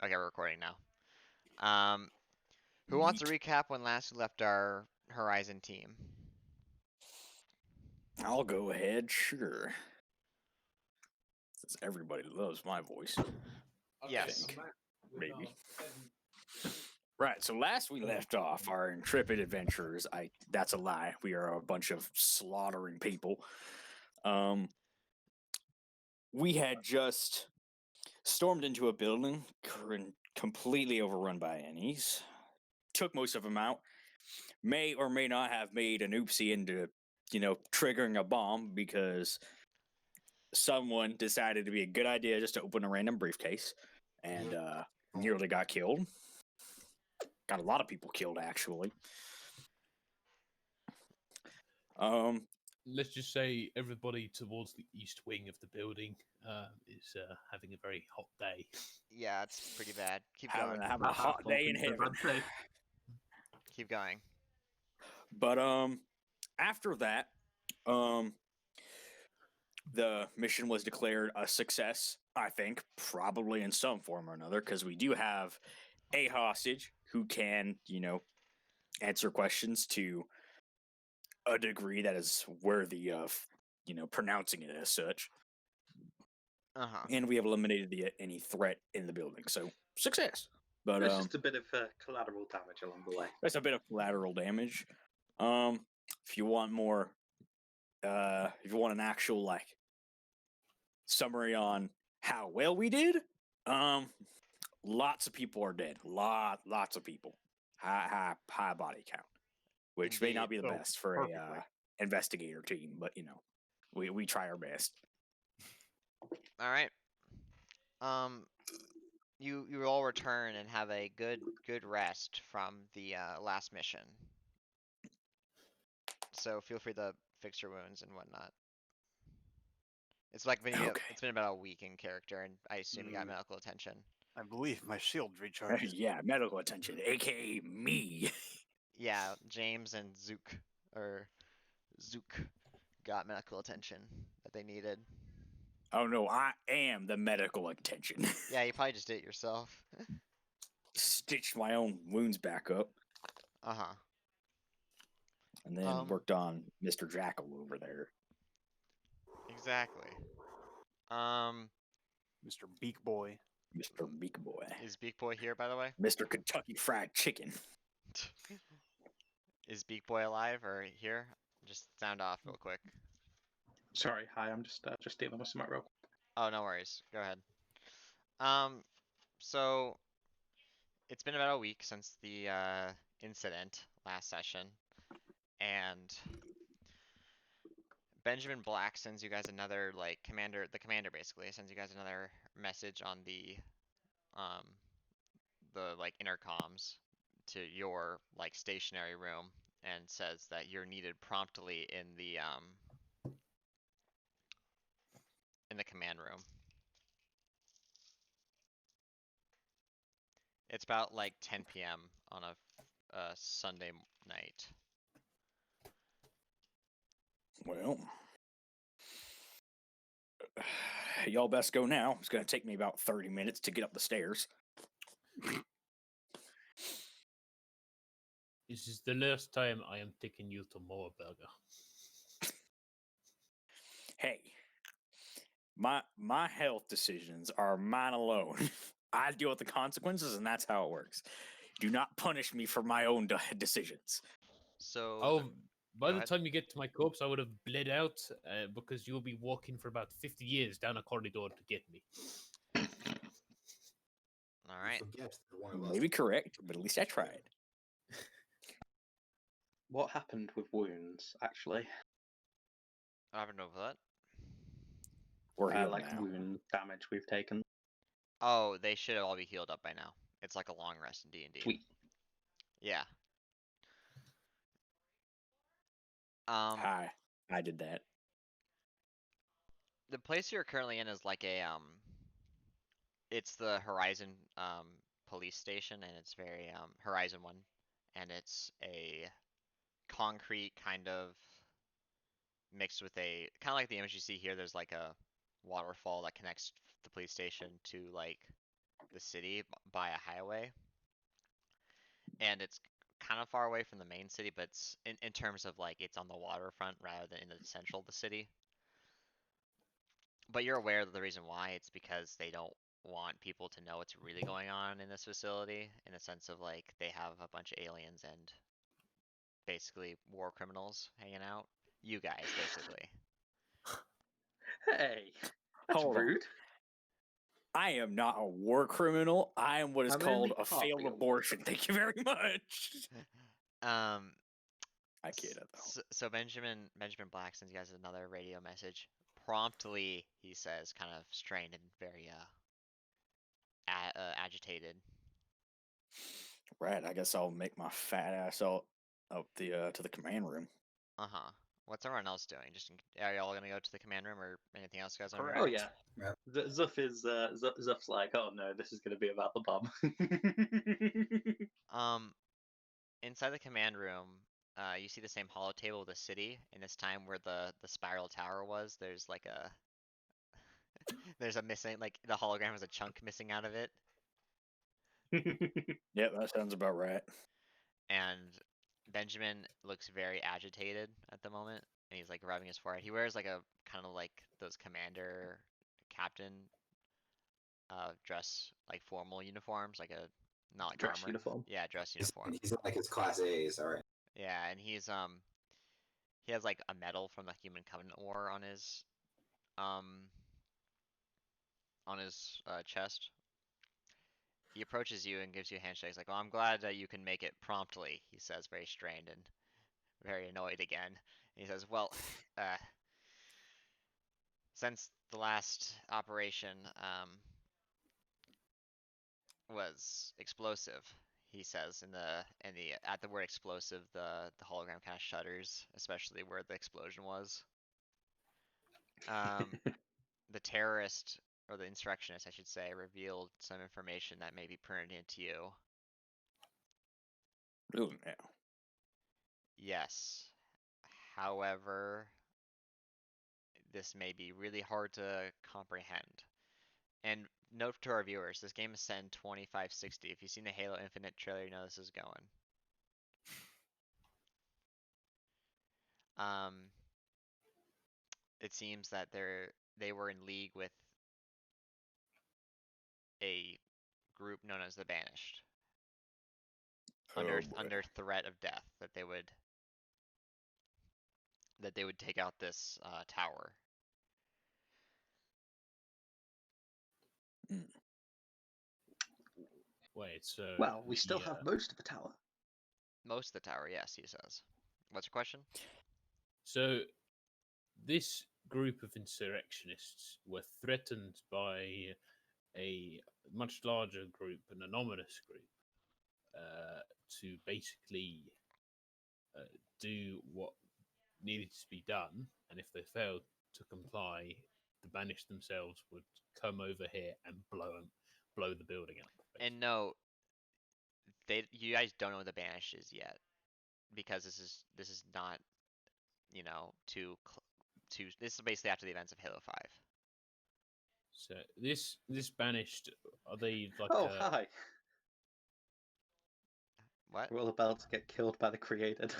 Okay, we're recording now. Who wants to recap when last we left our Horizon team? I'll go ahead, sure. Since everybody loves my voice. Yes. Maybe. Right, so last we left off, our intrepid adventurers, that's a lie. We are a bunch of slaughtering people. We had just stormed into a building completely overrun by enemies. Took most of them out. May or may not have made an oopsie into, triggering a bomb because someone decided it'd be a good idea just to open a random briefcase and nearly got killed. Got a lot of people killed, actually. Let's just say everybody towards the east wing of the building is having a very hot day. Yeah, it's pretty bad. Keep having going. a hot day in heaven. Keep going. But after that, the mission was declared a success, I think, probably in some form or another, because we do have a hostage who can, answer questions to a degree that is worthy of, pronouncing it as such. Uh-huh. And we have eliminated any threat in the building, so success. But There's just a bit of collateral damage along the way. that's a bit of collateral damage. If you want more, if you want an actual summary on how well we did, lots of people are dead. Lots of people. High body count, which may not be the best for a investigator team, but we try our best. All right. You all return and have a good rest from the last mission. So feel free to fix your wounds and whatnot. It's it's been about a week in character, and I assume you got medical attention. I believe my shield recharged. Yeah, medical attention, aka me. Yeah, James and Zook got medical attention that they needed. Oh no, I am the medical attention. Yeah, you probably just did it yourself. Stitched my own wounds back up. Uh-huh. And then worked on Mr. Jackal over there. Exactly. Mr. Beak Boy. Mr. Beak Boy. Is Beak Boy here, by the way? Mr. Kentucky Fried Chicken. Is Beak Boy alive or here? Just sound off real quick. Sorry, hi, I'm just dealing with some real quick. Oh, no worries. Go ahead. So it's been about a week since the incident last session, and Benjamin Black sends you guys another the commander basically sends you guys another message on the intercoms to your stationary room, and says that you're needed promptly in the command room. It's about 10 p.m. on a Sunday night. Well, y'all best go now. It's going to take me about 30 minutes to get up the stairs. This is the last time I am taking you to Moorburger. Hey, my health decisions are mine alone. I deal with the consequences, and that's how it works. Do not punish me for my own decisions. So. By the time you get to my corpse, I would have bled out because you'll be walking for about 50 years down a corridor to get me. All right. Maybe correct, but at least I tried. What happened with wounds, actually? What happened over that? We're healed now. Wound damage we've taken. Oh, they should all be healed up by now. It's like a long rest in D&D. Sweet. Yeah. Hi, I did that. The place you're currently in is it's the Horizon police station, and it's very Horizon 1, and it's a concrete kind of mixed with kind of like the image you see here. There's a waterfall that connects the police station to the city by a highway, and it's kind of far away from the main city, but it's in terms of like it's on the waterfront rather than in the central of the city. But you're aware of the reason why. It's because they don't want people to know what's really going on in this facility, in the sense of like they have a bunch of aliens and basically war criminals hanging out. You guys, basically. Hey, that's Hold on. rude. I am not a war criminal. I am what is I'm called only a failed partly a war abortion. Thank you very much. Um, I kid at though. so Benjamin Black sends you guys another radio message. Promptly, he says, kind of strained and very agitated. Right, I guess I'll make my fat ass out up the to the command room. Uh-huh. What's everyone else doing? Are y'all gonna go to the command room or anything else, guys? Correct. Oh yeah. Yeah. Zuff is Zuff's like, oh no, this is going to be about the bomb. Inside the command room, you see the same hollow table with the city, and this time where the spiral tower was, there's like a there's a missing, like the hologram has a chunk missing out of it, Yep, that sounds about right. and Benjamin looks very agitated at the moment, and he's like rubbing his forehead. He wears like a kind of like those commander captain dress, like formal uniforms, like a not like Dress armor. uniform. Yeah, dress uniform. He's in like his class A's, all right. Yeah, and he has like a medal from the Human Covenant War um on his chest. He approaches you and gives you a handshake. He's like, "Well, I'm glad that you can make it promptly," he says, very strained and very annoyed again. And he says, "Well, uh, since the last operation was explosive," he says, at the word explosive, the hologram kind of shudders, especially where the explosion was. The terrorist, or the insurrectionist, I should say, revealed some information that may be pertinent to you. Really now. Yes. However, this may be really hard to comprehend. And note to our viewers, this game is set in 2560. If you've seen the Halo Infinite trailer, you know this is going. It seems that they were in league with a group known as the Banished, under threat of death, that they would take out this tower. Wait, so Well, we still the, have most of the tower. Most of the tower, yes, he says. What's your question? So this group of insurrectionists were threatened by a much larger group, an anonymous group, to basically do what needed to be done, and if they failed to comply, the Banished themselves would come over here and blow the building up. Basically. And no, you guys don't know what the Banished is yet, because this is not, you know, this is basically after the events of Halo 5. So this Banished, are they like? Oh, hi. What? We're all about to get killed by the created.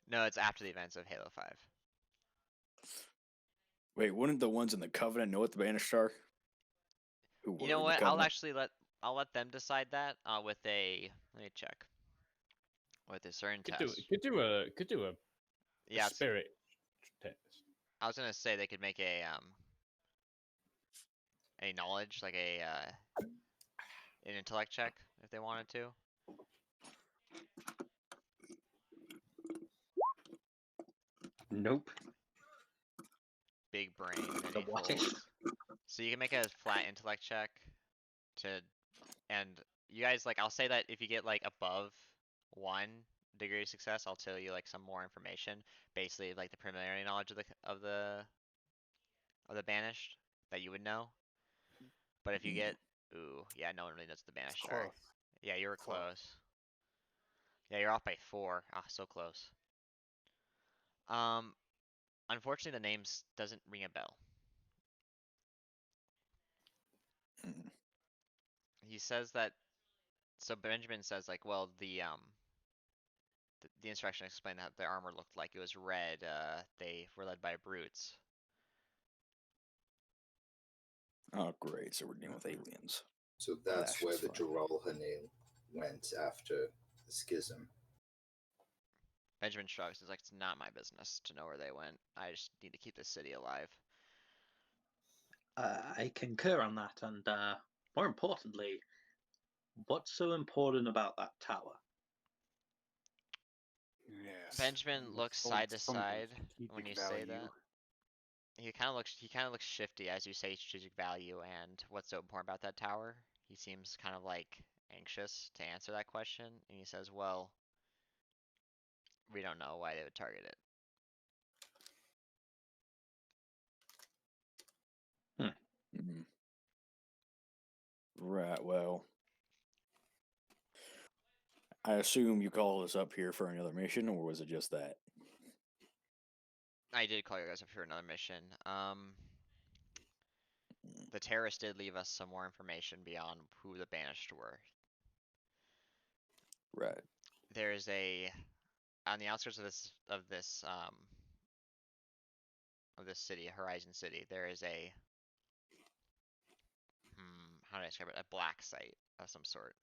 No, it's after the events of Halo 5. Wait, wouldn't the ones in the Covenant know what the Banished are? Who You were know in the what? I'll Covenant? actually let them decide that with a, let me check, with a certain test. Could do a Yeah, spirit test. I was gonna say they could make a knowledge, like an intellect check if they wanted to. Nope. Big brain, The many what-ish? folds. So you can make a flat intellect check and you guys, like, I'll say that if you get like above 1 degree of success, I'll tell you like some more information, basically like the preliminary knowledge of the Banished that you would know. But if you get, ooh, yeah, no one really knows what the Banished are. Close. Yeah, you were Close. close. Yeah, you're off by 4. Ah, so close. Um, unfortunately, the names doesn't ring a bell. He says that. So Benjamin says like, well, the instructions explained that their armor looked like it was red. They were led by brutes. Oh, great. So we're dealing with aliens. So that's where shit's the funny. Dural Hanil went after the schism. Benjamin shrugs. He's like, it's not my business to know where they went. I just need to keep this city alive. I concur on that, and more importantly, what's so important about that tower? Yes. Benjamin and looks some- side to some side when strategic you say value. that. He kind of looks shifty as you say strategic value and what's so important about that tower. He seems kind of like anxious to answer that question, and he says, "Well, we don't know why they would target it." Mhm. Right, well. I assume you called us up here for another mission, or was it just that? I did call you guys up for another mission. The terrorists did leave us some more information beyond who the banished were. Right. There's on the outskirts of this city, Horizon City. There is how do I describe it? A black site of some sort,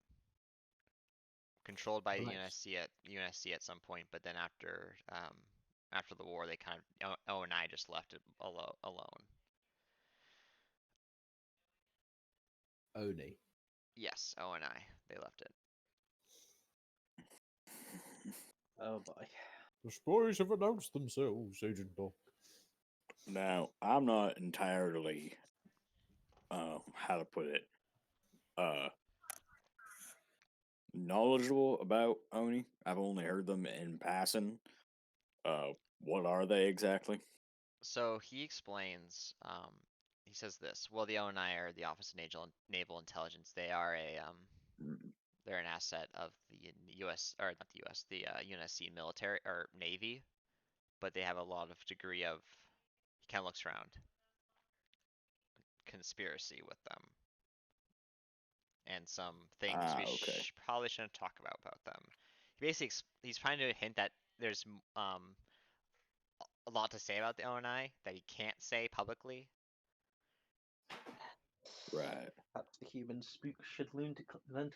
controlled by the UNSC at some point. But then after the war, they kind of ONI just left it alone. ONI. Yes, ONI. They left it. Oh boy. The spies have announced themselves, Agent Doc. Now, I'm not entirely, how to put it, knowledgeable about Oni. I've only heard them in passing. What are they exactly? So he explains. He says this. Well, the ONI are the Office of Naval Intelligence. They are they're an asset of the U.S. or not the U.S. the UNSC military or Navy, but they have a lot of degree of. He kind of looks around. Conspiracy with them, and some things we Okay. probably shouldn't talk about them. He basically he's trying to hint that there's a lot to say about the ONI that he can't say publicly. Right. Perhaps the human spooks should learn to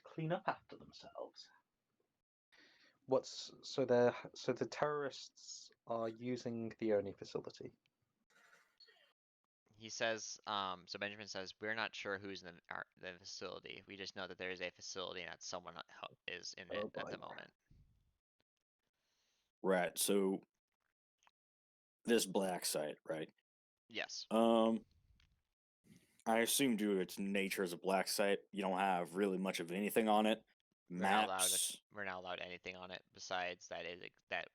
clean up after themselves. So the terrorists are using the ONI facility. He says, so Benjamin says, we're not sure who's in the facility. We just know that there is a facility and that someone is in it at the moment. Right. So this black site, right? Yes. I assume due to its nature as a black site, you don't have really much of anything on it. Maps. We're not allowed anything on it besides that that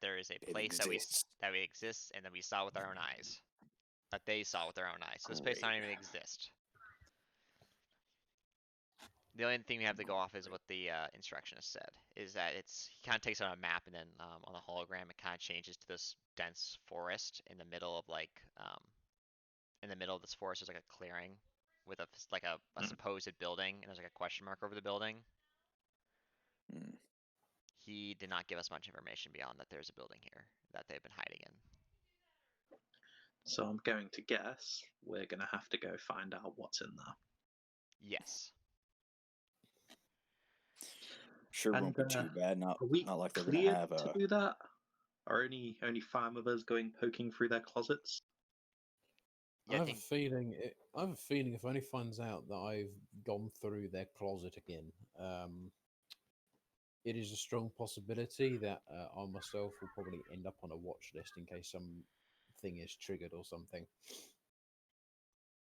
there is a It place exists. that we exist and that we saw with our own eyes. That they saw with their own eyes. So this place doesn't even exist. The only thing we have to go off is what the instructionist said. Is that he kind of takes out a map and then on the hologram it kind of changes to this dense forest in the middle of in the middle of this forest there's like a clearing with a supposed building and there's like a question mark over the building. Mm. He did not give us much information beyond that there's a building here that they've been hiding in. So I'm going to guess we're going to have to go find out what's in there. Yes. Sure won't be And, too bad. Not Are we like they're gonna cleared have to a. do that? Are only 5 of us going poking through their closets? I have a feeling. I have a feeling if Oni finds out that I've gone through their closet again, it is a strong possibility that I myself will probably end up on a watch list in case something is triggered or something.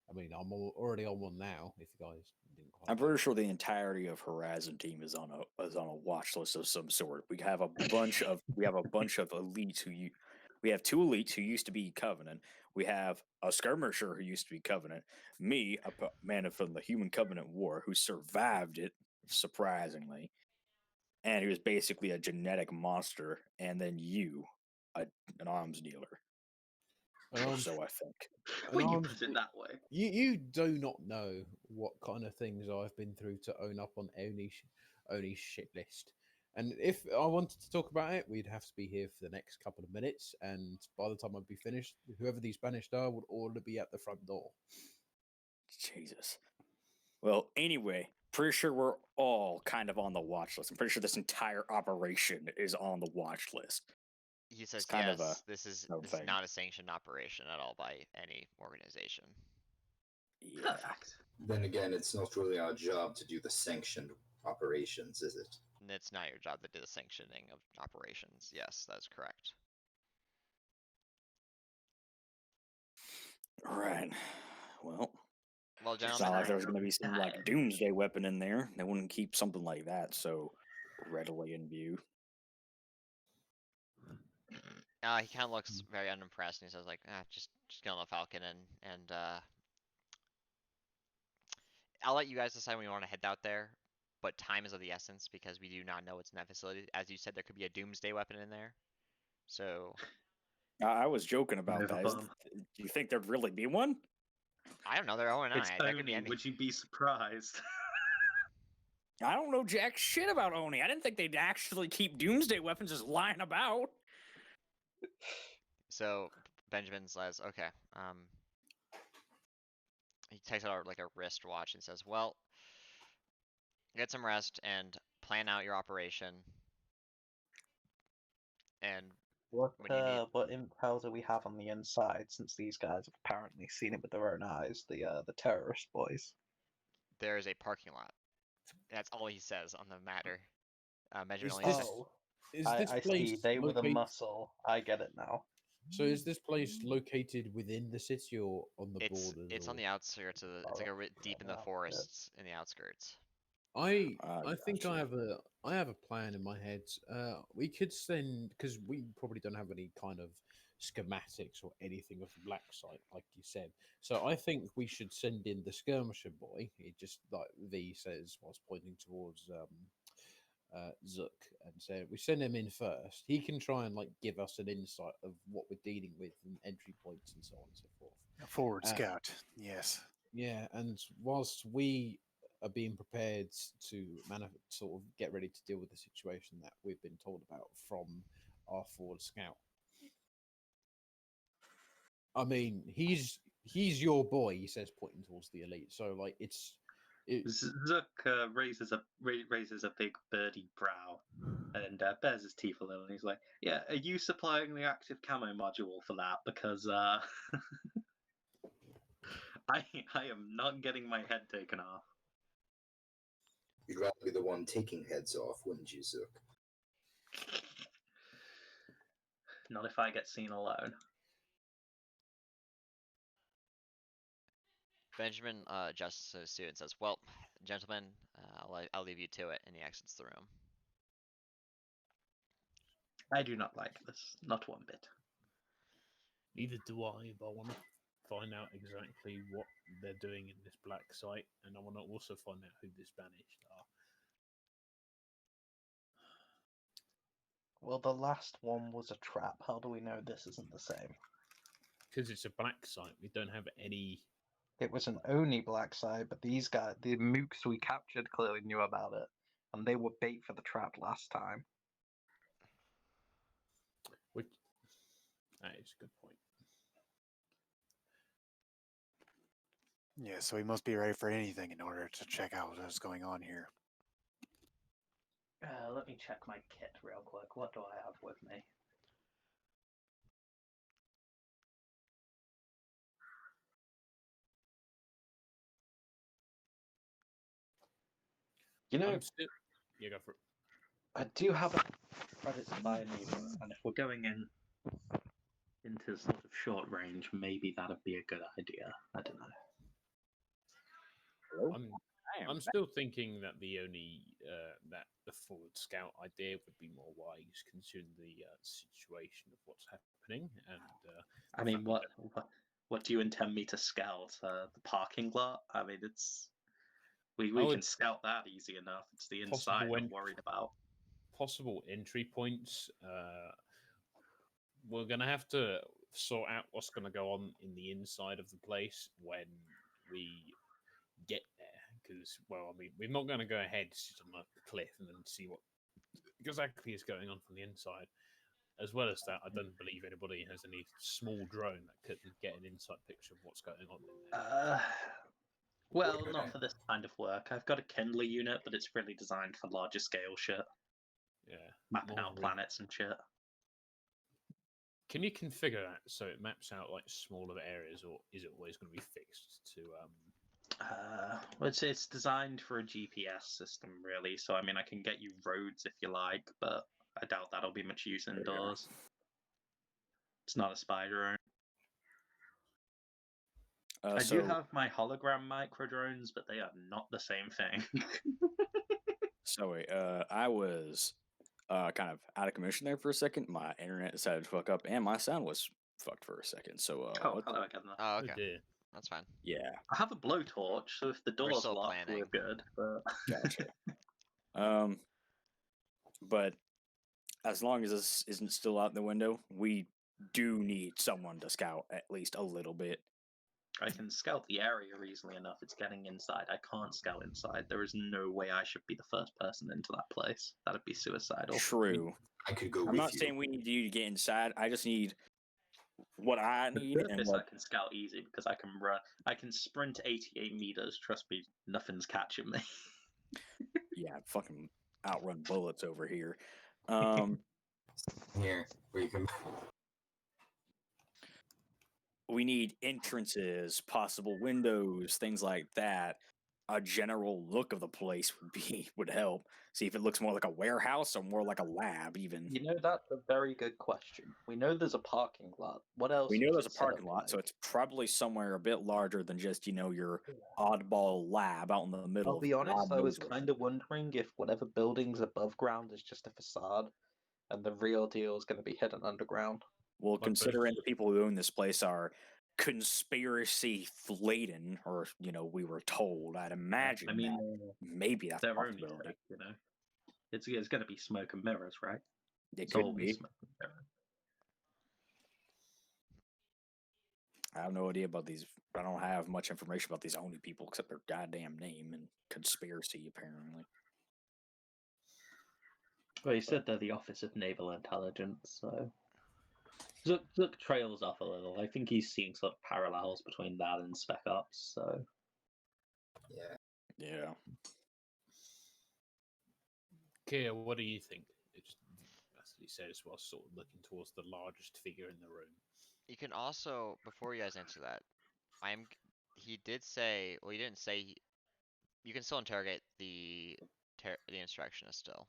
I mean, I'm already on one now. If you guys didn't quite. I'm pretty sure the entirety of Horizon team is on a watch list of some sort. We have a bunch of elites we have 2 elites who used to be Covenant. We have a skirmisher who used to be Covenant. Me, a man from the Human Covenant War who survived it surprisingly, and he was basically a genetic monster. And then you, an arms dealer. Or Um, so I think. When you and put it that way. you do not know what kind of things I've been through to own up on Oni's shit list. And if I wanted to talk about it, we'd have to be here for the next couple of minutes. And by the time I'd be finished, whoever these banished are would already be at the front door. Jesus. Well, anyway, pretty sure we're all kind of on the watch list. I'm pretty sure this entire operation is on the watch list. He says, kind of yes, a this is known thing. not a sanctioned operation at all by any organization. Yeah. Perfect. Then again, it's not really our job to do the sanctioned operations, is it? And it's not your job to do the sanctioning of operations. Yes, that's correct. All right. Well, Well, it's not gentlemen, like there's going to be some time. like doomsday weapon in there. They wouldn't keep something like that so readily in view. he kind of looks very unimpressed, and he says, like, just get on the Falcon, and I'll let you guys decide when you want to head out there. But time is of the essence because we do not know what's in that facility. As you said, there could be a doomsday weapon in there. So I was joking about Never that. bomb. Do you think there'd really be one? I don't know. They're ONI. It's There could be Oni. any. Would you be surprised? I don't know jack shit about Oni. I didn't think they'd actually keep doomsday weapons just lying about. So Benjamin says, okay. He takes out like a wristwatch and says, well, get some rest and plan out your operation. And What when you need, what intel do we have on the inside? Since these guys have apparently seen it with their own eyes, the terrorist boys. there is a parking lot. That's all he says on the matter. Benjamin Is only this- says, Oh, Is I this see. place They were the located? muscle. I get it now. So is this place located within the city or on the borders? it's on or- the outskirts of the. It's like deep in the Yeah. forests in the outskirts. I Ah, think gotcha. I have a plan in my head. We could send because we probably don't have any kind of schematics or anything of the black site, like you said. So I think we should send in the skirmisher boy. He just like V says whilst pointing towards Zook and said we send him in first. He can try and like give us an insight of what we're dealing with and entry points and so on and so forth. A forward Uh, scout. Yes. Yeah, and whilst we are being prepared to sort of get ready to deal with the situation that we've been told about from our forward scout. I mean, he's your boy, he says, pointing towards the elite. So like Zook raises a big birdy brow and bares his teeth a little, and he's like, "Yeah, are you supplying the active camo module for that? Because I am not getting my head taken off." You'd rather be the one taking heads off, wouldn't you, Zook? Not if I get seen alone. Benjamin adjusts his suit and says, well, gentlemen, I'll leave you to it. And he exits the room. I do not like this, not one bit. neither do I, but I want to find out exactly what they're doing in this black site, and I want to also find out who this banished are. Well, the last one was a trap. How do we know this isn't the same? Because it's a black site, we don't have any. It was an ONI Blacksite, but these guys, the mooks we captured, clearly knew about it, and they were bait for the trap last time. Which that is a good point. Yeah, so we must be ready for anything in order to check out what's going on here. Let me check my kit real quick. What do I have with me? You know, I'm still. Yeah, go for it. I do have a credit to buy a new one, and if we're going into sort of short range, maybe that'd be a good idea. I don't know. Hello? I'm still thinking that that the forward scout idea would be more wise considering the situation of what's happening. And I mean, what do you intend me to scout? The parking lot? I mean, we can scout that easy enough. It's the inside I'm worried about. Possible entry points. We're gonna have to sort out what's going to go on in the inside of the place when we get there. Because, well, I mean, we're not going to go ahead, sit on the cliff, and then see what exactly is going on from the inside. As well as that, I don't believe anybody has any small drone that could get an inside picture of what's going on in there. Well, not for this kind of work. I've got a Kindler unit, but it's really designed for larger scale shit. Yeah. Mapping more out re- planets and shit. Can you configure that so it maps out like smaller areas, or is it always going to be fixed to? Well, it's designed for a GPS system, really. So, I mean, I can get you roads if you like, but I doubt that'll be much use indoors. It's not a spy drone. I do have my hologram micro drones, but they are not the same thing. So I was kind of out of commission there for a second. My internet decided to fuck up, and my sound was fucked for a second. So Oh, hello again. Oh, Oh okay. dear. That's fine. yeah, I have a blowtorch, so if the door's still locked, planning. we're good. But gotcha. But as long as this isn't still out the window, we do need someone to scout at least a little bit. I can scout the area easily enough. It's getting inside. I can't scout inside. There is no way I should be the first person into that place. That'd be suicidal. True. I could go I'm with not you. saying we need you to get inside. I just need what I The need and surface what I can scout easy because I can run. I can sprint 88 meters. Trust me, nothing's catching me. yeah, fucking outrun bullets over here. Here, where you can. We need entrances, possible windows, things like that. A general look of the place would help. See if it looks more like a warehouse or more like a lab, even. You know, that's a very good question. We know there's a parking lot. What else? We know was there's a it set up parking lot, so like? it's probably somewhere a bit larger than just, your oddball lab out in the middle I'll of be honest, God I was knows what. kind of wondering if whatever building's above ground is just a facade, and the real deal is going to be hidden underground. Well, But considering the people who own this place are conspiracy laden, or we were told, I'd imagine I mean, that maybe that's a they're only possibility. fake, you know. It's going to be smoke and mirrors, right? It It's could always be. smoke and mirrors. I have no idea about these. I don't have much information about these ONI people except their goddamn name and conspiracy, apparently. Well, he said they're the Office of Naval Intelligence, so Zook trails off a little. I think he's seeing sort of parallels between that and Spec Ops. So Yeah. Yeah. Kia, what do you think? As he says, while sort of looking towards the largest figure in the room. You can also, before you guys answer that, he did say, well, he didn't say, you can still interrogate the insurrectionist still.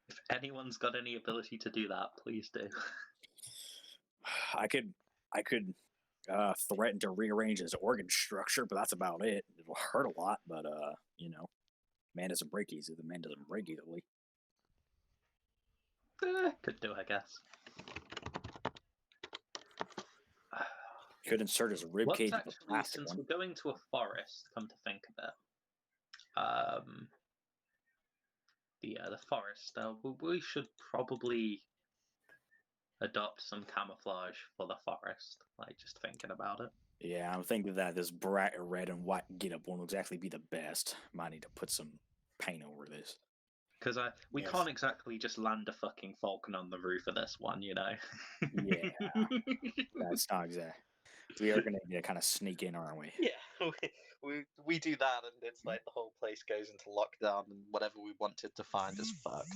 if anyone's got any ability to do that, please do. I could threaten to rearrange his organ structure, but that's about it. It'll hurt a lot, but man doesn't break easy. The man doesn't break easily. Could do, I guess. Could insert his rib What's cage with actually, a plastic since one. we're going to a forest, come to think of it, the forest, we should probably adopt some camouflage for the forest. Like, just thinking about it. Yeah, I'm thinking that this bright red and white getup won't exactly be the best. Might need to put some paint over this. Because we Yes. can't exactly just land a fucking falcon on the roof of this one, you know? Yeah. That's not exact. We are gonna need to kind of sneak in, aren't we? Yeah, we do that, and it's like the whole place goes into lockdown, and whatever we wanted to find is fucked.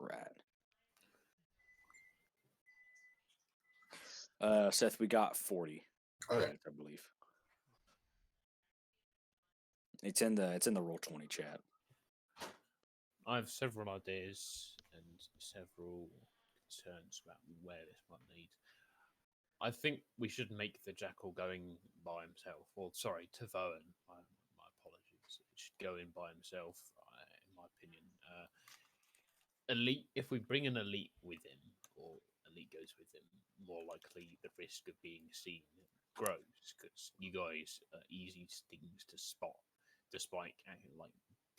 Right. Seth, we got 40. Okay. I believe. It's in the Roll20 chat. I have several ideas and several concerns about where this might lead. I think we should make the Jackal going by himself. Well, sorry, Tavoan. My apologies. It should go in by himself, in my opinion. Elite. If we bring an elite with him, or elite goes with him, more likely the risk of being seen grows because you guys are easy things to spot, despite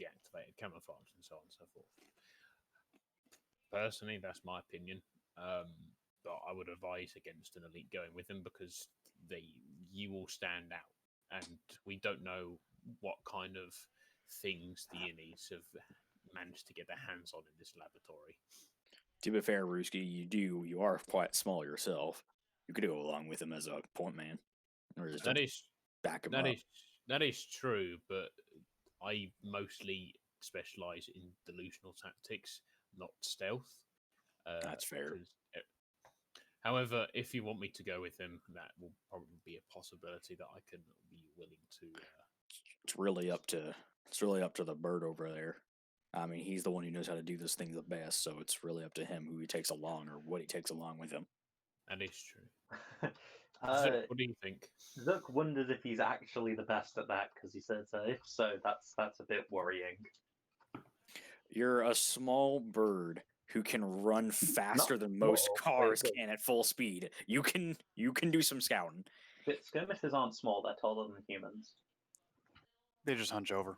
deactivated camouflage and so on and so forth. Personally, that's my opinion. But I would advise against an elite going with them because you will stand out, and we don't know what kind of things the Unis have managed to get their hands on in this laboratory. To be fair, Rooski, you are quite small yourself. You could go along with him as a point man, or just back him up. That is true, but I mostly specialize in delusional tactics, not stealth. That's fair. However, if you want me to go with him, that will probably be a possibility that I can be willing to. It's really up to the bird over there. I mean, he's the one who knows how to do this thing the best, so it's really up to him who he takes along or what he takes along with him. That is true. Zook, what do you think? Zook wonders if he's actually the best at that because he said so. If so, that's a bit worrying. You're a small bird who can run faster than most small, cars wait. can at full speed. You can do some scouting. But skirmishers aren't small; they're taller than humans. They just hunch over.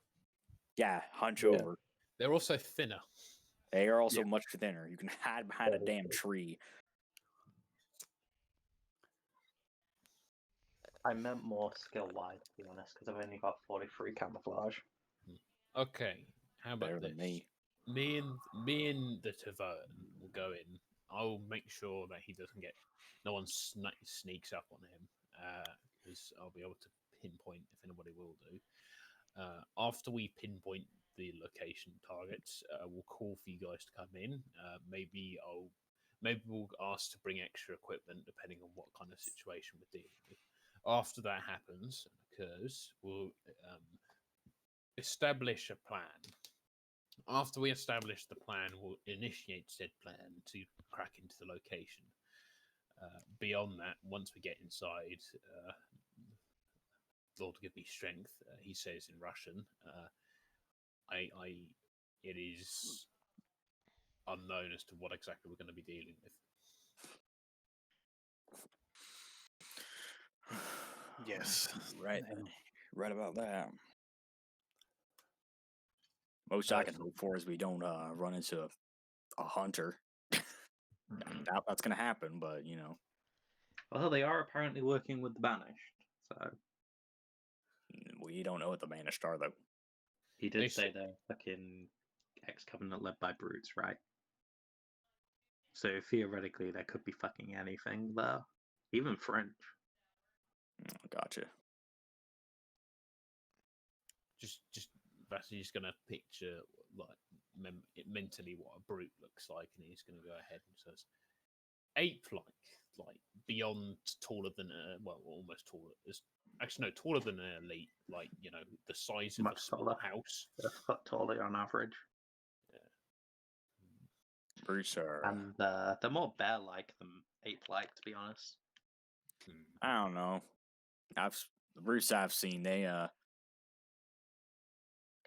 Yeah, hunch over. They're also thinner. They are also much thinner. You can hide behind a damn tree. I meant more skill-wise, to be honest, because I've only got 43 camouflage. Okay, how about Better this? than me. Me and the Tavern will go in. I'll make sure that no one sneaks up on him, because I'll be able to pinpoint if anybody will do. After we pinpoint the location targets, we'll call for you guys to come in. Maybe we'll ask to bring extra equipment depending on what kind of situation we're dealing with. After that happens and occurs, we'll establish a plan. After we establish the plan, we'll initiate said plan to crack into the location. Beyond that, once we get inside, Lord give me strength, he says in Russian, it is unknown as to what exactly we're going to be dealing with. Yes. Right about that. Most I can hope for is we don't run into a hunter. I doubt that's going to happen, but you know. Well, they are apparently working with the Banished, so We don't know what the Banished are, though. he did say they're fucking ex-Covenant led by brutes, right? So theoretically, there could be fucking anything there, even French. Gotcha. Just Vasily's gonna picture like mentally what a brute looks like, and he's gonna go ahead and says, ape-like, beyond taller than almost taller. Actually, no, taller than an elite. Like the size of Much a small taller. house. A foot taller on average. Brutes are. And they're more bear-like than ape-like, to be honest. I don't know. The brutes I've seen, they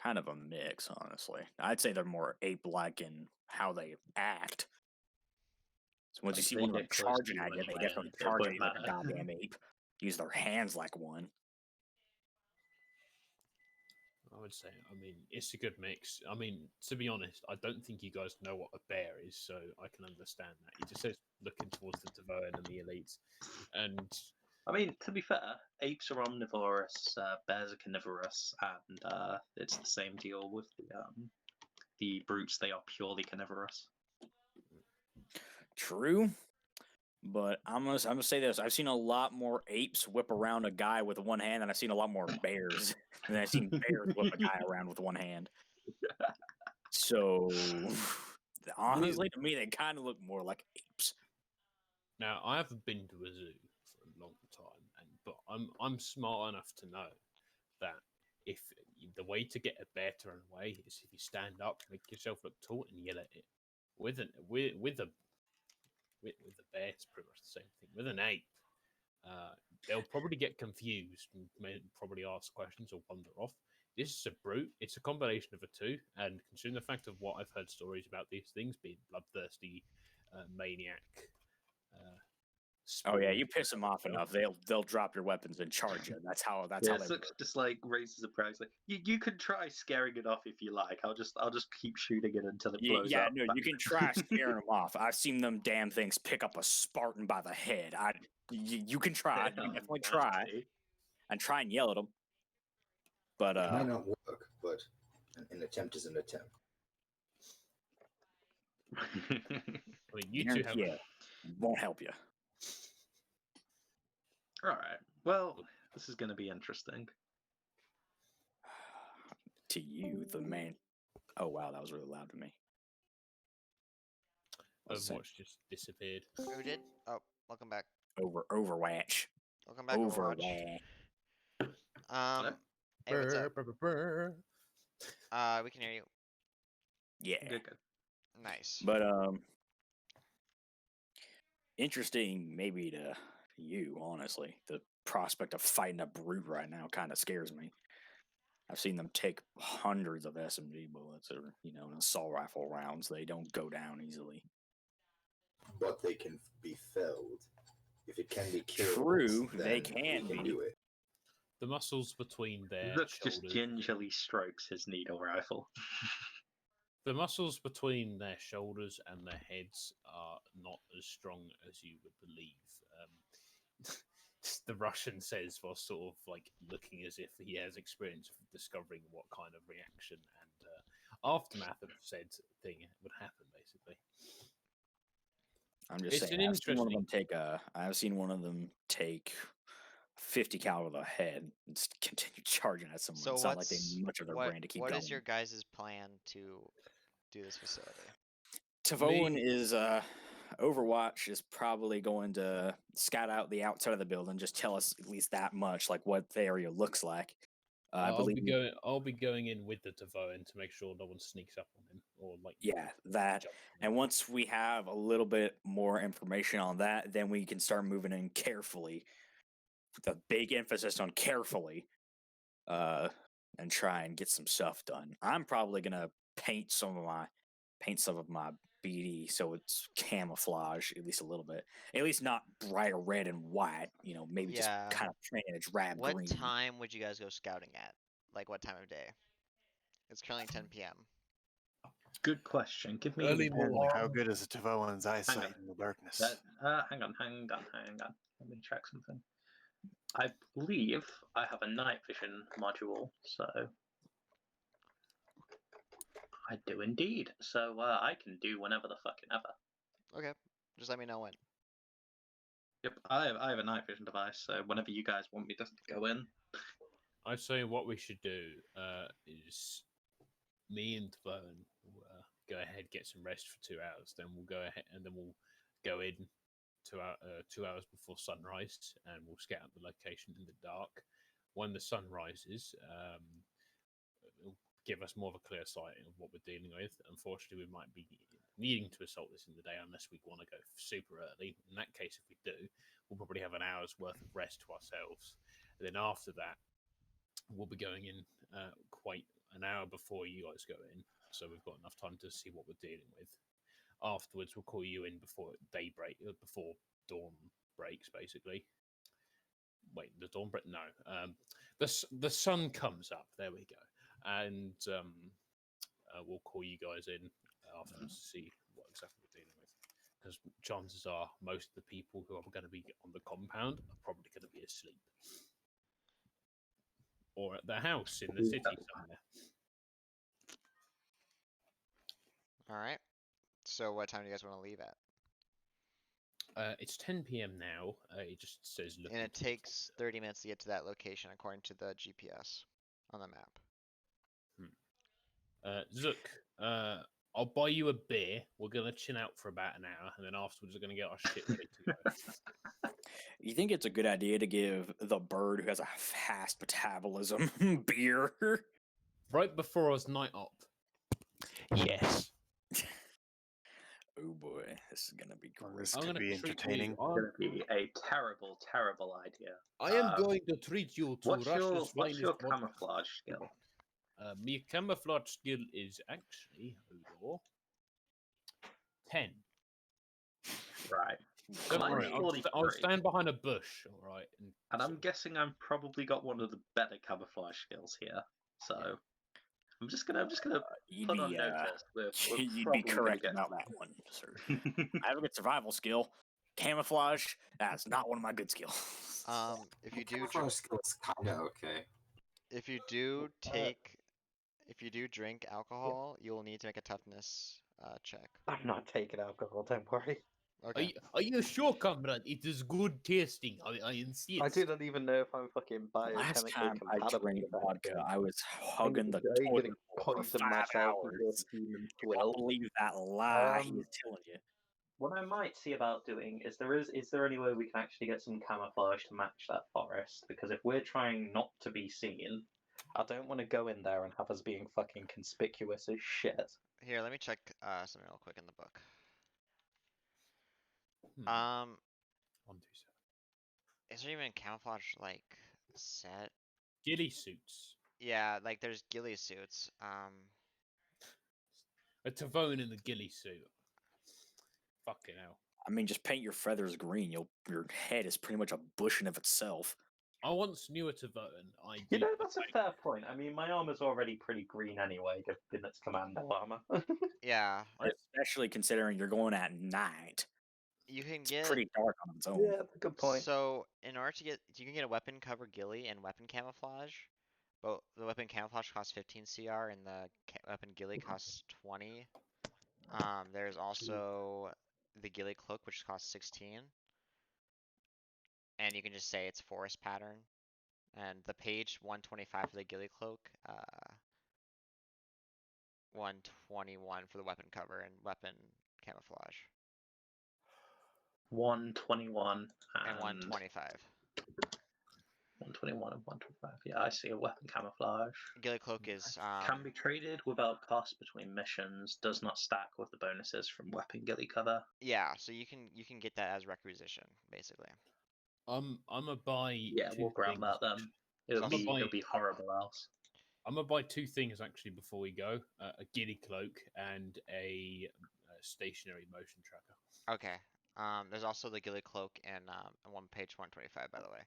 kind of a mix, honestly. I'd say they're more ape-like in how they act. So once you see one of them charging at you, they definitely charge at you like a goddamn ape. Use their hands like one. I would say, it's a good mix. To be honest, I don't think you guys know what a bear is, so I can understand that. He just says looking towards the Tavern and the elites. And to be fair, apes are omnivorous, bears are carnivorous, and it's the same deal with the brutes. They are purely carnivorous. True, but I'm gonna say this: I've seen a lot more apes whip around a guy with one hand than I've seen a lot more bears. And I've seen bears whip a guy around with one hand. So honestly, to me, they kind of look more like apes. Now, I haven't been to a zoo for a long time, but I'm smart enough to know that if the way to get a bear to run away is if you stand up, make yourself look tall, and yell at it. With a bear, it's pretty much the same thing. With an ape, they'll probably get confused and may probably ask questions or wander off. This is a brute. It's a combination of the two, and considering the fact of what I've heard stories about these things being bloodthirsty, maniac Oh yeah, spawn you piss them off stuff. enough, they'll drop your weapons and charge you. That's how Yeah, they Zook work. just like raises a price. Like you can try scaring it off if you like. I'll just keep shooting it until it blows Yeah, up. no, you can try scaring them off. I've seen them damn things pick up a Spartan by the head. You can try. You can definitely try and try and yell at them. But It might not work, but an attempt is an attempt. I mean, you two have. Yeah, won't help you. All right. Well, this is going to be interesting. To you, the man. Oh wow, that was really loud to me. Overwatch just disappeared. Who did? Oh, welcome back. Overwatch. Welcome back, Overwatch. Hey, what's up? We can hear you. Yeah. Good. Nice. But interesting maybe to you, honestly. The prospect of fighting a brute right now kind of scares me. I've seen them take hundreds of SMG bullets or, and assault rifle rounds. They don't go down easily. But they can be felled. If it can be killed, True, they then can we be. do it. The muscles between their Zook shoulders. just gingerly strokes his needle rifle. The muscles between their shoulders and their heads are not as strong as you would believe. The Russian says, while sort of like looking as if he has experience of discovering what kind of reaction and aftermath of said thing would happen, basically. I'm just saying. I've seen one of them take 50 cal to the head and just continue charging at someone. So it's not like they much of their brain to keep what going. is your guys' plan to do this facility? Tavoan is Overwatch is probably going to scout out the outside of the building, just tell us at least that much, like what the area looks like. I'll be going in with the Tavoan to make sure no one sneaks up on him or that. And once we have a little bit more information on that, then we can start moving in carefully. With a big emphasis on carefully, and try and get some stuff done. I'm probably gonna paint some of my BD so it's camouflage at least a little bit. At least not bright red and white. Maybe just kind of plain a drab green. What time would you guys go scouting at? Like what time of day? It's currently 10 p.m. Good question. Give me early morning. How good is a Tavoan's eyesight in the darkness? hang on. Let me check something. I believe I have a night vision module, so I do indeed. So I can do whenever the fucking ever. Okay, just let me know when. Yep, I have a night vision device, so whenever you guys want me to go in. I'd say what we should do is me and Tavoan will go ahead, get some rest for 2 hours, then we'll go ahead and then we'll go in 2 hours before sunrise, and we'll scout the location in the dark. When the sun rises, it'll give us more of a clear sight of what we're dealing with. Unfortunately, we might be needing to assault this in the day unless we want to go super early. In that case, if we do, we'll probably have an hour's worth of rest to ourselves. And then after that, we'll be going in quite an hour before you guys go in, so we've got enough time to see what we're dealing with. Afterwards, we'll call you in before daybreak, before dawn breaks, basically. Wait, the dawn break? No. The sun comes up. There we go. And we'll call you guys in afterwards to see what exactly we're dealing with. Because chances are most of the people who are going to be on the compound are probably going to be asleep. Or at their house in the city somewhere. Alright. So what time do you guys want to leave at? It's 10 p.m. now. It just says... And it takes 30 minutes to get to that location according to the GPS on the map. Zook, I'll buy you a beer. We're going to chill out for about an hour, and then afterwards we're going to get our shit ready to go. You think it's a good idea to give the bird who has a fast metabolism beer? Right before us night up. Yes. Oh boy, this is gonna be Well, great. this I'm could gonna be treat you entertaining. It's going to be a terrible, terrible idea. I am going to treat you to What's Russia's your finest vodka. camouflage skill? My camouflage skill is actually 10. Right. Don't I'm worry, I'll 43. stand behind a bush, all right. And sort I'm of- guessing I'm probably got one of the better camouflage skills here. So I'm just gonna You'd put on be notice. We're you'd be probably gonna correct get about that one, sir. I have a good survival skill. Camouflage, that's not one of my good skills. If you do Camouflage skills kinda okay. if you do drink alcohol, you'll need to make a toughness check. I'm not taking alcohol, don't worry. Okay. Are you sure, comrade? It is good tasting. I insist. I do not even know if I'm fucking Last biochemically time I compatible drank with that vodka, thing. I was hugging the I'm toilet gonna bowl for poison 5 myself with your hours. human You swill. can't believe that lie Um, he's telling you. What I might see about doing is there any way we can actually get some camouflage to match that forest? Because if we're trying not to be seen, I don't want to go in there and have us being fucking conspicuous as shit. Here, let me check something real quick in the book. Hmm. 1, 2, 7. Is there even camouflage like set? Ghillie suits. Yeah, like there's ghillie suits. A Tavone in the ghillie suit. Fucking hell. I mean, just paint your feathers green. Your head is pretty much a bush in of itself. I once knew a Tavone. You know, that's a fair point. I mean, my armor's already pretty green anyway, given its commando armor. Yeah, Especially considering you're going at night. you can It's get pretty dark on its own. Yeah, that's a good point. So in order to get, you can get a weapon cover ghillie and weapon camouflage. But the weapon camouflage costs 15 CR and the weapon ghillie costs 20. There's also the Ghillie Cloak, which costs 16. And you can just say it's forest pattern. And the page 125 for the Ghillie Cloak, 121 for the weapon cover and weapon camouflage. 121 And 125. 121 and 125. Yeah, I see a weapon camouflage. Ghillie Cloak is Can be traded without cost between missions. Does not stack with the bonuses from weapon ghillie cover. yeah, so you can get that as requisition, basically. I'm a buy. Yeah, two we'll grab things. that then. It'll I'm a buy. be horrible else. I'm gonna buy 2 things actually before we go: a Ghillie Cloak and a stationary motion tracker. Okay. There's also the Ghillie Cloak and on page 125, by the way.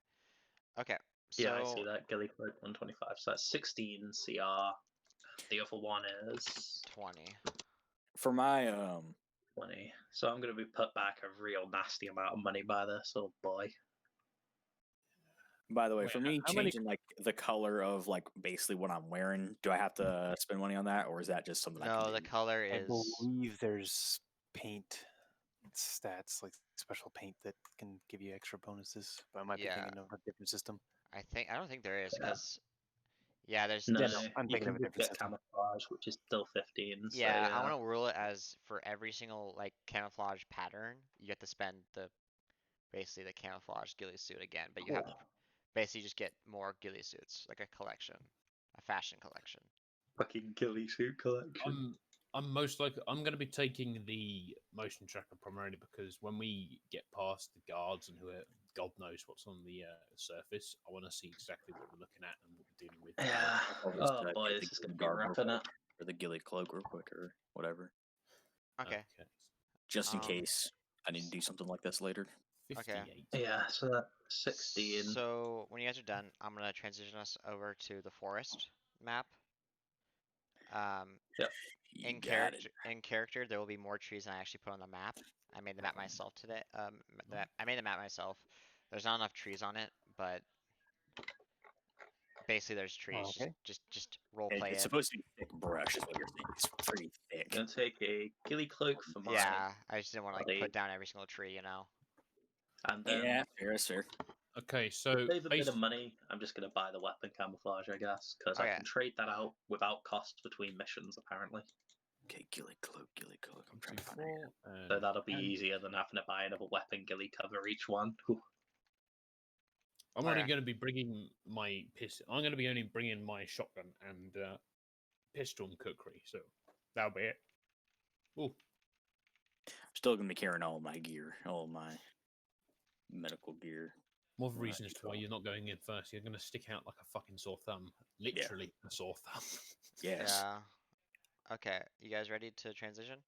Okay. So Yeah, I see that. Ghillie Cloak 125. So that's 16 CR. The other one is 20. For my 20. So I'm going to be put back a real nasty amount of money by this, oh boy. by the way, Wait, for me how many- changing like the color of like basically what I'm wearing, do I have to spend money on that, or is that just something I No, can the do? color I is believe there's paint stats, like special paint that can give you extra bonuses. But I might be Yeah. thinking of a different system. I don't think there is Yeah. because yeah, there's No, there's- I'm you thinking can of a just different get system. camouflage, which is still 15. So yeah, yeah, I want to rule it as for every single like camouflage pattern, you have to spend basically the camouflage ghillie suit again, but you have to Cool. basically just get more ghillie suits, like a collection, a fashion collection. Fucking ghillie suit collection. I'm going to be taking the motion tracker primarily because when we get past the guards and God knows what's on the surface, I want to see exactly what we're looking at and what we're dealing with. Yeah. I'll just, Oh boy, get this the is going to Ghillie be garb real rough, isn't it? quick, or the Ghillie cloak real quick, or whatever, Okay. just in Um, case I need to do something like this later. 58. Yeah, so that's 16. So when you guys are done, I'm gonna transition us over to the forest map. You In got it. character, there will be more trees than I actually put on the map. I made the map myself today. I made the map myself. There's not enough trees on it, but basically there's trees. Okay. Just role It's play it. supposed to be thick brush, is what you're saying. It's pretty thick. I'm going to take a ghillie cloak for mine. Yeah, I just didn't want to like Buddy. put down every single tree, you know. And then Yeah, fair, fair. Okay, to so save a bit of basi- money, I'm just going to buy the weapon camouflage, I guess, because I Okay. can trade that out without cost between missions, apparently. Okay, Ghillie cloak, Ghillie cloak. I'm trying 2, to find it. 4, So that'll be and easier than having to buy another weapon ghillie cover each one. Whew. I'm only Okay. going to be bringing my pistol. I'm going to be only bringing my shotgun and pistol and cookery. So that'll be it. Oh, I'm still gonna be carrying all my gear, all my medical gear. more of a Right, reason as to why so- you're not going in first. You're going to stick out like a fucking sore thumb. Literally a sore thumb. Yes. Yeah. Okay, you guys ready to transition?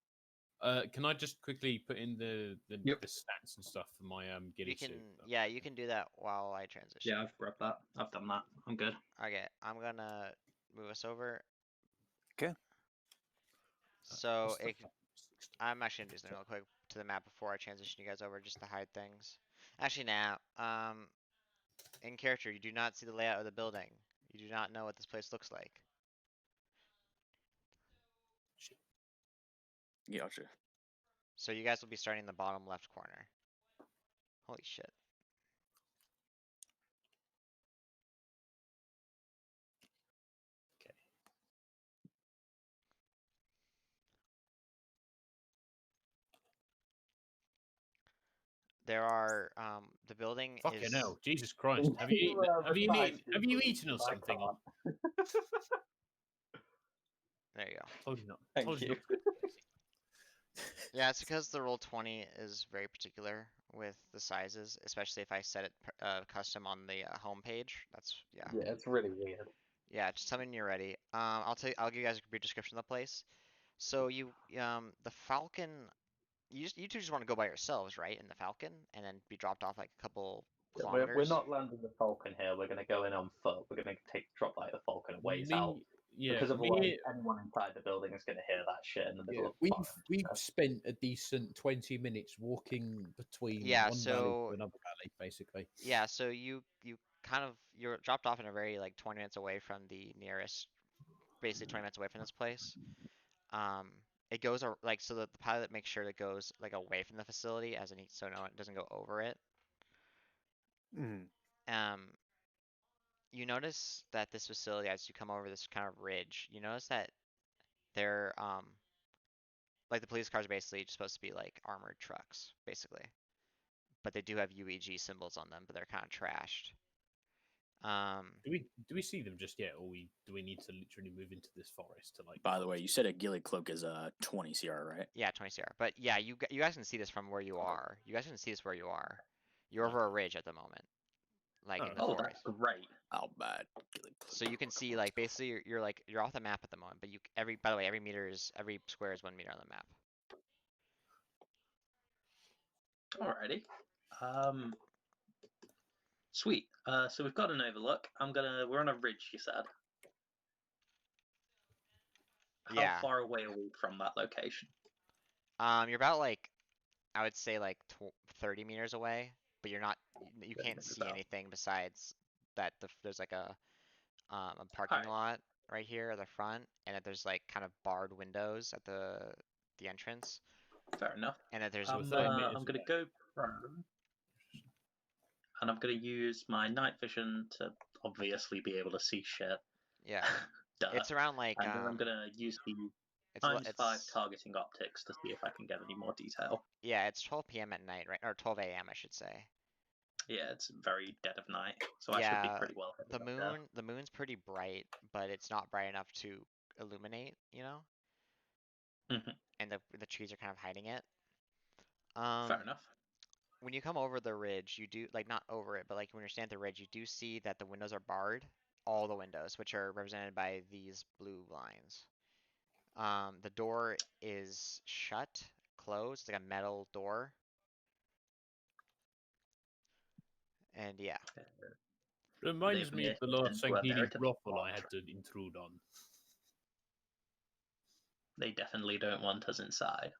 Can I just quickly put in the Yep. the stats and stuff for my Ghillie You can, suit? yeah, you can do that while I transition. Yeah, I've grabbed that. I've done that. I'm good. Okay, I'm gonna move us over. Okay. So What's the it, map? 60. I'm actually gonna do something real quick to the map before I transition you guys over, just to hide things. Actually, now, in character, you do not see the layout of the building. You do not know what this place looks like. Shit. Gotcha. So you guys will be starting in the bottom left corner. Holy shit. Okay. There are, the building Fucking is... hell, Jesus Christ! Have you eaten? Have you eaten or something? There you go. Told you not. Thank Told you you. not. to go crazy. Yeah, it's because the Roll20 is very particular with the sizes, especially if I set it custom on the home page. That's, yeah. Yeah, it's really weird. Yeah, just tell me when you're ready. I'll give you guys a brief description of the place. So the Falcon, you two just want to go by yourselves, right? In the Falcon, and then be dropped off like a couple Yeah, kilometers. we're not landing the Falcon here. We're going to go in on foot. We're going to drop like the Falcon a ways out. Yeah, Because otherwise, anyone inside the building is going to hear that shit in the middle of the forest. we've spent a decent 20 minutes walking between Yeah, one valley so- to another valley, basically. Yeah, so you're dropped off in a very like 20 minutes away from the nearest, basically 20 minutes away from this place. It goes like, so that the pilot makes sure it goes like away from the facility, as in so no, it doesn't go over it. Mhm. You notice that this facility, as you come over this kind of ridge, you notice that they're like the police cars are basically supposed to be like armored trucks, basically. But they do have UEG symbols on them, but they're kind of trashed. Do we see them just yet, or do we need to literally move into this forest to like? By the way, you said a Ghillie Cloak is 20 CR, right? Yeah, 20 CR. But yeah, you guys can see this from where you are. You guys can see this where you are. You're over a ridge at the moment, like in the Oh, forest. that's great. How bad? Ghillie Cloak. So you can see like basically you're off the map at the moment, but by the way, every square is 1 meter on the map. Alrighty. Sweet. So we've got an overlook. We're on a ridge, you said. How Yeah. far away are we from that location? You're about like, I would say like 30 meters away, but you 30 can't meters see out. anything besides that there's like a parking lot right here at the front, and that there's like kind of barred windows at the entrance, Fair enough. and that there's So I'm 30 meters going to away. go prone, and I'm going to use my night vision to obviously be able to see shit. yeah. Duh. It's around like And then I'm going to use the it's times 5 targeting optics to see if I can get any more detail. Yeah, it's 12 p.m. at night, right? Or 12 a.m. I should say. Yeah, it's very dead of night, so I should be Yeah, pretty well hidden The up there. the moon's pretty bright, but it's not bright enough to illuminate, Mhm. and the trees are kind of hiding it. Fair enough. When you come over the ridge, you do like not over it, but like when you're standing at the ridge, you do see that the windows are barred, all the windows, which are represented by these blue lines. The door is shut, closed, like a metal door. And yeah, Reminds They've me of the made last into a Ghillie veritable brothel I had fortress. to intrude on. They definitely don't want us inside.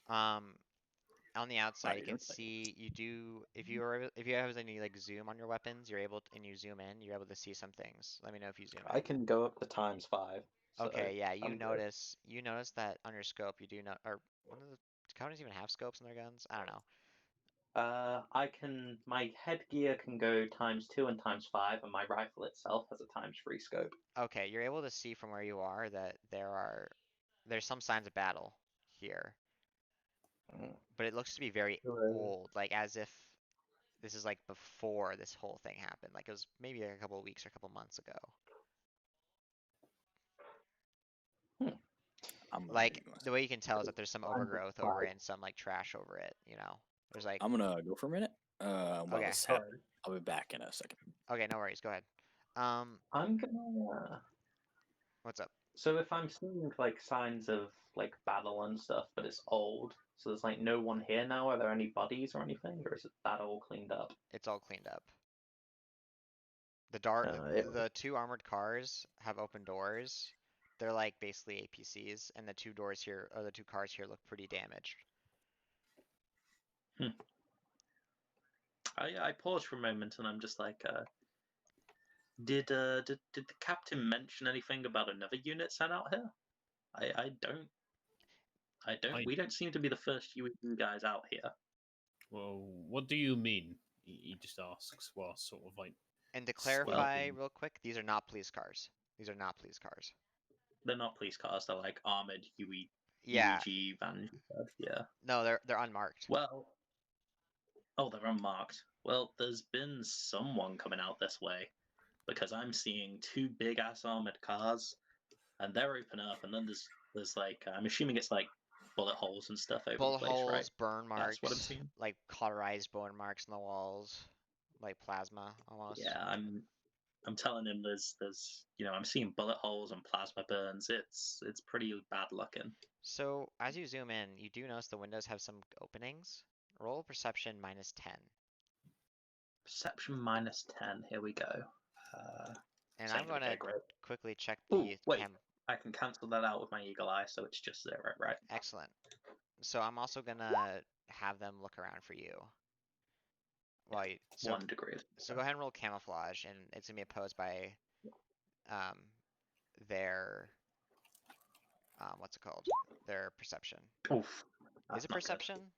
on the outside you can you're see if you have any like zoom on your weapons, you're able to, and you zoom in, you're able to see some things. Let me know if you zoom in. I can go up to times 5. So Okay, yeah, you I'm good. notice that on your scope you do not, or one of the companies even have scopes on their guns? I don't know. My headgear can go times 2 and times 5, and my rifle itself has a times 3 scope. Okay, you're able to see from where you are that there's some signs of battle here. Mm. But it looks to be very Right. old, like as if this is like before this whole thing happened. Like it was maybe like a couple of weeks or a couple months ago. Like the way you can tell is that there's some overgrowth over it and some like trash over it. There's like, I'm gonna go for a minute. While Okay. this happens, I'll be back in a second. okay, no worries, go ahead. I'm gonna. What's up? So if I'm seeing like signs of like battle and stuff, but it's old, so there's like no one here now. Are there any bodies or anything, or is it that all cleaned up? It's all cleaned up. It- The two armored cars have open doors. They're like basically APCs, and the two doors here, or the two cars here, look pretty damaged. I pause for a moment and I'm just like, did the captain mention anything about another unit sent out here? I don't. We don't seem to be the first you guys out here. Well, what do you mean? He just asks while sort of like. And to clarify squinting. real quick, these are not police cars. These are not police cars. They're not police cars. They're like armored Yeah. UEG vans. Yeah. No, they're unmarked. Well. Oh, they're unmarked. Well, there's been someone coming out this way because I'm seeing two big ass armored cars, and they're open up, and then there's like I'm assuming it's like bullet holes and stuff over Bullet the place, holes, right? burn marks, That's what I'm seeing. like cauterized burn marks in the walls, like plasma almost. Yeah, I'm telling him there's I'm seeing bullet holes and plasma burns. It's pretty bad looking. So as you zoom in, you do notice the windows have some openings. Roll perception -10. Perception -10. Here we go. And same I'm for the gonna big rig. quickly check Ooh, the wait. cam. I can cancel that out with my eagle eye, so it's just 0, right? Excellent. So I'm also gonna have them look around for you. While you, so 1 degree. So go ahead and roll camouflage, and it's gonna be opposed by their what's it called? Their perception. Oof. Is it perception?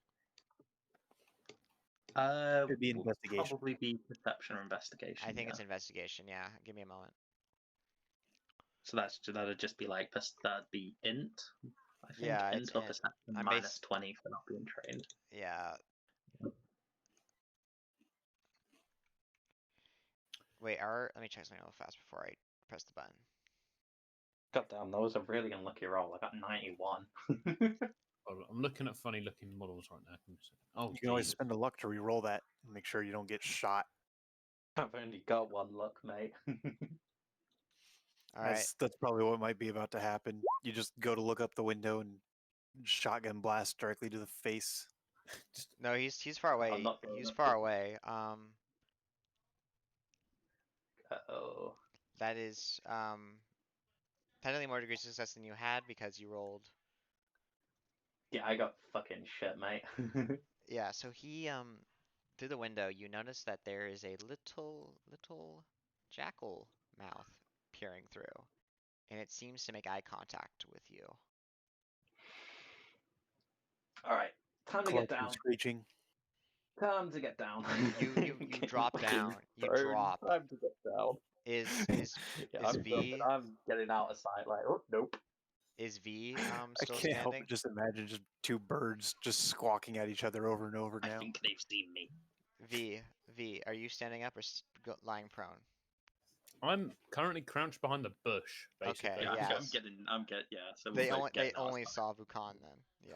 Could be Will investigation. probably be perception or investigation. I think yeah. it's investigation. Yeah, give me a moment. So that'd just be like that'd be int. I think Yeah, int it's or int. perception I'm -20 for not being trained. Yeah. Wait, let me check something real fast before I press the button. God damn, that was a really unlucky roll. I got 91. I'm looking at funny looking models right now. Oh, You can always Jesus. spend a luck to re-roll that and make sure you don't get shot. I've only got 1 luck, mate. All right. That's probably what might be about to happen. You just go to look up the window and shotgun blast directly to the face. No, he's far away. I'm not going He's up far to- away. Uh-oh. That is technically more degrees of success than you had because you rolled. Yeah, I got fucking shit, mate. Yeah, so he through the window you notice that there is a little jackal mouth peering through, and it seems to make eye contact with you. Alright, time to Clunky get down. screeching. Time to get down. You drop down. You Thrown. drop. Time to get down. Is Yeah, I'm V jumping. I'm getting out of sight. Like, oh, nope. is V I still can't help standing? but just imagine just two birds just squawking at each other over and over I now. think they've seen me. V, are you standing up or lying prone? I'm currently crouched behind the bush, basically. Okay, Yeah, yeah. yeah. So They we're both only getting outside. saw Vukan then. Yeah.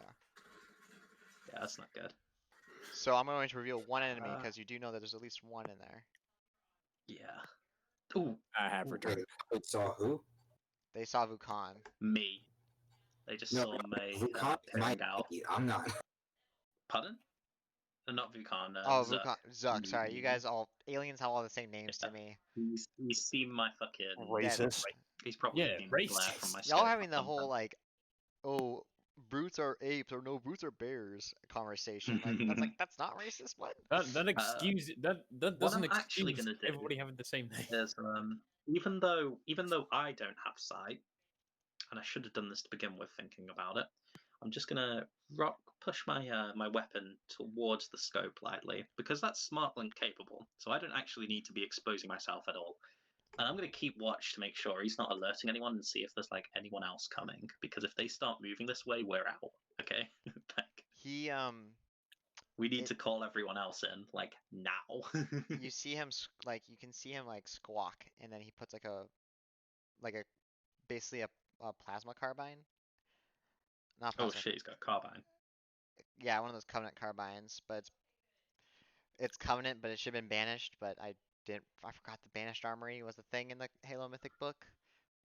Yeah, that's not good. So I'm going to reveal one enemy Uh, because you do know that there's at least one in there. Yeah. Ooh, I have Ooh. returned. Wait, saw who? They saw Vukan. me. They just No, saw me Vukan is my peering out. I'm not. Pardon? Not Vukan. Oh, Zuck. Vukan, Zuck. Sorry, you guys aliens have all the same names to Yeah. me. He's seen my fucking. Racist. He's probably Yeah, seen the glare from racist. my. Y'all scope having or the whole something. like, oh, brutes are apes or no, brutes are bears conversation. That's not racist. What? That excuse that what doesn't I'm actually excuse gonna do everybody having the same name. is even though I don't have sight, and I should have done this to begin with, thinking about it, I'm just gonna push my my weapon towards the scope lightly because that's smart link capable, so I don't actually need to be exposing myself at all. And I'm gonna keep watch to make sure he's not alerting anyone and see if there's like anyone else coming. Because if they start moving this way, we're out. Okay. Like, He we need to call everyone else in like now. you see him you can see him like squawk, and then he puts like a basically a plasma carbine. Not Oh plasma. shit, he's got a carbine. Yeah, one of those Covenant carbines, but it's Covenant, but it should have been banished. But I forgot the banished armory was a thing in the Halo Mythic book.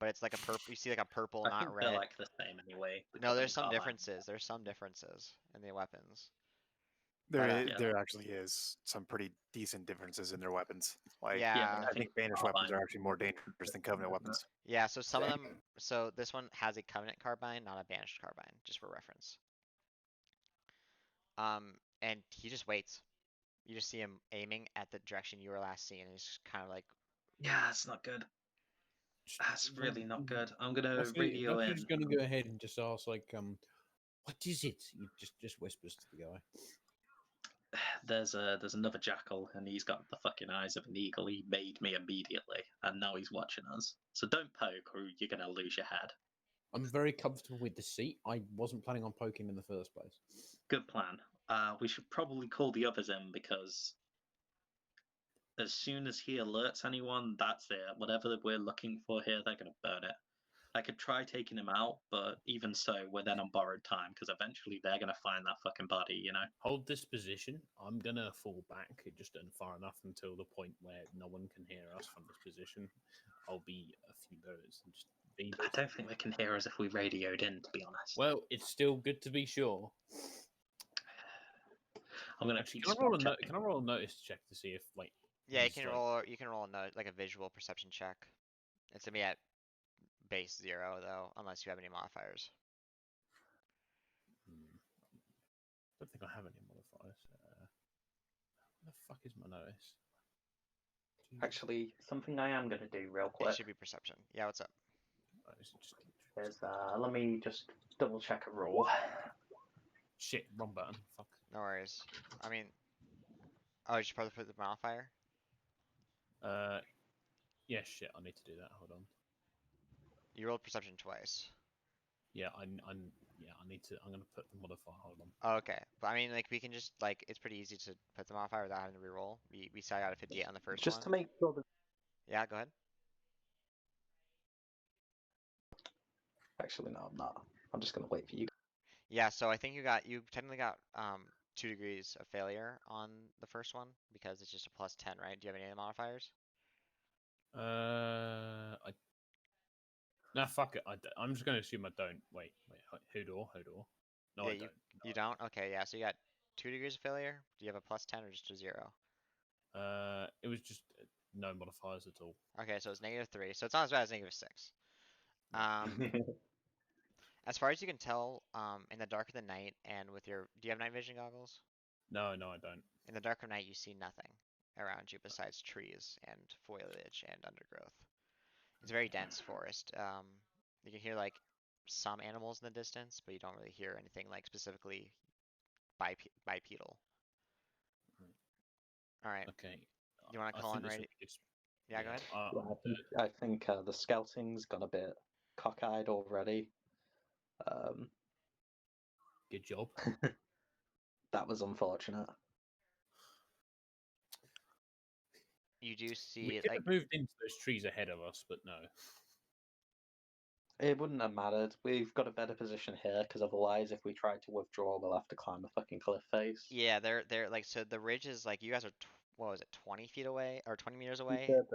but it's like a purple. You see like a purple, I not think red. they're like the same anyway. the No, Covenant there's some Carbine. differences. There's some differences in the weapons. There, But, yeah. there actually is some pretty decent differences in their weapons. Like, yeah, but I think banished weapons Carbine- are actually more dangerous than Covenant weapons. yeah. So some of them. So this one has a Covenant carbine, not a banished carbine, just for reference. And he just waits. You just see him aiming at the direction you were last seen, and he's kind of like, Yeah, it's not good. That's really not good. I'm gonna I see, radio I'm in. just gonna go ahead and just ask, like, what is it? You just whispers to the guy. There's another jackal, and he's got the fucking eyes of an eagle. He made me immediately, and now he's watching us. So don't poke, or you're gonna lose your head. I'm very comfortable with the seat. I wasn't planning on poking him in the first place. Good plan. We should probably call the others in because as soon as he alerts anyone, that's it. Whatever we're looking for here, they're gonna burn it. I could try taking him out, but even so, we're then on borrowed time because eventually they're gonna find that fucking body, you know. Hold this position. I'm gonna fall back just far enough until the point where no one can hear us from this position. I'll be a few birds and just be. I don't think they can hear us if we radioed in, to be honest. Well, it's still good to be sure. I'm gonna Actually, keep can I spot checking. roll a notice check to see if, like, yeah, you he's, can like- roll. You can roll a note, like a visual perception check. It's gonna be at base 0 though, unless you have any modifiers. I don't think I have any modifiers. Where the fuck is my notice? Actually, something I am going to do real It quick should be perception. Yeah, what's up? Oh, is it just- is let me just double check a roll. Shit, wrong button. Fuck. No worries. I mean, oh, you should probably put the modifier. Yeah, shit. I need to do that. Hold on. You rolled perception twice. Yeah, I need to. I'm gonna put the modifier. Hold on. Oh, okay, but I mean, like, we can just like, it's pretty easy to put the modifier without having to reroll. We saw you out of 58 on the first Just one. to make sure that. Yeah, go ahead. Actually, no, I'm not. I'm just going to wait for you. Yeah, so I think you technically got 2 degrees of failure on the first one because it's just a plus 10, right? Do you have any other modifiers? Nah, fuck it. I'm just gonna assume I don't. Wait. Hodor. No, Yeah, I don't. You don't? Okay, yeah. So you got 2 degrees of failure. Do you have a plus 10 or just a 0? It was just no modifiers at all. Okay, so it's -3. So it's not as bad as -6. As far as you can tell, in the dark of the night and with your, do you have night vision goggles? No, I don't. In the dark of night, you see nothing around you besides trees and foliage and undergrowth. It's a very dense forest. You can hear like some animals in the distance, but you don't really hear anything like specifically bipedal. All right. Okay. You want to I call think in this ready? will be Yeah, go ahead. I think the scouting's gone a bit cockeyed already. Good job. That was unfortunate. You do We see could like have moved into those trees ahead of us, but no. It wouldn't have mattered. We've got a better position here because otherwise, if we try to withdraw, we'll have to climb a fucking cliff face. yeah, they're like, so the ridge is like, you guys are what was it, 20 feet away or 20 meters We away? said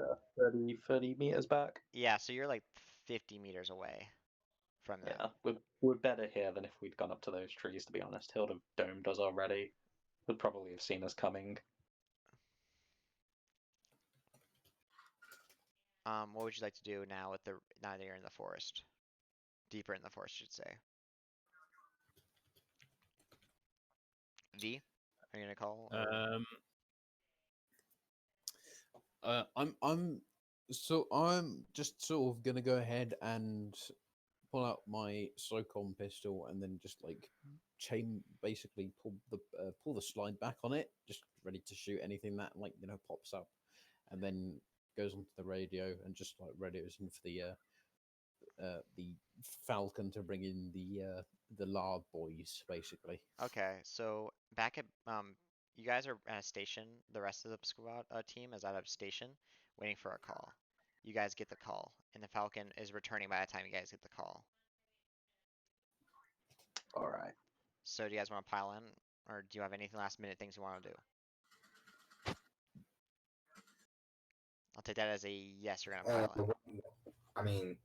30 meters back. Yeah, so you're like 50 meters away from them. Yeah, we're better here than if we'd gone up to those trees, to be honest. He would have domed us already. Would probably have seen us coming. What would you like to do now with now that you're in the forest? Deeper in the forest, I should say. V, are you gonna call? I'm just sort of gonna go ahead and pull out my SOCOM pistol and then just like basically pull the slide back on it, just ready to shoot anything that pops up, and then goes onto the radio and just like radios in for the Falcon to bring in the lard boys, basically. Okay, so back at you guys are at a station. The rest of the squad team is at a station waiting for a call. You guys get the call, and the Falcon is returning by the time you guys get the call. All right. So do you guys want to pile in, or do you have anything last minute things you want to do? I'll take that as a yes. You're gonna pile in. I mean,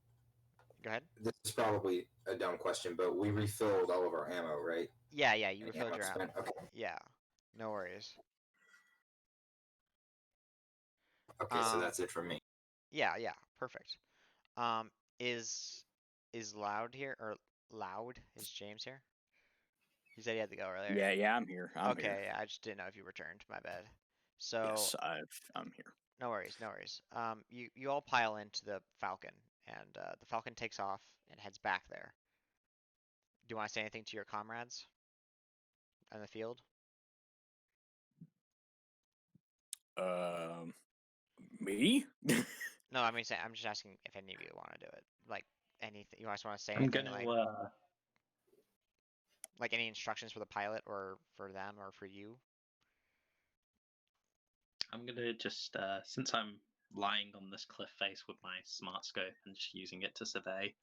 Go ahead. This is probably a dumb question, but we refilled all of our ammo, right? Yeah, you And refilled ammo your spent? ammo. Okay. Yeah, no worries. Okay, so that's it for me. Yeah, perfect. Um, is Loud here or Loud? Is James here? He said he had to go earlier. Yeah, I'm here. I'm okay, here. yeah, I just didn't know if you returned. My bad. So Yes, I'm here. no worries, no worries. You all pile into the Falcon, and the Falcon takes off and heads back there. Do you want to say anything to your comrades in the field? Me? No, I mean, I'm just asking if any of you want to do it. Like anything, you guys want to say I'm anything gonna. like any instructions for the pilot or for them or for you? I'm gonna just since I'm lying on this cliff face with my smart scope and just using it to survey.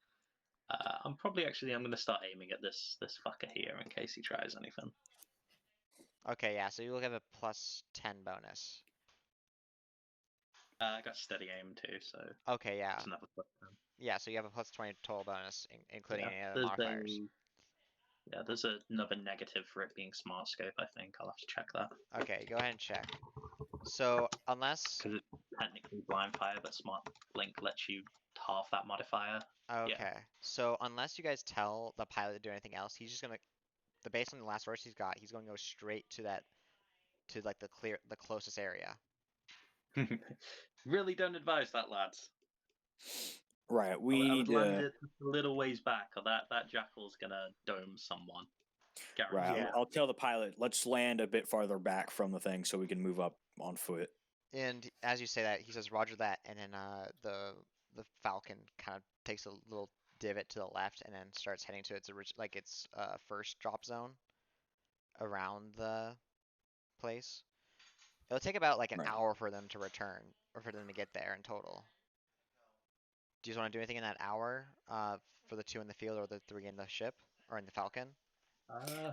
I'm gonna start aiming at this fucker here in case he tries anything. Okay, yeah. So you will give a +10 bonus. I got steady aim too, so Okay, yeah. it's another +10. Yeah, so you have a +20 total bonus, including Yeah, any other there's modifiers. there's another negative for it being smart scope. I think I'll have to check that Okay, go ahead and check. So unless because it's technically blind fire, but smart blink lets you half that modifier. okay, so unless you guys tell the pilot to do anything else, he's just gonna based on the last verse he's got, he's going to go straight to that like the closest area. Really don't advise that, lads. Right, I we would land it a little ways back, or that jackal's gonna dome someone. right. Yeah. I'll tell the pilot. Let's land a bit farther back from the thing so we can move up on foot. And as you say that, he says Roger that, and then the Falcon kind of takes a little divot to the left and then starts heading to its first drop zone around the place. It'll take about like an Right. hour for them to return, or for them to get there in total. Do you just want to do anything in that hour, for the 2 in the field or the 3 in the ship or in the Falcon?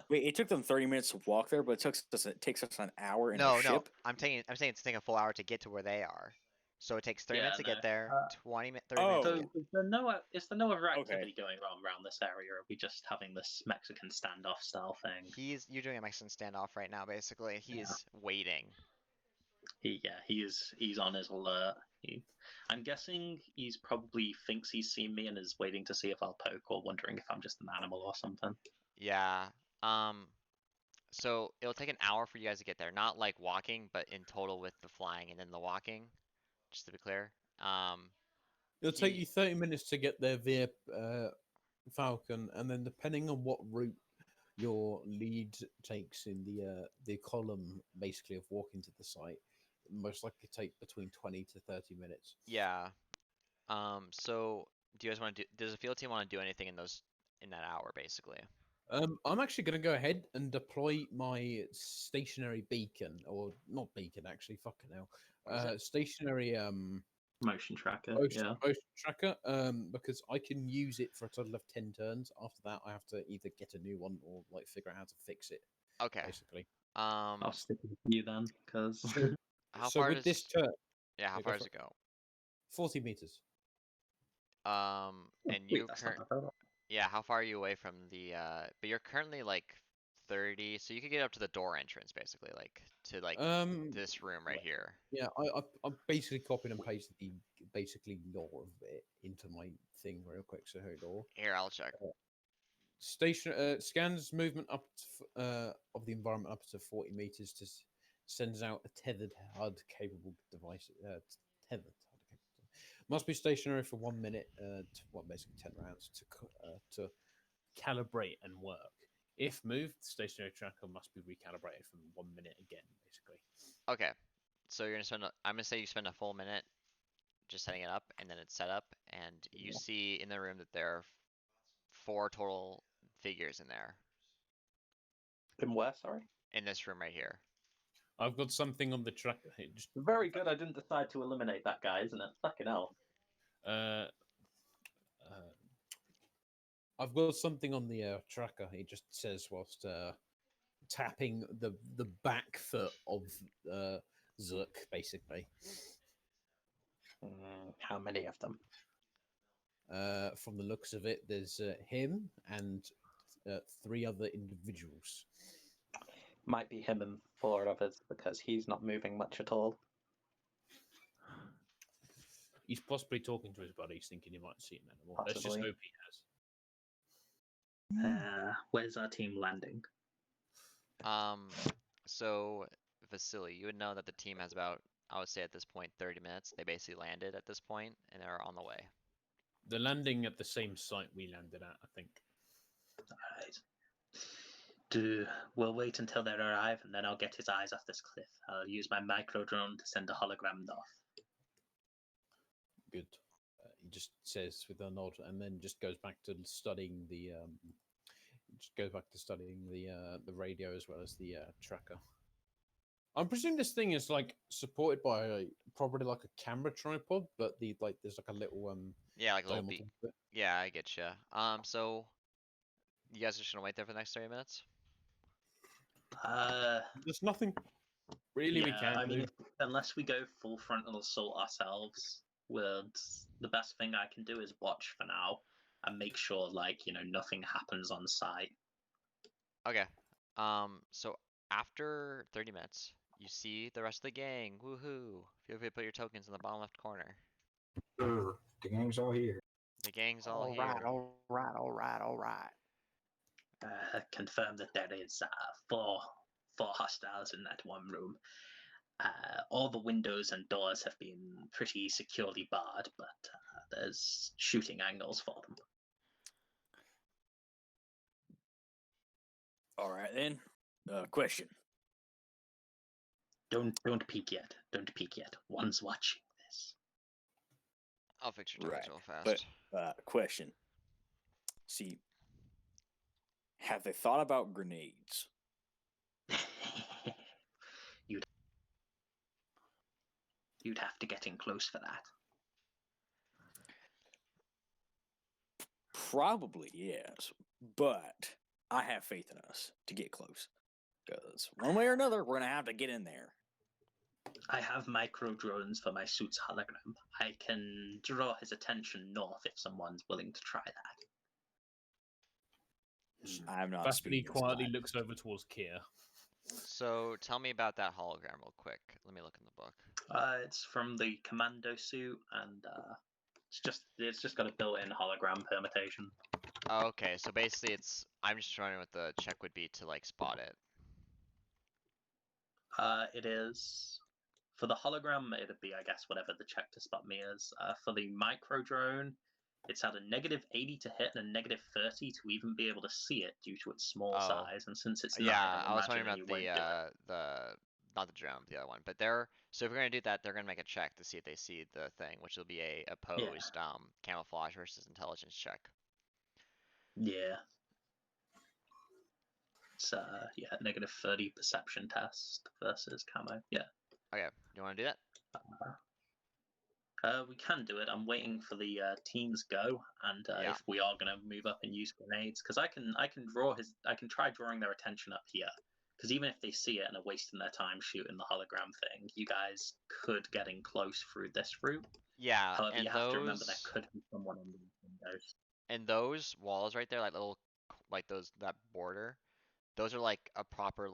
Wait, it took them 30 minutes to walk there, but it takes us an hour in No, a ship. I'm saying it's taking a full hour to get to where they are. So it takes 30 minutes to get there, 30 minutes to Oh. get. Is there no other Okay. activity going on around this area, or are we just having this Mexican standoff style thing? You're doing a Mexican standoff right now, basically. He's waiting. He's on his alert. I'm guessing he's probably thinks he's seen me and is waiting to see if I'll poke, or wondering if I'm just an animal or something. Yeah. So it'll take an hour for you guys to get there. Not like walking, but in total with the flying and then the walking. Just to be clear. It'll take you 30 minutes to get there via Falcon, and then depending on what route your lead takes in the column, basically of walking to the site, most likely take between 20 to 30 minutes. Yeah. So do you guys want to does the field team want to do anything in that hour, basically? I'm actually going to go ahead and deploy my stationary beacon, or not beacon, actually. Fucking hell, stationary motion tracker. Motion tracker. Because I can use it for a total of 10 turns. After that, I have to either get a new one or like figure out how to fix it. Okay. Basically. I'll stick with you then, because how so far with does this turn? Yeah, how far does it go? 40 meters. And you yeah, how far are you away from the but you're currently like 30, so you could get up to the door entrance, basically, like to like this room right here. Yeah, I basically copied and pasted the basically lore of it into my thing real quick. So hold on. Here, I'll check. Scans movement up of the environment up to 40 meters to sends out a tethered HUD capable device. Tethered HUD capable. Must be stationary for 1 minute. Basically 10 rounds to calibrate and work. If moved, the stationary tracker must be recalibrated for 1 minute again, basically. Okay, so you're gonna spend. I'm gonna say you spend a full minute just setting it up, and then it's set up, and you see in the room that there are 4 total figures in there. In where? Sorry. In this room right here. I've got something on the tracker. Very good. I didn't decide to eliminate that guy, isn't it? Fucking hell. I've got something on the tracker. It just says whilst tapping the back foot of Zook, basically. How many of them? From the looks of it, there's him and 3 other individuals. Might be him and 4 others because he's not moving much at all. He's possibly talking to his buddies, thinking he might see him anymore. Let's just Possibly. hope he has. Where's our team landing? So Vasily, you would know that the team has about, I would say at this point, 30 minutes. They basically landed at this point, and they're on the way. They're landing at the same site we landed at, I think. Alright. We'll wait until they arrive, and then I'll get his eyes off this cliff. I'll use my micro drone to send a hologram north. Good. He just says with a nod, and then just goes back to studying the the radio as well as the tracker. I'm presuming this thing is like supported by probably like a camera tripod, but there's like a little Yeah, like a little dome beat. on top of it. Yeah, I get you. So you guys are just gonna wait there for the next 30 minutes? There's nothing really we can I mean, do. unless we go full frontal assault ourselves, the best thing I can do is watch for now and make sure, nothing happens on site. Okay. So after 30 minutes, you see the rest of the gang. Woohoo! Feel free to put your tokens in the bottom left corner. The gang's all here. The gang's all here. all right. Confirm that there is 4 hostiles in that one room. All the windows and doors have been pretty securely barred, but there's shooting angles for them. All right then. Question. Don't peek yet. Don't peek yet. One's watching this. I'll fix your tokens Right, real fast. But question. See, have they thought about grenades? You'd have to get in close for that. Probably yes, but I have faith in us to get close. Because one way or another, we're gonna have to get in there. I have micro drones for my suit's hologram. I can draw his attention north if someone's willing to try that. I'm not Vasily speaking. quietly looks over towards Kier. So tell me about that hologram real quick. Let me look in the book. It's from the commando suit, and it's just got a built-in hologram permutation. Okay, so basically I'm just wondering what the check would be to like spot it. It is for the hologram. It'd be, I guess, whatever the check to spot me is. For the micro drone, it's at a -80 to hit and a -30 to even be able to see it due to its small size. And since it's Yeah, not, I was wondering about the not the drone, the other one. But so if we're gonna do that, they're gonna make a check to see if they see the thing, which will be a opposed camouflage versus intelligence check. Yeah. It's -30 perception test versus camo. Yeah. Okay, you want to do that? We can do it. I'm waiting for the team's go, and if we are going to move up and use grenades, because I can try drawing their attention up here. Because even if they see it and are wasting their time shooting the hologram thing, you guys could get in close through this route. Yeah, However, and you have to remember there could be someone on the windows. And those walls right there, like that border, those are like a proper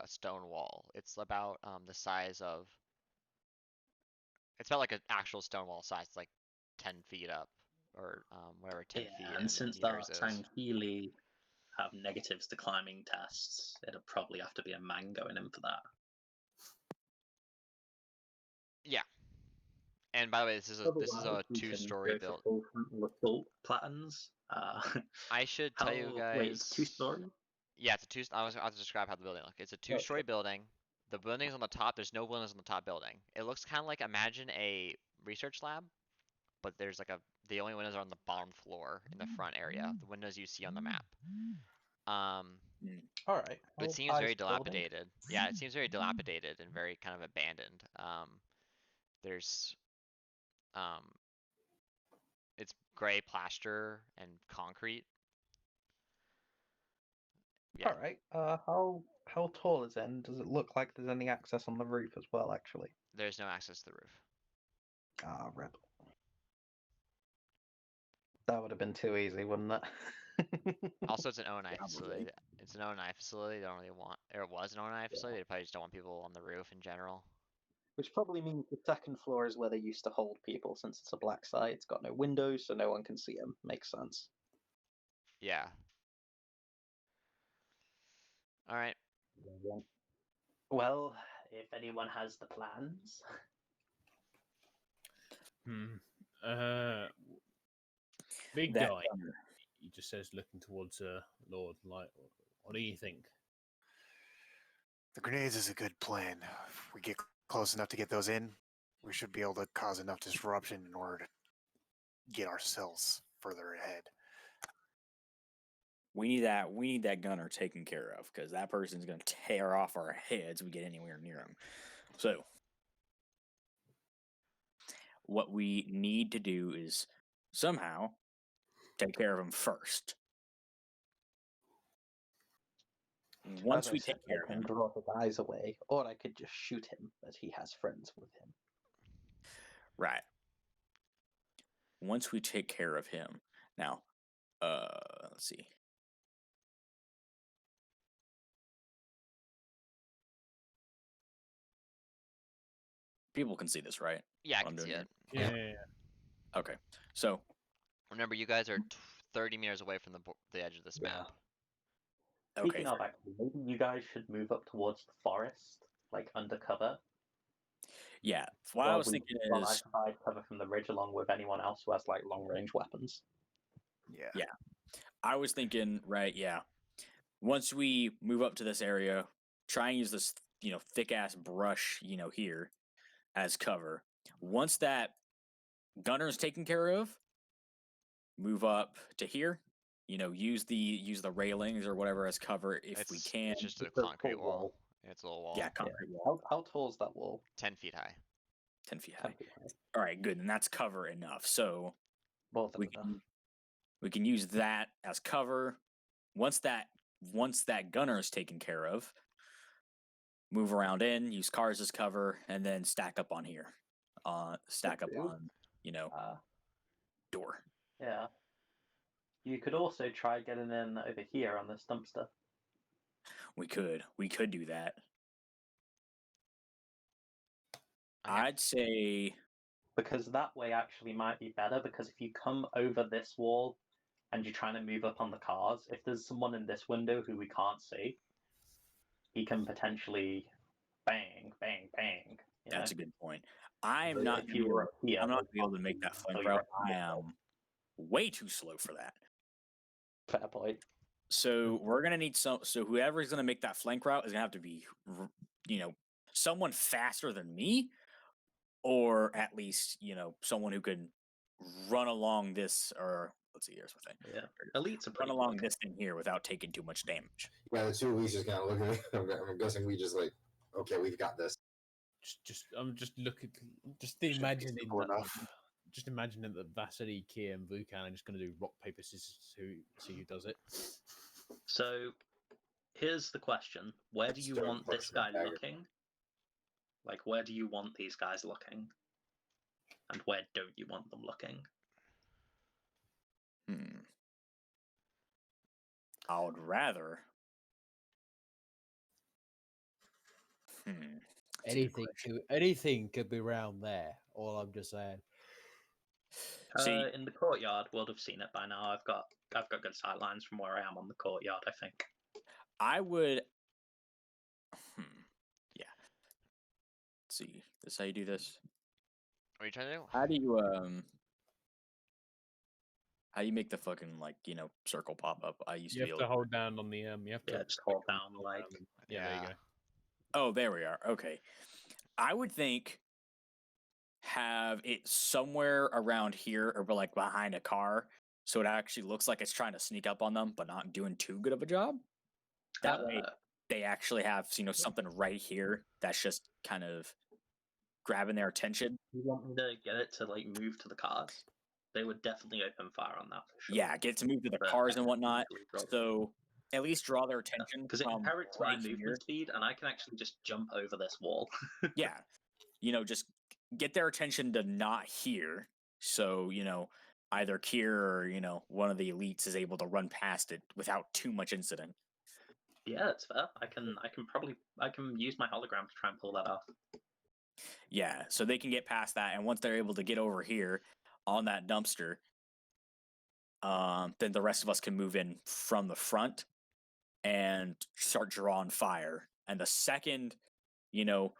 stone wall. It's about the size of. It's about like an actual stone wall size, like 10 feet up, or whatever 10 feet And in since the meters is. Tangheili have negatives to climbing tests, it'll probably have to be a man going in for that. Yeah. And by the way, this is a 2-story build. Platens. I should tell you guys. Wait, it's 2-story? Yeah, it's a 2. I'll describe how the building looks. It's a 2-story building. The building's on the top. There's no windows on the top building. It looks kind of like, imagine a research lab, but there's the only windows are on the bottom floor in the front area. The windows you see on the map. All right. But it seems very dilapidated. Yeah, it seems very dilapidated and very kind of abandoned. There's it's gray plaster and concrete. Yeah. All right. How tall is it? And does it look like there's any access on the roof as well? Actually. There's no access to the roof. Rebel. That would have been too easy, wouldn't it? Also, it's an ONI Probably. facility. It's an ONI facility. They don't really want, or it was an ONI facility. They probably just don't want people on the roof in general. Which probably means the second floor is where they used to hold people, since it's a black site. It's got no windows, so no one can see them. Makes sense. Yeah. All right. Well, if anyone has the plans. Big That guy. gunner. He just says, looking towards Lord, like, what do you think? The grenades is a good plan. If we get close enough to get those in, we should be able to cause enough disruption in order to get ourselves further ahead. We need that gunner taken care of, because that person's going to tear off our heads if we get anywhere near him. So, what we need to do is somehow take care of him first. Once As I we said, take care I of can him, draw his eyes away, or I could just shoot him, but he has friends with him. right. Once we take care of him, now, let's see. People can see this, right? Yeah, I What I'm can see doing it. Yeah. Okay, so Remember, you guys are 30 meters away from the edge of this Yeah. map. Speaking okay, of, actually, maybe you guys should move up towards the forest, like undercover. yeah. What I while was thinking while I is, provide cover from the ridge along with anyone else who has like long range weapons. Yeah. I was thinking, right? Yeah. Once we move up to this area, try and use this, thick ass brush, here as cover. Once that gunner's taken care of, move up to here. Use the railings or whatever as cover if we can. It's just a It's a concrete full wall. wall. It's a little wall. Yeah, concrete wall, How tall is that wall? 10 feet high. 10 feet 10 high. feet high. All right, good. And that's cover enough. So More than we enough. we can use that as cover. Once that gunner is taken care of, move around in, use cars as cover, and then stack up on here. Stack up True. on, door. Yeah. You could also try getting in over here on this dumpster. We could do that. Okay. I'd say Because that way actually might be better, because if you come over this wall and you're trying to move up on the cars, if there's someone in this window who we can't see, he can potentially bang, bang, bang. that's a good point. I'm not If you were up here, I'm not they gonna be able to can't make see that you flank until you're route. up on I this wall. am way too slow for that. Fair point. So we're gonna need so whoever's gonna make that flank route is gonna have to be, someone faster than me, or at least someone who could run along this. Or let's see, here's the thing. Yeah. Elites are Run pretty along quick. this thing here without taking too much damage. Yeah, the two of us just kind of look at me. I'm guessing we just like, okay, we've got this. I'm just looking, just Should be imagining simple that, enough. just imagining that Vasily, Kier, and Vukan are just going to do rock paper scissors to see who does it. So, here's the question: where do you Stone want this parchment guy dagger. looking? Like, where do you want these guys looking? And where don't you want them looking? I would rather. Anything could be around there. All I'm just saying. See, In the courtyard, we'll have seen it by now. I've got good sight lines from where I am on the courtyard, I think. I would. Yeah. Let's see. This is how you do this. What are you trying to do? How do you make the fucking circle pop up? I used You to be have able to hold down on the you have to Yeah, just hold click on down, like- and- yeah, there you go. Oh, there we are. Okay. I would think have it somewhere around here or like behind a car, so it actually looks like it's trying to sneak up on them, but not doing too good of a job. That way, they actually have something right here that's just kind of grabbing their attention. You want me to get it to like move to the cars? They would definitely open fire on that for sure. Yeah, get to move to the But cars I and can whatnot. easily draw- So at least draw their attention because it from inherits right my movement here. speed, and I can actually just jump over this wall. Yeah, just get their attention to not here. So either Kier or one of the elites is able to run past it without too much incident. Yeah, it's fair. I can use my hologram to try and pull that off. Yeah, so they can get past that, and once they're able to get over here on that dumpster, then the rest of us can move in from the front and start drawing fire. And the second, I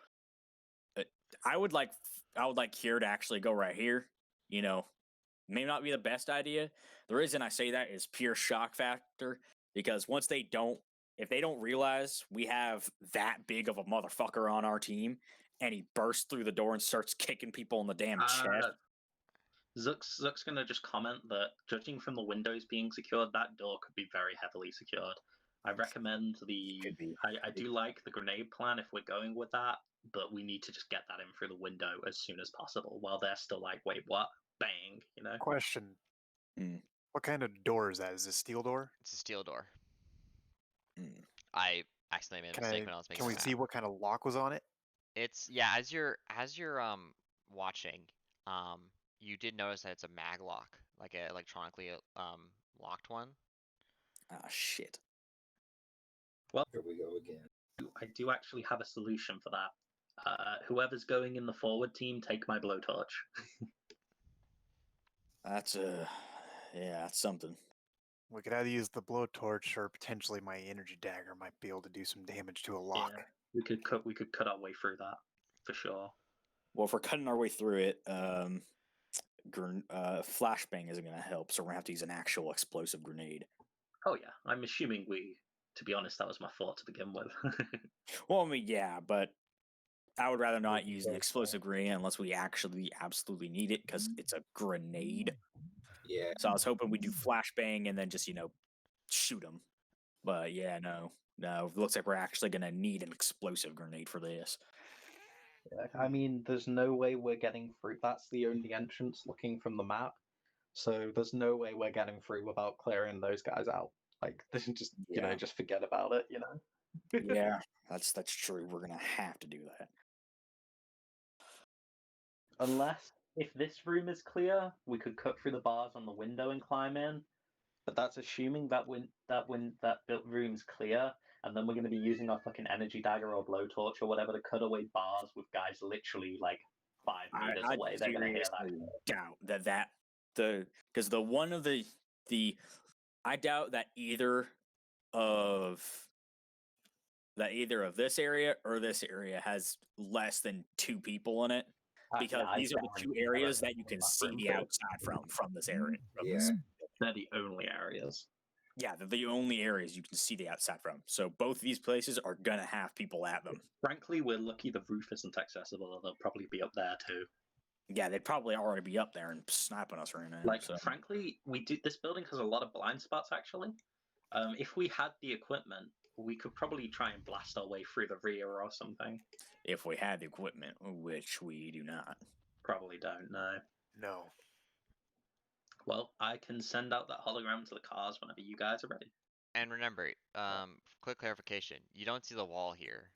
would like Kier to actually go right here. May not be the best idea. The reason I say that is pure shock factor, because if they don't realize we have that big of a motherfucker on our team, and he bursts through the door and starts kicking people in the damn chest. Zook's gonna just comment that, judging from the windows being secured, that door could be very heavily secured. I recommend I do like the grenade plan if we're going with that, but we need to just get that in through the window as soon as possible while they're still like, wait, what? Bang, Question. What kind of door is that? Is it a steel door? It's a steel door. I accidentally made a mistake when I was making. Can we see what kind of lock was on it? It's as you're watching, you did notice that it's a mag lock, like a electronically locked one. Ah, shit. Well, here we go again. I do actually have a solution for that. Whoever's going in the forward team, take my blowtorch. That's that's something. We could either use the blowtorch or potentially my energy dagger might be able to do some damage to a lock. Yeah, we could cut our way through that for sure. Well, if we're cutting our way through it, flashbang isn't going to help, so we're going to have to use an actual explosive grenade. Oh yeah, I'm assuming to be honest, that was my thought to begin with. Well, I mean, yeah, but I would rather not use an explosive grenade unless we actually absolutely need it, because it's a grenade. Yeah. So I was hoping we'd do flashbang and then just, shoot them. But yeah, no. It looks like we're actually going to need an explosive grenade for this. Yeah, I mean, there's no way we're getting through. That's the only entrance looking from the map. So there's no way we're getting through without clearing those guys out. Like, just just forget about it. Yeah, that's true. We're gonna have to do that. Unless, if this room is clear, we could cut through the bars on the window and climb in. But that's assuming that room's clear, and then we're going to be using our fucking energy dagger or blowtorch or whatever to cut away bars with guys literally like 5 meters away. They're going to hear that. Doubt because the one of the I doubt that either of this area or this area has less than 2 people in it, because these are the 2 areas that you can see the outside from this area. They're the only areas. Yeah, they're the only areas you can see the outside from. So both these places are gonna have people at them. Frankly, we're lucky the roof isn't accessible. They'll probably be up there too. Yeah, they'd probably already be up there and sniping us right now. Like, frankly, this building has a lot of blind spots, actually. If we had the equipment, we could probably try and blast our way through the rear or something. If we had the equipment, which we do not. Probably don't, no. No. Well, I can send out that hologram to the cars whenever you guys are ready. And remember, quick clarification, you don't see the wall here.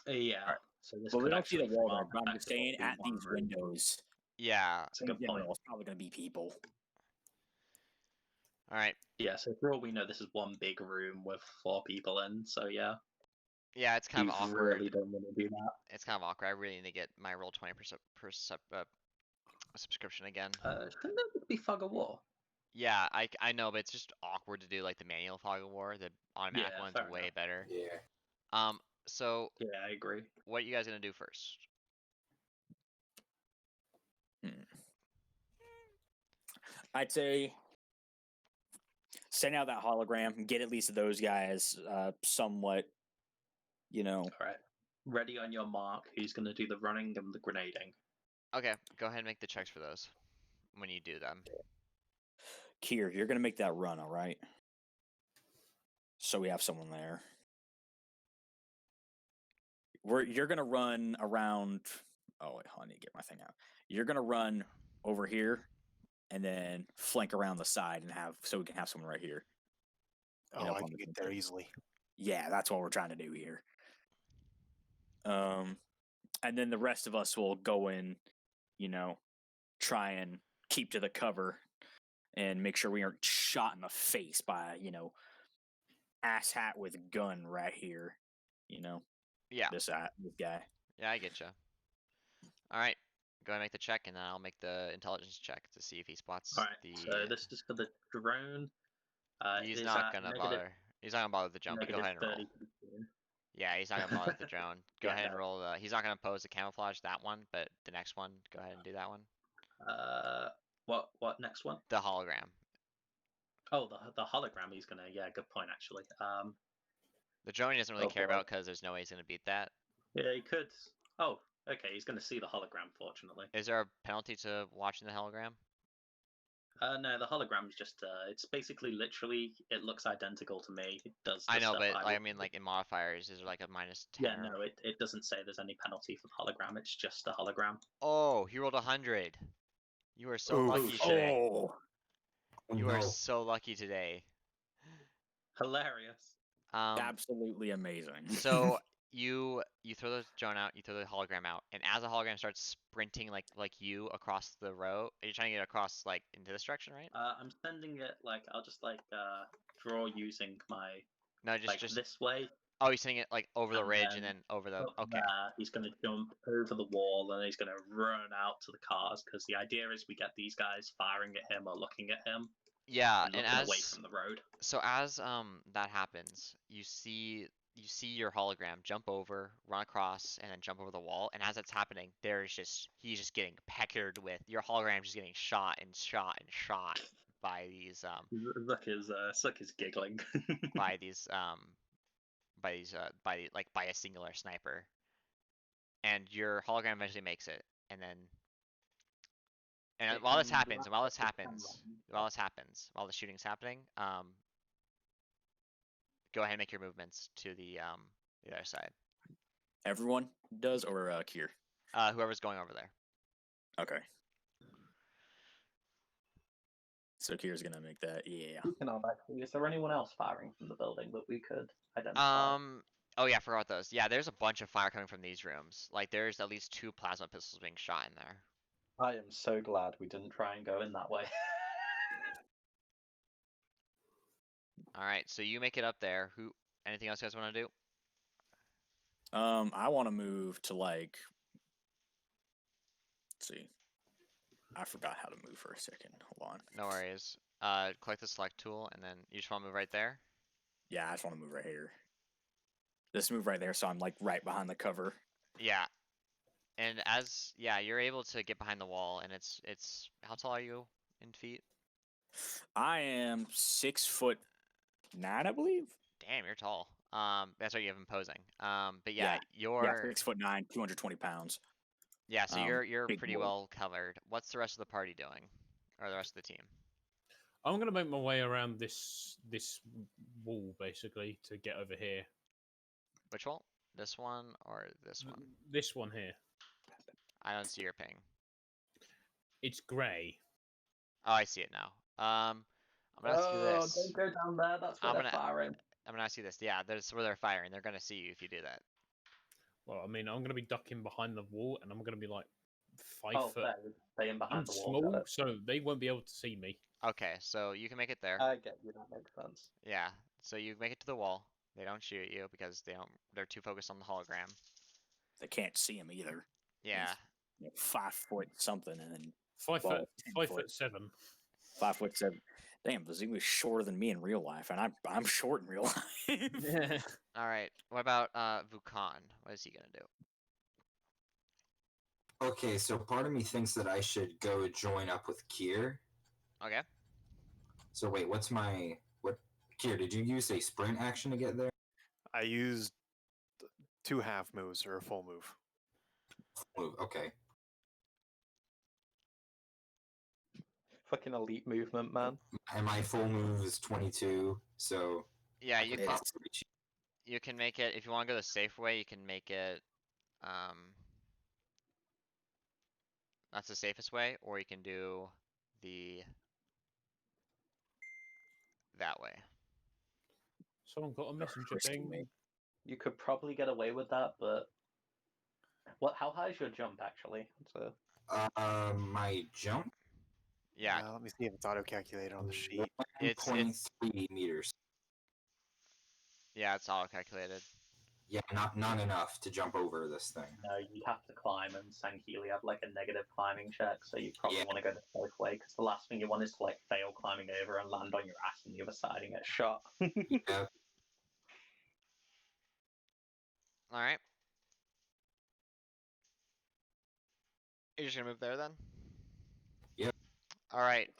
Yeah. So this we don't see the wall there, but I'm just saying at these windows. Yeah. That's a good point. It's probably going to be people. All right. Yeah, so for all we know, this is one big room with 4 people in, so yeah. Yeah, it's kind of awkward. Really don't want to do that. It's kind of awkward. I really need to get my roll 20% subscription again. Shouldn't that be Fog of War? Yeah, I know, but it's just awkward to do like the manual Fog of War. The automatic one's way better. Yeah. So yeah, I agree. What are you guys gonna do first? I'd say send out that hologram, get at least those guys somewhat, All right. Ready on your mark. Who's going to do the running and the grenading? Okay, go ahead and make the checks for those when you do them. Kier, you're going to make that run, all right? So we have someone there. You're going to run around... Oh, wait, I need to get my thing out. You're going to run over here and then flank around the side so we can have someone right here. I can get there easily. Yeah, that's what we're trying to do here. And then the rest of us will go in, try and keep to the cover and make sure we aren't shot in the face by, asshat with gun right here. Yeah. This guy. Yeah, I get you. All right, go ahead and make the check, and then I'll make the intelligence check to see if he spots All right. the. So this is for the drone. He's Is not at gonna negative, bother. He's not gonna bother with the jump. But go ahead and roll. 30. Yeah, he's not gonna bother with the drone. Go Yeah, ahead and no. roll. He's not gonna pose the camouflage that one, but the next one, go ahead and do that one. What next one? The hologram. Oh, the hologram. He's gonna. Yeah, good point actually. The drone he doesn't really Oh, care boy. about because there's no way he's gonna beat that. Yeah, he could. Oh, okay. He's gonna see the hologram. Fortunately. Is there a penalty to watching the hologram? No, the hologram's just. It's basically literally. It looks identical to me. It does. The I know, stuff but I would mean, do. like in modifiers, is there like a minus 10? Yeah, no, it doesn't say there's any penalty for the hologram. It's just a hologram. Oh, he rolled 100. You are so Oof. lucky today. Oh, You no. are so lucky today. Hilarious. absolutely amazing. So you throw the drone out, you throw the hologram out, and as the hologram starts sprinting like you across the road, are you trying to get across like into this direction, right? I'm sending it like I'll just draw using my No, just like just. this way. Oh, you're sending it like over the And ridge then and then over the. Up Okay. there, he's going to jump over the wall and he's going to run out to the cars because the idea is we get these guys firing at him or looking at him Yeah, and and looking away as from the road. so as that happens, you see your hologram jump over, run across, and then jump over the wall. And as that's happening, he's just getting peckered with your hologram, just getting shot and shot and shot by these Look is giggling. by these by a singular sniper. And your hologram eventually makes it, and then while this happens, while the shooting's happening, go ahead and make your movements to the other side. Everyone does, or Kier? Whoever's going over there. Okay. So Kier's gonna make that. Yeah. Speaking of, actually, is there anyone else firing from the building that we could identify? Oh yeah, I forgot those. Yeah, there's a bunch of fire coming from these rooms. Like there's at least 2 plasma pistols being shot in there. I am so glad we didn't try and go in that way. All right, so you make it up there. Anything else you guys want to do? I want to move to like. Let's see. I forgot how to move for a second. Hold on. No worries. Click the select tool, and then you just want to move right there. Yeah, I just want to move right here. Just move right there, so I'm like right behind the cover. Yeah. And you're able to get behind the wall, and it's how tall are you in feet? I am 6'9", I believe. Damn, you're tall. That's what you have imposing. But Yeah, you're 6'9", 220 pounds. Yeah, so you're big pretty boy. well covered. What's the rest of the party doing, or the rest of the team? I'm gonna make my way around this wall basically to get over here. Which wall? This one or this one? This one here. I don't see your ping. It's grey. Oh, I see it now. I'm gonna ask you this. Don't go down there. That's where they're firing. I'm gonna ask you this. Yeah, that's where they're firing. They're gonna see you if you do that. Well, I mean, I'm gonna be ducking behind the wall, and I'm gonna be like 5 Oh, foot. they're staying behind I'm the wall. small, so they won't be able to see me. Okay, so you can make it there. I get you. That makes sense. Yeah, so you make it to the wall. They don't shoot you because they're too focused on the hologram. They can't see him either. Yeah. 5 foot something, and then 5 12, foot, 10 5'7". 5'7". Damn, Bazoo is shorter than me in real life, and I'm short in real life. Yeah. All right. What about Vukan? What is he gonna do? Okay, so part of me thinks that I should go join up with Kier. Okay. So wait, what Kier, did you use a sprint action to get there? I used 2 half moves or a full move. Move, okay. Fucking elite movement, man. And my full move is 22, so Yeah, you can it's make it if you want to go the safe way. You can make it. That's the safest way, or you can do that way. Someone got a messenger risky, thing. mate. You could probably get away with that, but how high is your jump actually? My jump. Yeah, Let me see if it's auto-calculated on the sheet. it's 1.3 meters. yeah, it's all calculated. Yeah, not enough to jump over this thing. No, you have to climb, and Sankili have like a negative climbing check, so you probably Yeah. want to go the safe way, because the last thing you want is to like fail climbing over and land on your ass on the other side and get shot. Yeah. All right. You're just gonna move there then? Yep. All right.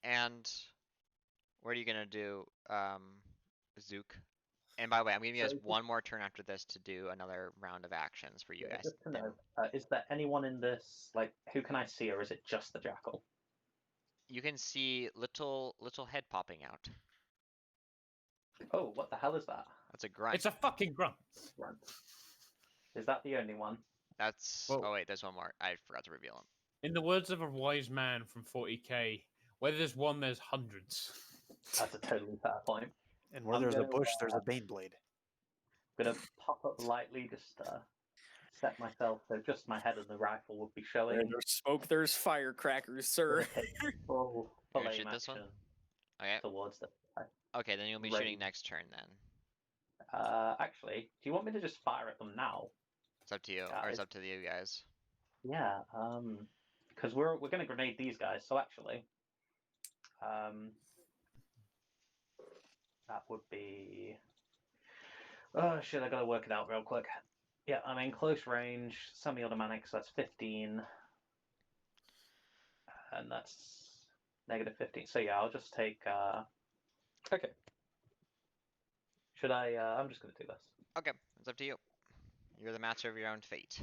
And what are you gonna do, Zook? And by the way, I'm giving you guys So one more turn after this to do another round of actions for you Yeah, guys. just to Then- know, is there anyone in this, like, who can I see, or is it just the jackal? You can see little head popping out. Oh, what the hell is that? That's a grunt. It's a fucking grunt. Grunt. Is that the only one? That's. Whoa. Oh wait, there's one more. I forgot to reveal him. In the words of a wise man from 40k, where there's one, there's hundreds. That's a totally fair point. And where I'm there's a gonna, bush, there's a bane blade. I'm gonna pop up lightly, just set myself so just my head and the rifle would be showing. Where there's smoke, there's firecrackers, sir. Gonna take full You're gonna aim shoot this one? action Okay. towards the. Okay, then you'll be Ready. shooting next turn then. Actually, do you want me to just fire at them now? It's up to you, or it's up to you guys. Yeah, because we're gonna grenade these guys. So actually, that would be. Oh shit! I gotta work it out real quick. Yeah, I'm in close range, semi-automatic, so that's 15, and that's negative 15. So yeah, I'll just take. Okay. Should I? I'm just gonna do this. Okay, it's up to you. You're the master of your own fate.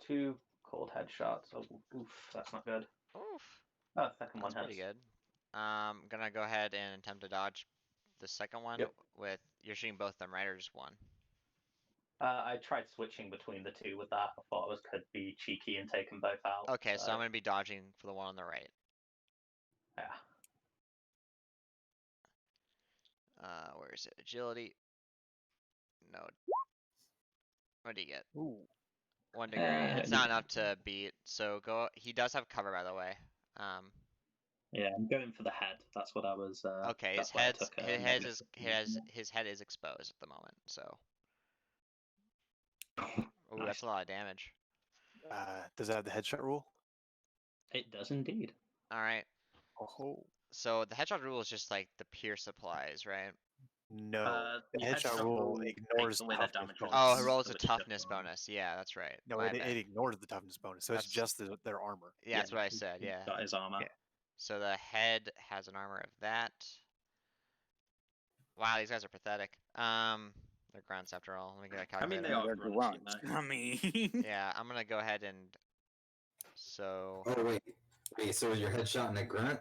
2 cold headshots. Oh, oof, that's not good. Oof. Oh, second one That's hits. pretty good. Gonna go ahead and attempt to dodge the second one Yep. with. You're shooting both of them, right, or just one? I tried switching between the two with that. I thought I could be cheeky and take them both out. Okay, so I'm gonna be dodging for the one on the right. Yeah. Where is it? Agility. No. What do you get? Ooh. 1 degree. It's not enough to beat. So go. He does have cover, by the way. Yeah, I'm going for the head. That's what I was. Okay, his that's why I head's took a his head negative is 15. his head is exposed at the moment. So. Ooh, Nice. that's a lot of damage. Does it have the headshot rule? It does indeed. All right. Oh, So the headshot rule is just like the pierce applies, right? no. The the headshot headshot rule rule ignores takes away their toughness damage bonus. Oh, Bonus. it rolls So a it's just toughness one. bonus. Yeah, that's right. No, My it bad. ignores the toughness bonus, so it's That's- just their armor. Yeah, that's what I he- said. he's Yeah. Got his armor. Yeah. So the head has an armor of that. Wow, these guys are pathetic. They're grunts after all. Let me get a I mean, calculator. they are They're grunts, you grunts. know. I mean, Yeah, I'm gonna go ahead and. So. Oh wait. So is your headshot in a grunt?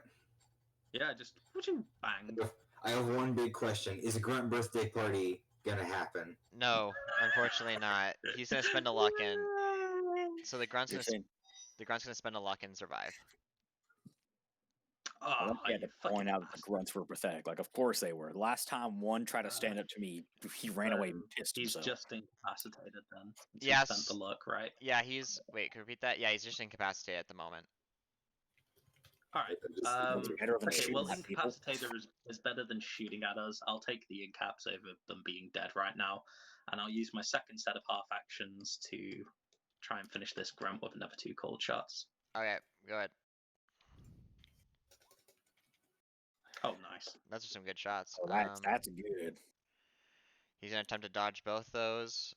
Yeah, just whooshing, bang. I have one big question: is a grunt birthday party gonna happen? No, unfortunately not. He's gonna spend a luck in. So the grunt's you're gonna saying the grunt's gonna spend a luck and survive. I Oh, had to point out that the grunts were pathetic. Like, of course they were. Last time one tried to stand up to me, he ran away and pissed He's himself. just incapacitated then. Since he Yes. spent the luck, right? Yeah, he's. Wait, can you repeat that? Yeah, he's just incapacitated at the moment. All right. It's better than Okay, shooting well, at people. incapacitator is better than shooting at us. I'll take the incaps over them being dead right now, and I'll use my second set of half actions to try and finish this grunt with another 2 cold shots. Okay, go ahead. Oh, nice. Those are some good shots. Oh, that's good. He's gonna attempt to dodge both those.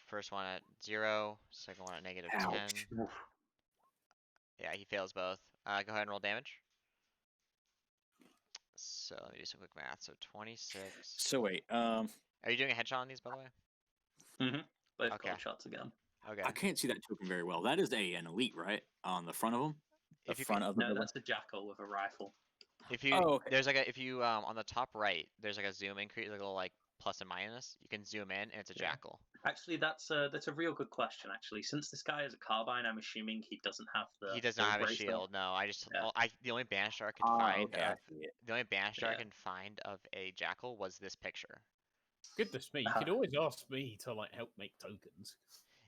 First one at 0, second one at negative 10. Ouch. Yeah, he fails both. Go ahead and roll damage. So let me do some quick math. So 26. So wait, Are you doing a headshot on these, by the way? Mm-hmm. Both Okay. cold shots again. Okay. I can't see that token very well. That is an elite, right? On the front of them. The If you front of the No, building? that's a jackal with a rifle. If you Oh, okay. there's like a if you on the top right there's like a zoom increase, like a little like plus and minus. You can zoom in and it's a Yeah. jackal. Actually, that's a real good question. Actually, since this guy is a carbine, I'm assuming he doesn't have the. He does not have a bracelet. shield. No, I just Yeah. the only banisher I could find okay, I of, see it. the only banisher I Yeah. can find of a jackal was this picture. Goodness me, you could always ask me to like help make tokens.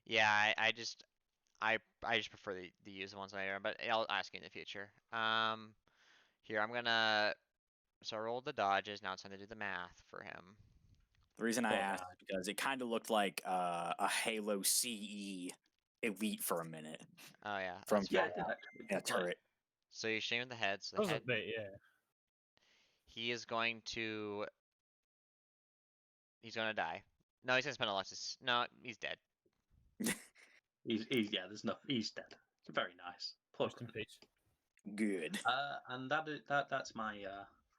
Yeah, I just I just prefer the use the ones later, but I'll ask you in the future. Here I'm gonna. So I rolled the dodges. Now it's time to do the math for him. The reason I Well, asked is because it kind of looked like a Halo CE Elite for a minute Oh yeah. from that's Yeah, fair. it did actually. a turret. So you're shaving the head. So That the was a head. bit, yeah. He is going to. He's gonna die. No, he's gonna spend a lot. No, he's dead. He's yeah. There's no. He's dead. Very nice. Poor Rest in Grunt. peace. Good. And that's my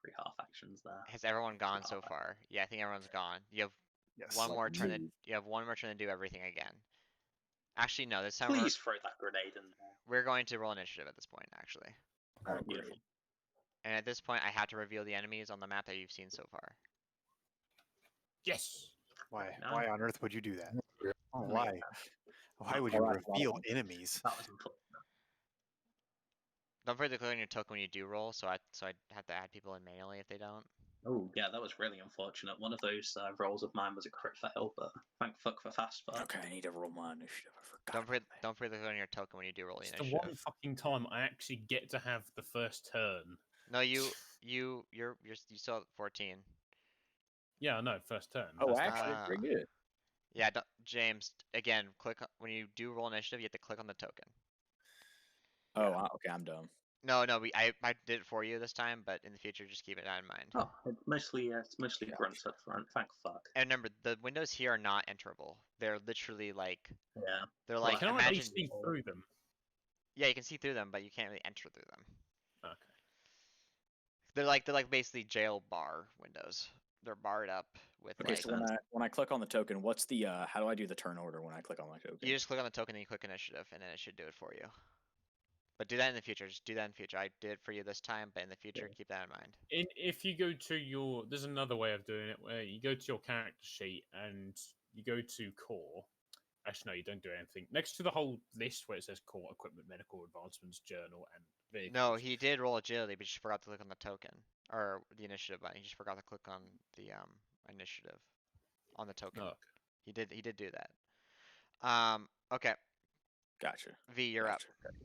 3 half actions there. Has everyone gone so half far? Yeah, I think everyone's gone. You have Yes. one Like, more turn. To, move. you have one more turn to do everything again. Actually, no. This time Please throw that grenade in there. we're going to roll initiative at this point, actually. Oh, great. Beautiful. And at this point, I have to reveal the enemies on the map that you've seen so far. Yes. Why? No. Why on earth would you do that? Oh, Why? man. Why would you Alright, reveal well, enemies? That was unfortunate. Don't forget to click on your token when you do roll, so I have to add people in manually if they don't. Oh, yeah, that was really unfortunate. One of those rolls of mine was a crit fail, but thank fuck for fast fuck. Okay, I need to roll my initiative. I forgot. Don't forget to click on your token when you do roll the It's the initiative. one fucking time I actually get to have the first turn. No, you still at 14. Yeah, I know, first turn. Oh, That's the- actually, Ah. pretty good. Yeah, James. Again, when you do roll initiative, you have to click on the token. Oh, okay, I'm dumb. No, I did it for you this time, but in the future, just keep it in mind. Oh, it's mostly grunts up front. Thank fuck. And remember, the windows here are not enterable. They're literally like Yeah. they're Well, like Can I imagine. see through them? Yeah, you can see through them, but you can't really enter through them. Okay. They're like basically jail bar windows. They're barred up with Okay, like. so when I click on the token, what's the how do I do the turn order when I click on my token? You just click on the token, then you click initiative, and then it should do it for you. But do that in the future. Just do that in the future. I did it for you this time, but in the future, keep that in mind. If you go to your, there's another way of doing it where you go to your character sheet and you go to core. Actually, no, you don't do anything. Next to the whole list where it says core, equipment, medical advancements, journal, and vehicles. No, he did roll agility, but you just forgot to click on the token or the initiative button. He just forgot to click on the initiative on the token. Oh, okay. He did do that. Okay. Gotcha. V, you're up. Gotcha.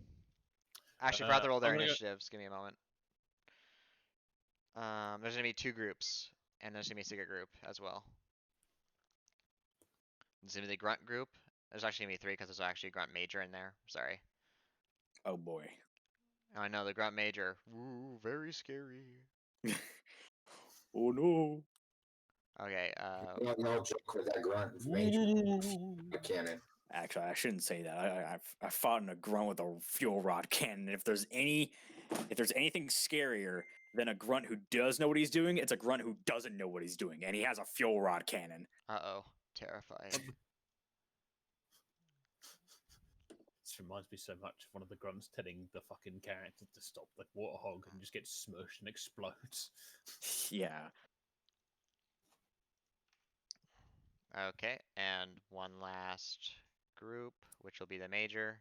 Actually, forgot to roll their I'm gonna go- initiatives. Give me a moment. There's gonna be 2 groups, and there's gonna be a secret group as well. There's gonna be the grunt group. There's actually gonna be 3 because there's actually a grunt major in there. Sorry. Oh boy. I know the grunt major. Ooh, very scary. Oh no. Okay. No joke with that grunt major cannon. Actually, I shouldn't say that. I fought in a grunt with a fuel rod cannon. If there's anything scarier than a grunt who does know what he's doing, it's a grunt who doesn't know what he's doing, and he has a fuel rod cannon. Uh-oh. Terrifying. This reminds me so much of one of the grunts telling the fucking character to stop the water hog and just gets smushed and explodes. Yeah. Okay, and one last group, which will be the major.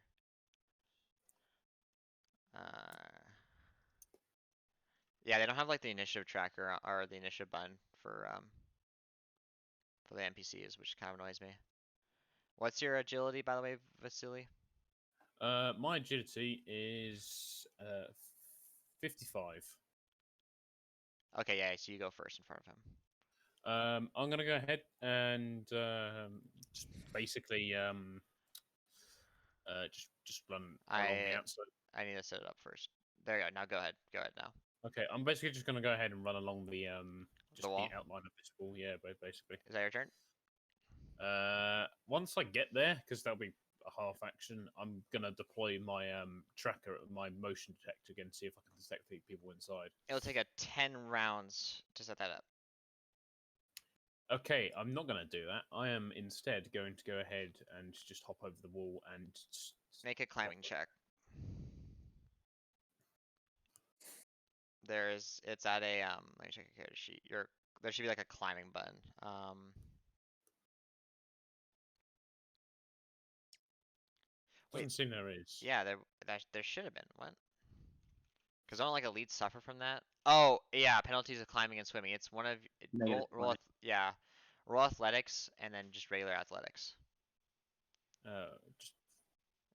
Yeah, they don't have like the initiative tracker or the initiative button for the NPCs, which kind of annoys me. What's your agility, by the way, Vasily? My agility is 55. Okay, yeah, so you go first in front of him. I'm gonna go ahead and just basically just run along the outside. I need to set it up first. There you go. Now go ahead. Go ahead now. Okay, I'm basically just gonna go ahead and run along the just wall? the outline of this wall. Yeah, basically. Is that your turn? Once I get there, because that'll be a half action, I'm gonna deploy my tracker, my motion detector again, see if I can detect people inside. It'll take a 10 rounds to set that up. Okay, I'm not gonna do that. I am instead going to go ahead and just hop over the wall and Make a climbing check. It's at a let me check your character sheet. There should be like a climbing button. Doesn't seem there is. Yeah, there should have been. What? Because don't like elites suffer from that? Oh yeah, penalties of climbing and swimming. It's one of roll athletics and then just regular athletics. Just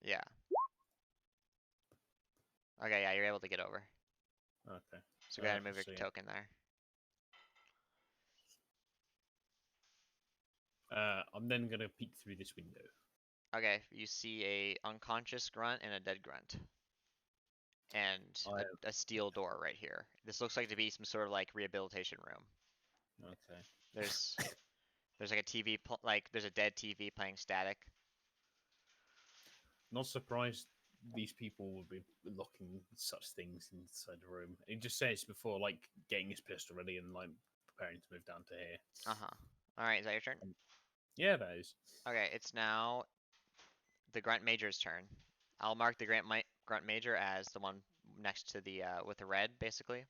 Yeah. Okay, yeah, you're able to get over. Okay. So go ahead and move your So, yeah. token there. I'm then gonna peek through this window. Okay, you see a unconscious grunt and a dead grunt. And a steel door right here. This looks like to be some sort of like rehabilitation room. Okay. There's like a TV, there's a dead TV playing static. Not surprised these people would be locking such things inside the room. It just says before, like, getting his pistol ready and, like, preparing to move down to here. Uh-huh. Alright, is that your turn? Yeah, that is. Okay, it's now the Grunt Major's turn. I'll mark the Grunt Major as the one next to the, with the red, basically.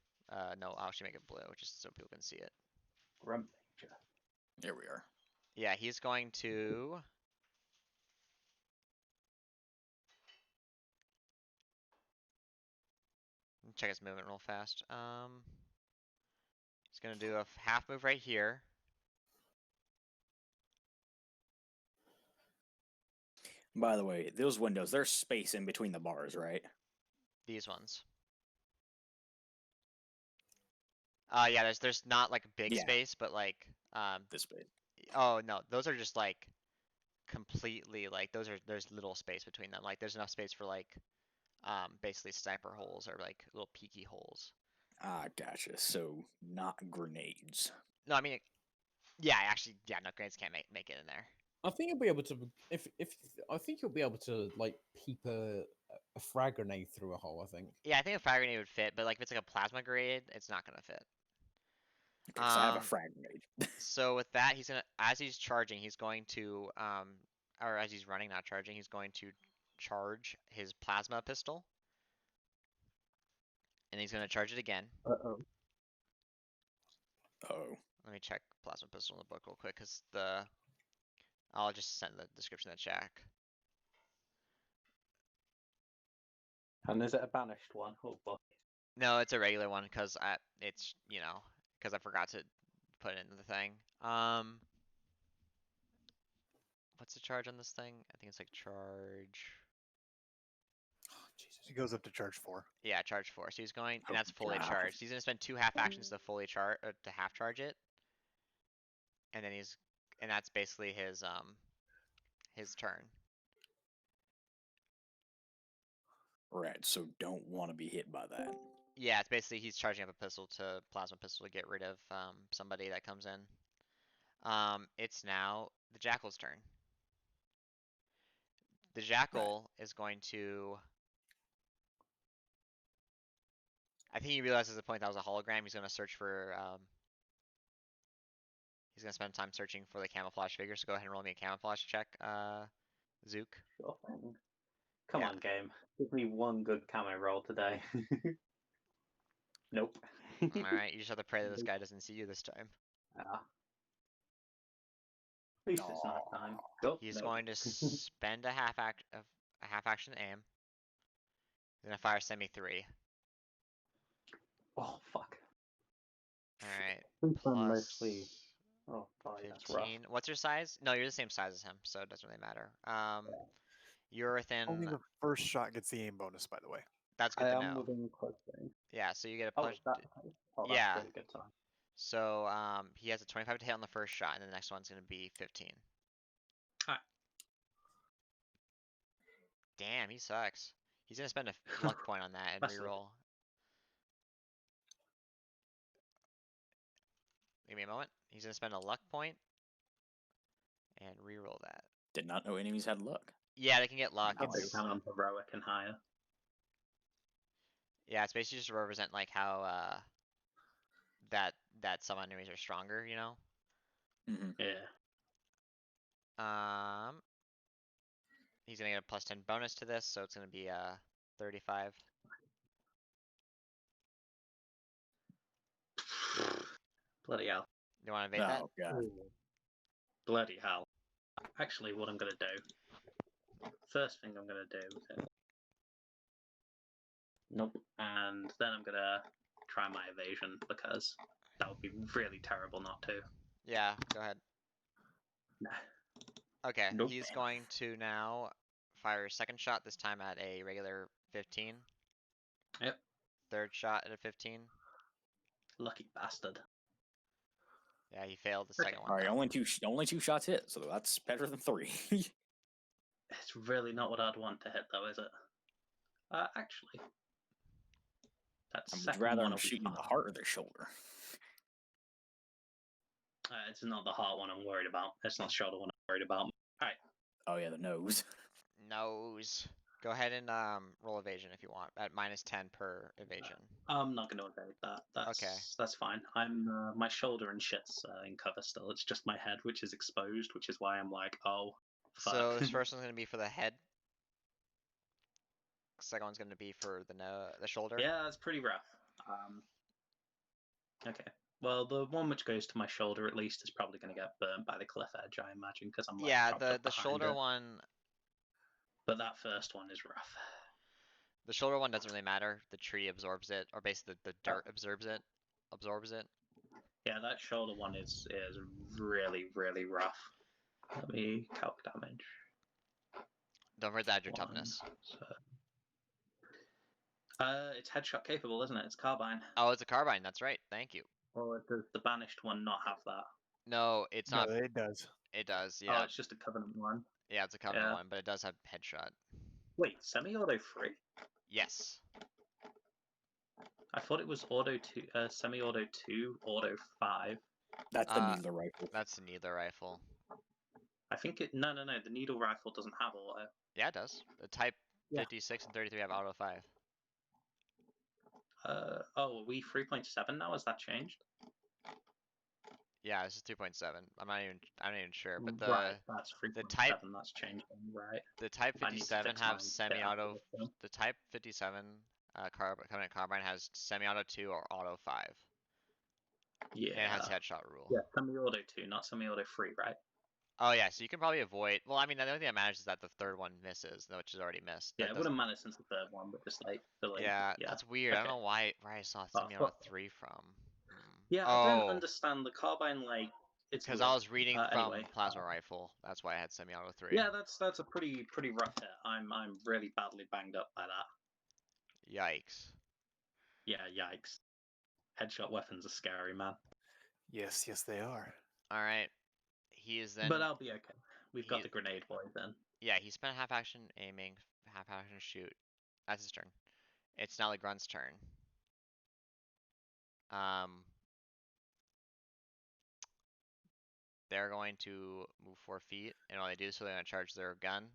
No, I'll actually make it blue, just so people can see it. Grunt Major. There we are. Yeah, he's going to... check his movement real fast. He's gonna do a half move right here. By the way, those windows, there's space in between the bars, right? These ones. Yeah, there's not like a big Yeah. space, but like This space. oh no, those are just like completely like there's little space between them. Like there's enough space for like basically sniper holes or like little peeky holes. Ah, gotcha. So not grenades. No, I mean yeah, actually yeah, no grenades can't make it in there. I think you'll be able to if I think you'll be able to like peep a frag grenade through a hole. I think. Yeah, I think a fire grenade would fit, but like if it's like a plasma grenade, it's not gonna fit. Okay, so I have a frag grenade. So with that, he's gonna, as he's charging, he's going to, or as he's running, not charging, he's going to charge his plasma pistol. And he's gonna charge it again. Uh-oh. Oh. Let me check plasma pistol in the book real quick, cause I'll just send the description in the chat. And is it a banished one? Oh boy. No, it's a regular one, cause it's, cause I forgot to put it into the thing. What's the charge on this thing? I think it's like charge. Oh, Jesus. It goes up to charge 4. Yeah, charge 4. So he's going, and Oh, that's fully God. charged. He's gonna spend 2 half actions to fully charge, to half charge it, and then and that's basically his turn. Right, so don't want to be hit by that. Yeah, it's basically he's charging up a plasma pistol to get rid of somebody that comes in. It's now the Jackal's turn. The Jackal is going to. I think he realizes at the point that was a hologram. He's going to search for. He's going to spend time searching for the camouflage figure. So go ahead and roll me a camouflage check, Zook. Sure thing. Come Yeah. on, game. Give me one good camo roll today. Nope. Alright, you just have to pray that this guy doesn't see you this time. At least it's not time. Oh, He's no. going to spend a half action aim. He's going to fire semi-3. Oh, fuck. Alright. I think I'm Plus mostly. Oh, boy, that's rough. 15. What's your size? No, you're the same size as him, so it doesn't really matter. You're within. Only the first shot gets the aim bonus, by the way. That's good I to am know. within close range. Yeah, so you get a Oh, punch. is that the case? Oh, that's Yeah. really good time. So he has a 25 to hit on the first shot, and then the next one's gonna be 15. Alright. Damn, he sucks. He's gonna spend a luck point on that and That's it. reroll. Give me a moment. He's gonna spend a luck point and reroll that. Did not know enemies had luck. Yeah, they can get luck. Oh, It's, you're on heroic and higher. yeah, it's basically just to represent like how that some enemies are stronger, you know. Mm-hmm. Yeah. He's gonna get a plus 10 bonus to this, so it's gonna be 35. Bloody hell. You want to evade that? Oh, God. Bloody hell. Actually, what I'm going to do. First thing I'm going to do. Nope. And then I'm going to try my evasion because that would be really terrible not to. Yeah, go ahead. Nah. Okay, Nope. he's going to now Fire a second shot, this time at a regular 15. Yep. Third shot at a 15. Lucky bastard. Yeah, he failed the Okay. second one. All right, though. only two shots hit, so that's better than 3. It's really not what I'd want to hit, though, is it? Actually, that I would second rather one him will be shoot you in the fine. heart or the shoulder. It's not the heart one I'm worried about. It's not the shoulder one I'm worried about. Alright. Oh yeah, the nose. Nose. Go ahead and roll evasion if you want at -10 per evasion. I'm not going to evade that. That's fine. I'm my shoulder and shit's in cover still. It's just my head which is exposed, which is why I'm like, oh, fuck. So this first one's gonna be for the head. Second one's gonna be for the shoulder. Yeah, that's pretty rough. Okay. Well, the one which goes to my shoulder at least is probably going to get burnt by the cliff edge, I imagine, because I'm like, Yeah, propped up the behind shoulder it. one. But that first one is rough. The shoulder one doesn't really matter. The tree absorbs it, or basically the dirt absorbs it. Yeah, that shoulder one is really, really rough. Let me calc damage. Don't forget to add your toughness. It's headshot capable, isn't it? It's carbine. Oh, it's a carbine. That's right. Thank you. Or does the banished one not have that? No, it's not. No, it does. It does. Oh, Yeah. it's just a covenant one. Yeah, it's a covenant Yeah. one, but it does have headshot. Wait, semi-auto free? Yes. I thought it was auto 2, semi-auto 2, auto 5. That's the needler rifle. That's the needler rifle. I think it. No. The needle rifle doesn't have auto. Yeah, it does. The Type Yeah. 56 and 33 have auto 5. Oh, are we 3.7 now? Has that changed? Yeah, this is 2.7. I'm not even sure, but Right, that's 3.7. Type- That's changed. Right. the Type I need to 57 fix have my semi-auto. system. The Type 57 covenant carbine has semi-auto 2 or auto 5. Yeah. And it has headshot rule. Yeah, semi-auto 2, not semi-auto 3, right? Oh yeah, so you can probably avoid. Well, I mean, the only thing that matters is that the third one misses, which is already missed. Yeah, That it doesn't- wouldn't matter since the third one, but just like the like. Yeah, that's weird. I Okay. don't know why I saw Oh, semi-auto fuck. 3 from. Yeah, I don't understand the carbine like. It's Because I weird. was reading from Anyway, plasma rifle. That's why I had semi-auto 3. Yeah, that's a pretty rough hit. I'm really badly banged up by that. Yikes. Yeah, yikes. Headshot weapons are scary, man. Yes, they are. All right. He is then. But I'll be okay. We've got he- the grenade boy then. Yeah, he spent half action aiming, half action shoot. That's his turn. It's now the grunt's turn. They're going to move 4 feet, and when they do so, they're gonna charge their gun.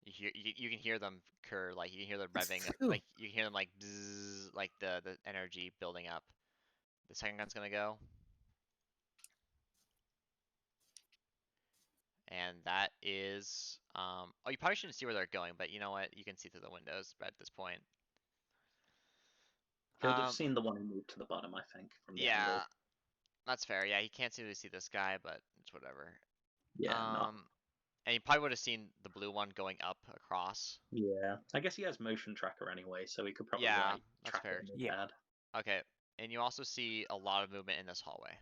You can hear them like you can hear the revving, like you can hear them like bzzz, like the energy building up. The second gun's gonna go. And that is, oh, you probably shouldn't see where they're going, but you know what? You can see through the windows at this point. He'll have seen the one who moved to the bottom, I think, from the Yeah, angle. that's fair. Yeah, he can't seem to see this guy, but it's whatever. Yeah, no. And he probably would have seen the blue one going up across. Yeah. I guess he has motion tracker anyway, so he could probably Yeah, like, that's track fair. it in his Yeah. head. Okay, and you also see a lot of movement in this hallway.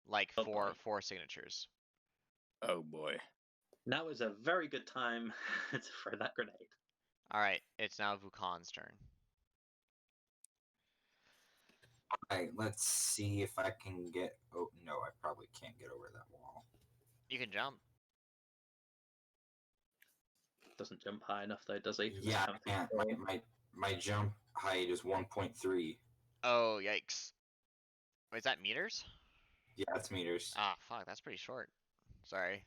Like Oh, four boy. 4 signatures. Oh boy. Now is a very good time to throw that grenade. All right, it's now Vukon's turn. Alright, let's see if I can get. Oh no, I probably can't get over that wall. You can jump. Doesn't jump high enough though, does he? Yeah, I can't. My jump height is 1.3. Oh, yikes. Wait, is that meters? Yeah, that's meters. Ah, fuck, that's pretty short. Sorry.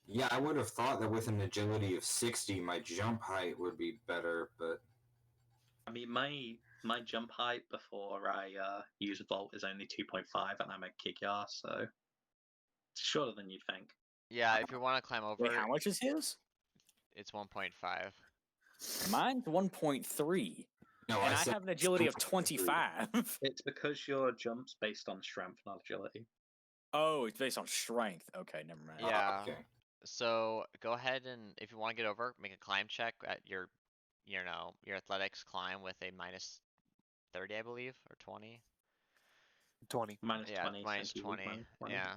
Yeah, I would have thought that with an agility of 60, my jump height would be better, but I mean, my jump height before I use a vault is only 2.5, and I'm a kick ass, so it's shorter than you'd think. Yeah, if you want to climb over, Wait, how much is his? it's 1.5. Mine's 1.3. no, And I said have an agility of 2.3. 25. It's because your jump's based on strength, not agility. Oh, it's based on strength. Okay, never mind. Yeah. Okay. So go ahead and if you want to get over, make a climb check at your athletics climb with a -30, I believe, or 20. -20. Minus Yeah, 20. minus since you 20. use minus 20. Yeah.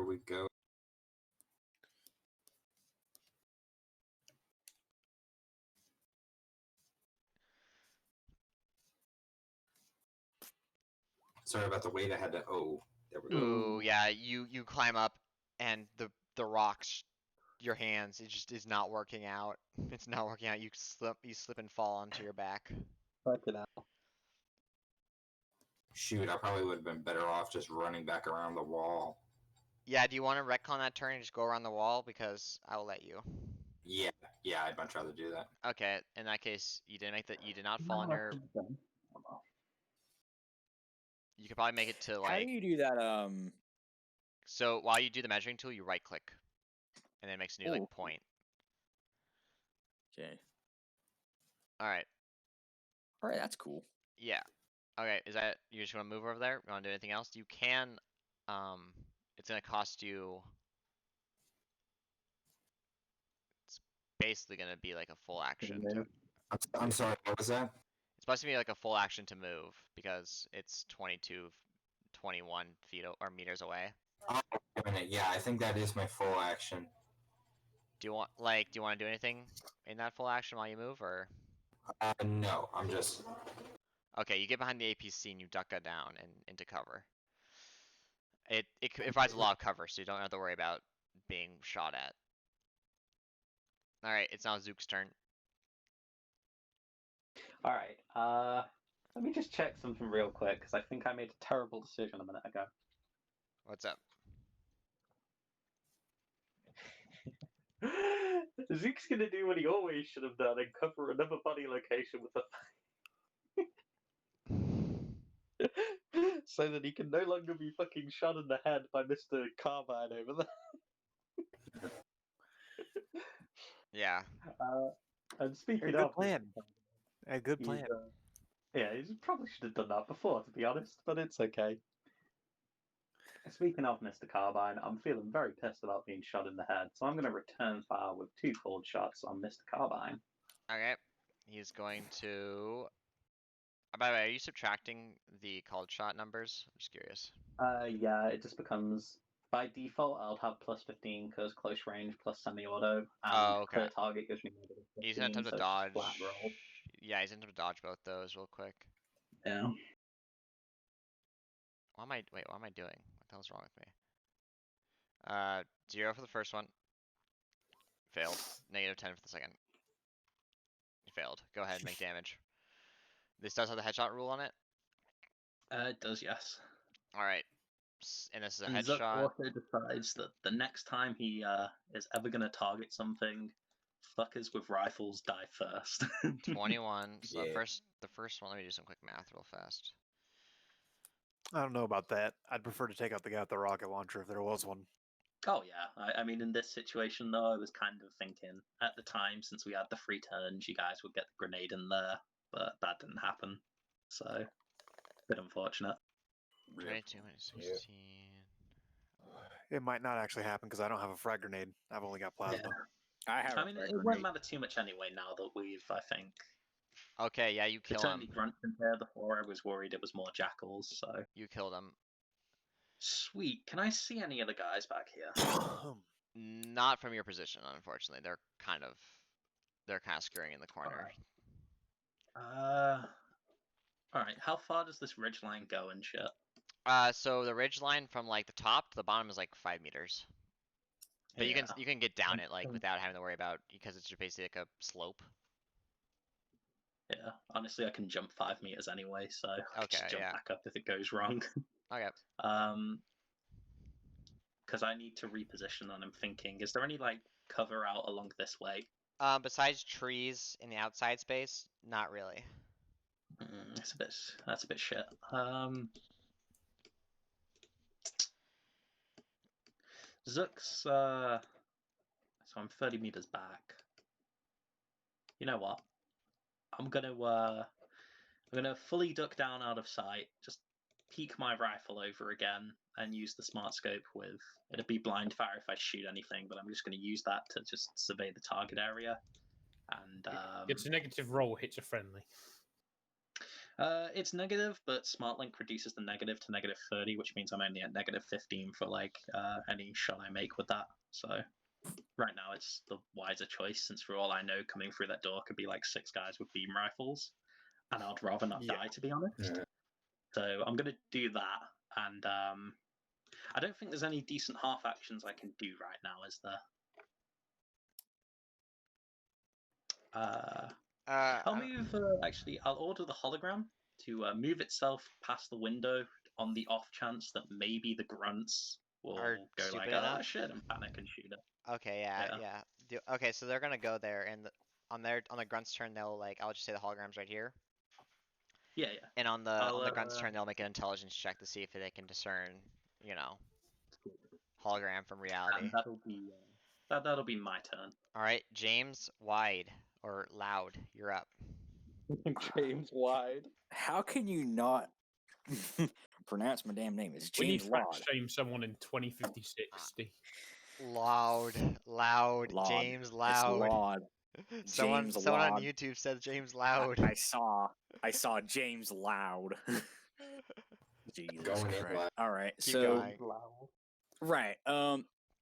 Here we go. Sorry about the wait. I had to. Oh, there we go. Ooh, yeah, you climb up, and the rocks, your hands, it just is not working out. It's not working out. You slip and fall onto your back. Fucking hell. Shoot, I probably would have been better off just running back around the wall. Yeah, do you want to retcon that turn and just go around the wall? Because I will let you. Yeah, I'd much rather do that. Okay, in that case, you did not fall No, on I your. could've done. Oh, well. You could probably make it to How do like. you do that? So while you do the measuring tool, you right click, and then it makes a new like Oh. point. Okay. All right. All right, that's cool. Yeah. Okay. Is that you just want to move over there? You want to do anything else? You can. It's gonna cost you. It's basically gonna be like a full action. Move. I'm sorry. What was that? It's supposed to be like a full action to move because it's 21 feet or meters away. Oh, wait a minute. Yeah, I think that is my full action. Do you want to do anything in that full action while you move, or? No, I'm just. Okay, you get behind the APC and you duck down and into cover. It provides a lot of cover, so you don't have to worry about being shot at. All right, it's now Zook's turn. All right. Let me just check something real quick because I think I made a terrible decision a minute ago. What's up? Zook's gonna do what he always should have done and cover another body location with a so that he can no longer be fucking shot in the head by Mr. Carbine over there. Yeah. And speaking Good of plan. A good he's, plan. yeah, he probably should have done that before, to be honest, but it's okay. Speaking of Mr. Carbine, I'm feeling very pissed about being shot in the head, so I'm going to return fire with 2 cold shots on Mr. Carbine. Okay. He's going to. By the way, are you subtracting the called shot numbers? I'm just curious. Yeah, it just becomes by default. I'll have plus 15 because close range plus semi-auto, and Oh, okay. clear target gives me negative 15. He's gonna attempt to so it's just dodge. flat roll. Yeah, he's gonna attempt to dodge both those real quick. Yeah. What am I doing? What the hell's wrong with me? 0 for the first one. Failed. -10 for the second. You failed. Go ahead and make damage. This does have the headshot rule on it. It does, yes. Alright. And this is a And Zuck headshot. also decides that the next time he is ever going to target something, fuckers with rifles die first. 21. So Yeah. the first one, let me do some quick math real fast. I don't know about that. I'd prefer to take out the guy with the rocket launcher if there was one. Oh yeah, I mean in this situation though, I was kind of thinking at the time, since we had the free turns, you guys would get the grenade in there, but that didn't happen, so a bit unfortunate. 22 minus 16. It might not actually happen because I don't have a frag grenade. I've only got plasma. I have. I mean, it won't matter too much anyway now that we've, I think. Okay, yeah, you kill It's him. only Grunt in here. Before I was worried it was more jackals, so. You killed him. Sweet. Can I see any of the guys back here? Not from your position, unfortunately. They're kind of scurrying in the corner. Alright, how far does this ridgeline go and shit? So the ridge line from like the top to the bottom is like 5 meters. But Yeah. you can get down it like without having to worry about, because it's just basically like a slope. Yeah, honestly, I can jump 5 meters anyway, so I can just Okay, jump yeah. back up if it goes wrong. Okay. Because I need to reposition, and I'm thinking, is there any like cover out along this way? Besides trees in the outside space, not really. That's a bit shit. Zook's so I'm 30 meters back. You know what? I'm gonna fully duck down out of sight, just peek my rifle over again, and use the smart scope with. It'll be blind fire if I shoot anything, but I'm just gonna use that to just survey the target area. And It's a negative roll, hits a friendly. It's negative, but Smart Link reduces the negative to -30, which means I'm only at -15 for like any shot I make with that. So right now it's the wiser choice, since for all I know, coming through that door could be like 6 guys with beam rifles, and I'd rather not die, to be honest. Yeah. So I'm gonna do that, and I don't think there's any decent half actions I can do right now, is there? I'll move. Actually, I'll order the hologram to move itself past the window on the off chance that maybe the grunts will Are go like, stupid "Oh enough? shit," and panic and shoot it. Okay, yeah, Yeah. yeah. Okay, so they're gonna go there, and on the grunt's turn, they'll like I'll just say the hologram's right here, Yeah, yeah. and on the I'll, grunt's turn, they'll make an intelligence check to see if they can discern, you know, hologram from reality. And that'll be that'll be my turn. All right, James Wide or Loud, you're up. James Wide. How can you not pronounce my damn name? It's We need James to fact Laud. shame someone in 2056. Loud, Laud. James It's Loud. Laud. Someone James on Laud. YouTube said James Loud. I saw James Loud. Jesus Going in Christ. loud. All right, Keep so going. right,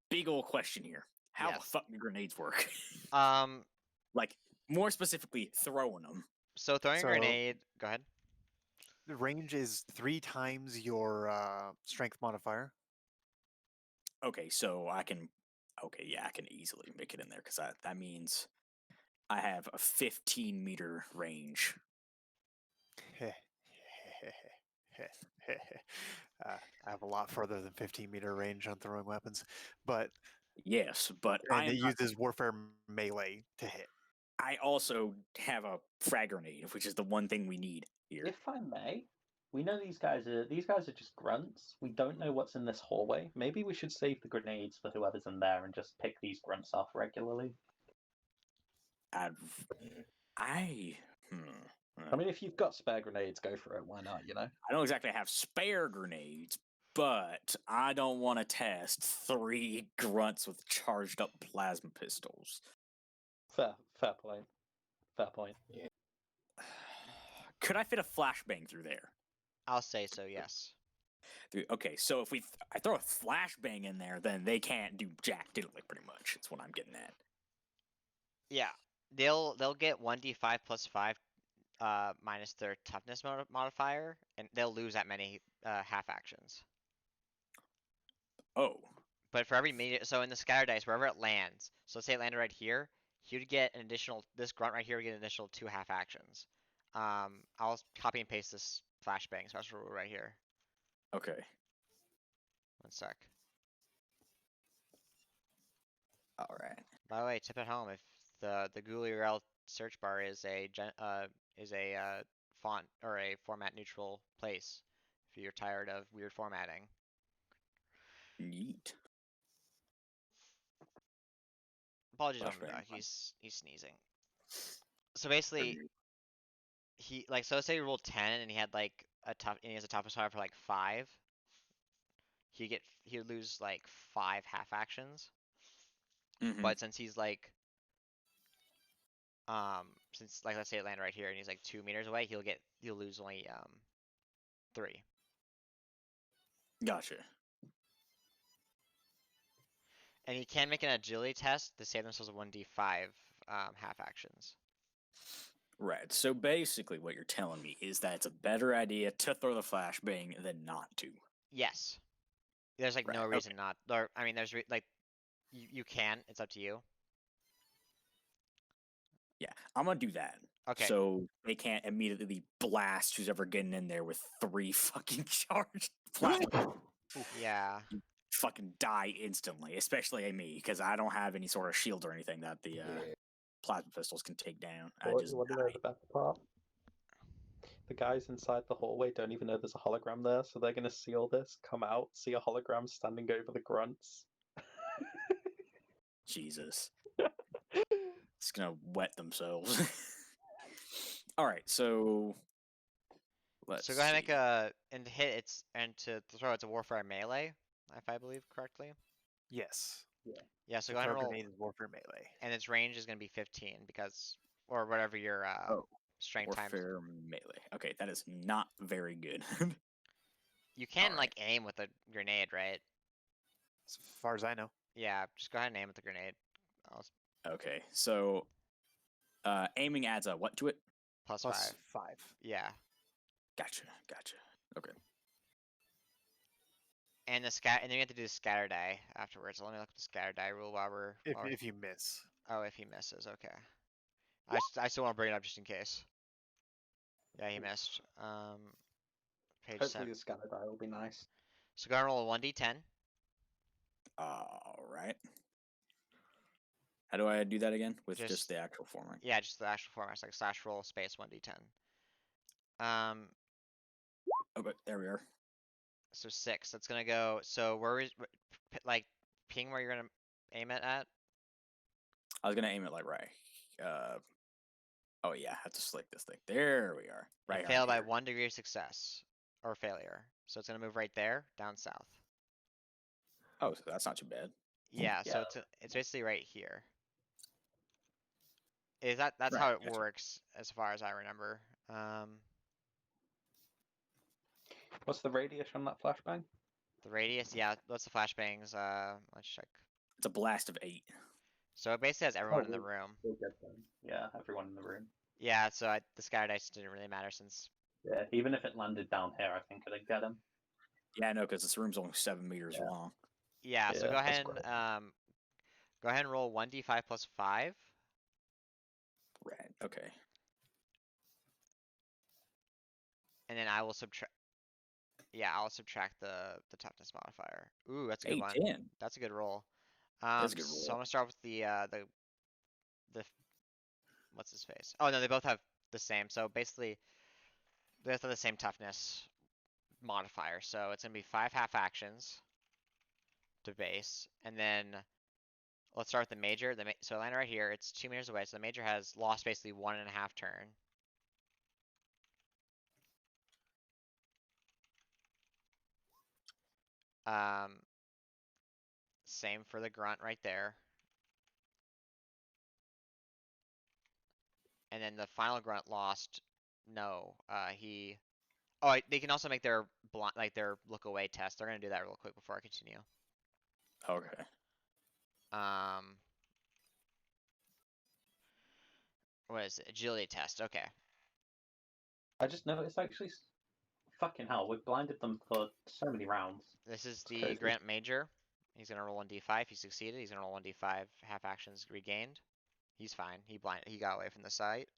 big old question here. How the Yes. fuck do grenades work? Um, Like, more specifically, throwing them. so throwing a So- grenade. Go ahead. The range is 3 times your strength modifier. Okay, so I can. Okay, yeah, I can easily make it in there because that means I have a 15-meter range. I have a lot further than 15-meter range on throwing weapons, but Yes, but and it uses warfare melee to hit. I also have a frag grenade, which is the one thing we need here. If I may, we know these guys are just grunts. We don't know what's in this hallway. Maybe we should save the grenades for whoever's in there and just pick these grunts off regularly. I I mean, if you've got spare grenades, go for it. Why not? You know. I don't exactly have spare grenades, but I don't want to test 3 grunts with charged up plasma pistols. Fair point. Fair point. Could I fit a flashbang through there? I'll say so. Yes. Okay, so if I throw a flashbang in there, then they can't do jack diddly, pretty much. That's what I'm getting at. Yeah. They'll get 1d5 plus 5 minus their toughness modifier, and they'll lose that many half actions. Oh. But for every media, so in the scatter dice, wherever it lands, so let's say it landed right here, he would get an additional. This grunt right here would get an additional 2 half actions. I'll copy and paste this flashbang special rule right here. Okay. 1 sec. All right. By the way, tip at home: if the Ghillie URL search bar is a font or a format neutral place, if you're tired of weird formatting. Neat. Apologies, Flashbang, he's sneezing. So basically, so let's say he rolled 10 and he had like and he has a toughness modifier for like 5. He would lose like 5 half actions. Mhm. But since he's like since like let's say it landed right here and he's like 2 meters away, he'll lose only 3. Gotcha. And he can make an agility test to save themselves a 1d5 half actions. Right. So basically, what you're telling me is that it's a better idea to throw the flashbang than not to. Yes. There's like no Right, reason not. Or I mean, there's like you can. It's up to you. Yeah, I'm gonna do that. Okay. So they can't immediately blast who's ever getting in there with 3 fucking charged plasma. Yeah. Fucking die instantly, especially me, because I don't have any sort of shield or anything that the plasma pistols can take down. I just You want to know the best part? The guys inside the hallway don't even know there's a hologram there, so they're going to see all this, come out, see a hologram standing over the grunts. Jesus. It's gonna wet themselves. All right, so let's So go ahead and make see. and hit it's and to throw it's a warfare melee, if I believe correctly. Yes. Yeah. So The go ahead and throw roll. grenade is warfare melee. And its range is going to be 15 because or whatever your Oh. Strength times. Warfare melee. Okay, that is not very good. You can Alright. like aim with a grenade, right? As far as I know. Yeah, just go ahead and aim with the grenade. Okay, so aiming adds a what to it? Plus Plus 5. 5. Yeah. Gotcha. Okay. And and then you have to do the scatter die afterwards. So let me look at the scatter die rule while we're. If you miss. Oh, if he misses, okay. I still want to bring it up just in case. Yeah, he missed. Page Hopefully 7. the scatter die will be nice. So go and roll a 1d10. All right. How do I do that again? With just the actual format? Yeah, just the actual format. It's like slash roll space 1d10. Oh, but there we are. So 6. That's gonna go. So where is like ping where you're gonna aim it at? I was gonna aim it like right. Oh yeah, I have to select this thing. There we are. Right. And fail by 1 degree of success or failure. So it's gonna move right there, down south. Oh, so that's not too bad. Yeah. So it's basically right here. That's Right, how it gotcha. works as far as I remember. What's the radius on that flashbang? The radius, yeah. What's the flashbangs? Let's check. It's a blast of 8. So it basically has everyone in the room. We'll get them. Yeah, everyone in the room. Yeah. So the scatter dice didn't really matter since. Yeah, even if it landed down here, I think it'd get him. Yeah, no, because this room's only 7 meters long. Yeah. So Yeah, go ahead that's and go ahead and roll 1d5 plus 5. Right. Okay. And then I will subtract. Yeah, I'll subtract the toughness modifier. Ooh, that's a good one. 10. That's a good roll. That's a good So roll. I'm gonna start with the what's his face? Oh no, they both have the same. So basically, they both have the same toughness modifier. So it's gonna be 5 half actions to base, and then let's start with the major. So I land right here. It's 2 meters away. So the major has lost basically 1.5 turn. Same for the grunt right there. And then the final grunt lost. No, he. Oh, they can also make their their look away test. They're gonna do that real quick before I continue. Okay. What is it? Agility test. Okay. I just noticed actually, fucking hell, we've blinded them for so many rounds. This is It's the crazy. Grant Major. He's gonna roll 1d5. He succeeded. He's gonna roll 1d5 half actions regained. He's fine. He got away from the site.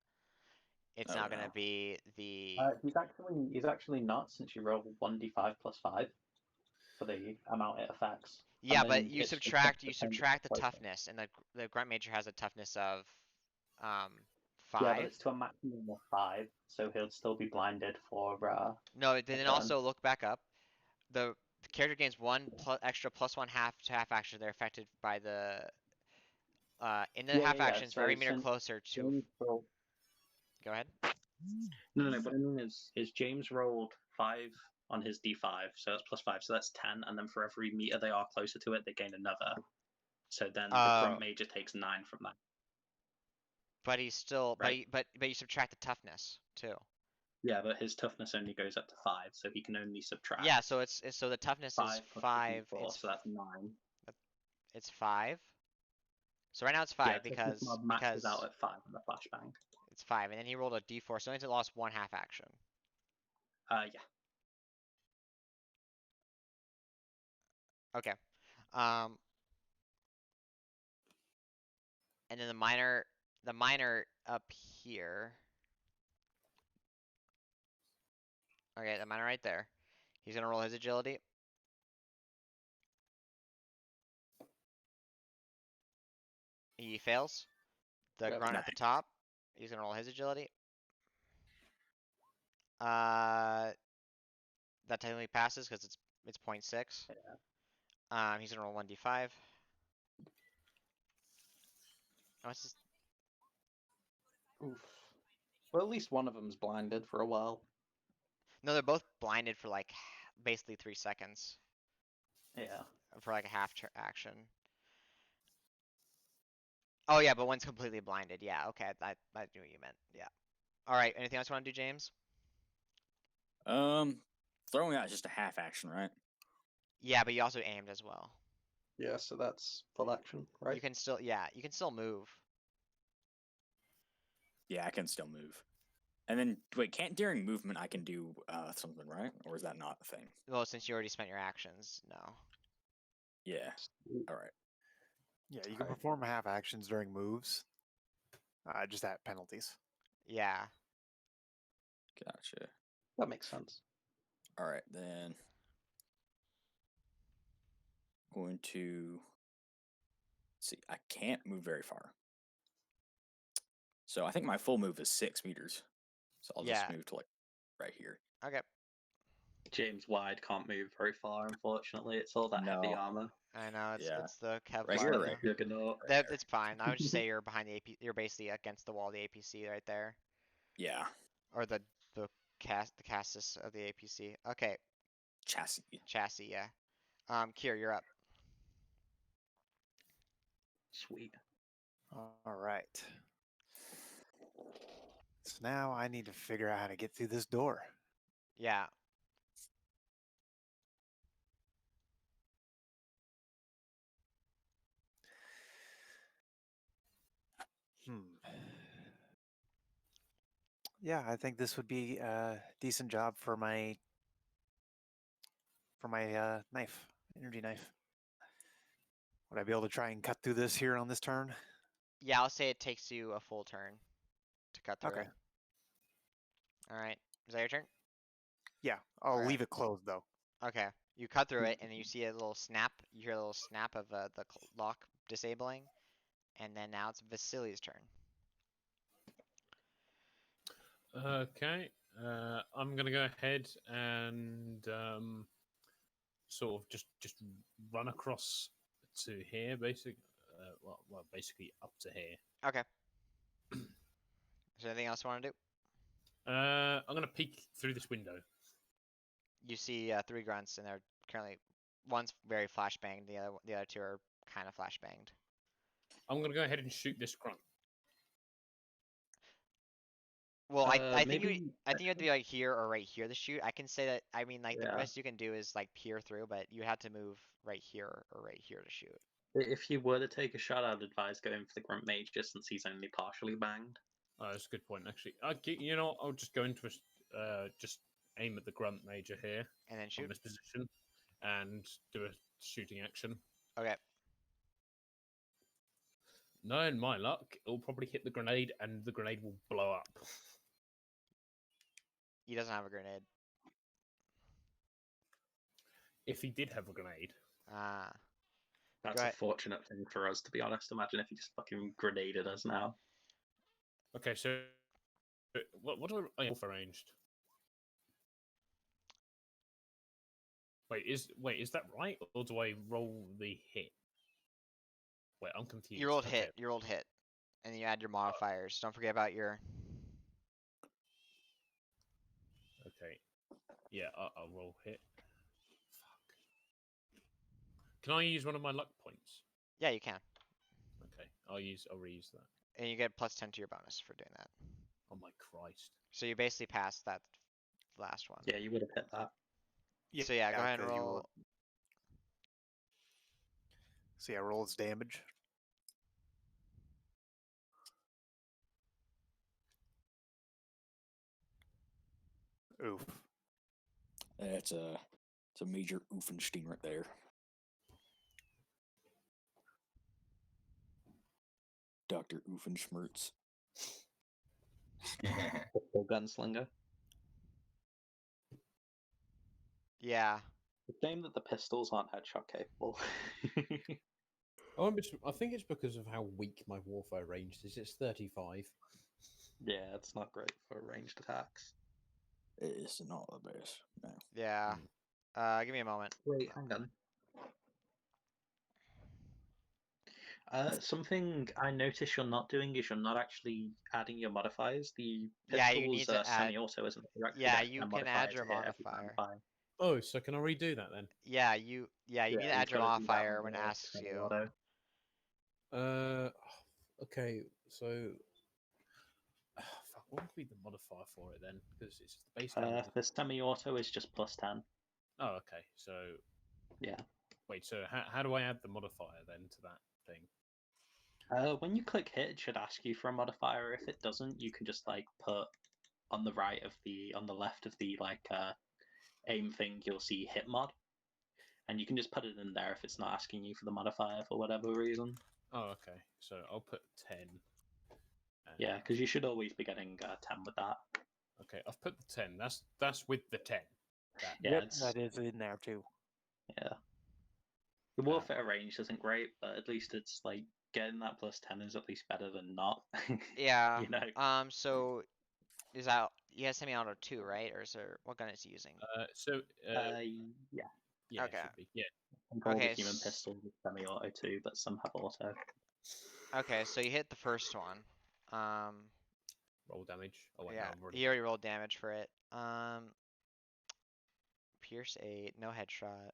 It's Oh, now gonna no. be the. He's actually not, since you roll 1d5 plus 5 for the amount it affects. Yeah, And but then you it's subtract the the closer. toughness, and the Grunt Major has a toughness of 5. Yeah, but it's to a maximum of 5, so he'll still be blinded for. No, then turn. also look back up. The character gains 1 extra +1 half to half action. They're affected by the in the half actions for every meter since closer to. James rolled- Go ahead. No. What I mean is James rolled 5 on his d5, so that's plus 5, so that's 10, and then for every meter they are closer to it, they gain another. So then the Oh. Grunt Major takes 9 from that. But he's still, Right. but you subtract the toughness too. Yeah, but his toughness only goes up to 5, so he can only subtract. Yeah, so so the toughness is 5 plus the 5. d4, It's so that's 9. it's 5. So right now it's 5 Yeah, toughness mod maxes out at 5 on the flashbang. it's 5, and then he rolled a d4, so he's lost 1 half action. Yeah. Okay. And then the minor up here. Okay, the minor right there. He's gonna roll his agility. He fails. The Yep. grunt at the top. He's gonna roll his agility. That technically passes because it's 0.6. Yeah. He's gonna roll 1d5. What's this? Oof. Well, at least one of them's blinded for a while. No, they're both blinded for like basically 3 seconds. Yeah. For like a half action. Oh yeah, but one's completely blinded. Yeah, okay, I knew what you meant. Yeah. All right. Anything else you want to do, James? Throwing out is just a half action, right? Yeah, but you also aimed as well. Yeah, so that's full action, right? You can still, yeah, you can still move. Yeah, I can still move. And then, wait, can't during movement I can do something, right? Or is that not a thing? Well, since you already spent your actions, no. Yeah. All right. Yeah, you can Alright. perform half actions during moves, just at penalties. Yeah. Gotcha. That makes sense. All right, then. Going to see. I can't move very far. So I think my full move is 6 meters. So I'll Yeah. just move to like right here. Okay. James Wide can't move very far, unfortunately. It's all that heavy No. armor. I know it's Yeah. it's the Kevlar. Right here, though. right here. Juggernaut. That it's fine. I would just say you're behind the AP. You're basically against the wall of the APC right there, Yeah. or the castus of the APC. Okay, Chassis. yeah. Kier, you're up. Sweet. All right. So now I need to figure out how to get through this door. Yeah. Yeah, I think this would be a decent job for my knife, energy knife. Would I be able to try and cut through this here on this turn? Yeah, I'll say it takes you a full turn to cut through Okay. it. All right. Is that your turn? Yeah, I'll Alright. leave it closed though. Okay. You cut through it, and then you see a little snap. You hear a little snap of the lock disabling, and then now it's Vasily's turn. Okay. I'm gonna go ahead and sort of just run across to here, basically. Well, basically up to here. Okay. Is there anything else you want to do? I'm gonna peek through this window. You see 3 grunts, and they're currently one's very flashbanged. The other 2 are kind of flashbanged. I'm gonna go ahead and shoot this grunt. Well, I think maybe you have to be like here or right here to shoot. I can say that. I mean, like the Yeah. best you can do is like peer through, but you have to move right here or right here to shoot. if you were to take a shot, I'd advise going for the Grunt Mage just since he's only partially banged. Oh, that's a good point, actually. You know, I'll just go into just aim at the grunt major here And then on shoot. this position, and do a shooting action. Okay. Knowing my luck, it'll probably hit the grenade, and the grenade will blow up. He doesn't have a grenade. If he did have a grenade, Ah. That's Go a ahead. fortunate thing for us, to be honest. Imagine if he just fucking grenaded us now. okay. So, what do I roll for ranged? Wait, is that right, or do I roll the hit? Wait, I'm confused. You rolled Okay. hit. You rolled hit, and then you add your modifiers. Don't forget about your. Okay. Yeah, I'll roll hit. Fuck. Can I use one of my luck points? Yeah, you can, Okay, I'll reuse that. and you get +10 to your bonus for doing that. Oh my Christ. So you basically passed that last one. Yeah, you would have hit that. So yeah, go ahead and 'cause you roll. So yeah, roll its damage. Oof. It's a major Oofenstein right there. Dr. Oofenschmertz. Full gunslinger. Yeah. It's a shame that the pistols aren't headshot capable. I think it's because of how weak my warfare range is. It's 35. Yeah, it's not great for ranged attacks. It's not the best. No. Yeah. Give me a moment. Wait, hang on. Something I notice you're not doing is you're not actually adding your modifiers. The Yeah, you pistols need to add- semi-auto, isn't it? You're actually Yeah, adding you a can modifier add to your hit every time modifier. fire. Oh, so can I redo that then? Yeah, you need to you've add your gotta do that modifier on when it the asks you. semi-auto. Okay, so fuck, what would be the modifier for it then? Because it's the base damage. The semi-auto is just +10. Oh, okay. So Yeah. wait. So how do I add the modifier then to that thing? When you click hit, it should ask you for a modifier. If it doesn't, you can just like put on the left of the aim thing, you'll see hit mod, and you can just put it in there if it's not asking you for the modifier for whatever reason. Oh, okay. So I'll put 10. Yeah, because you should always be getting 10 with that. Okay, I've put the 10. That's with the 10. Yeah, Yep, it's, that is in there too. yeah. The warfare range isn't great, but at least it's like getting that +10 is at least better than not. Yeah. You know. So is that he has semi-auto 2, right? Or is there what gun is he using? Yeah. Yeah, Okay. it should be. Yeah. I think all Okay, the human pistols are semi-auto too, but some have auto. Okay, so you hit the first one. Roll damage. Oh wait, Yeah, no, I've already. he already rolled damage for it. Pierce 8, no headshot.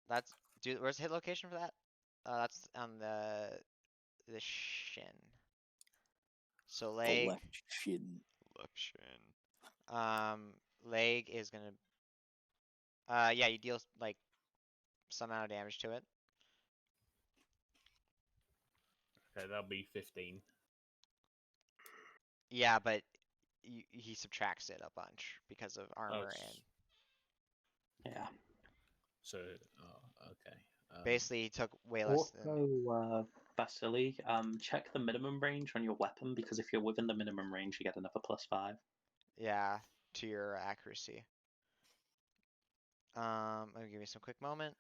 That's dude. Where's the hit location for that? That's on the shin. So The leg, left shin. left shin. Leg is gonna. Yeah, you deal like some amount of damage to it. Okay, that'll be 15. Yeah, but he subtracts it a bunch because of armor it's- and Yeah. So, okay. basically he took way less than. Also, Vasily, check the minimum range on your weapon, because if you're within the minimum range, you get another +5. Yeah, to your accuracy. Let me give you some quick moment.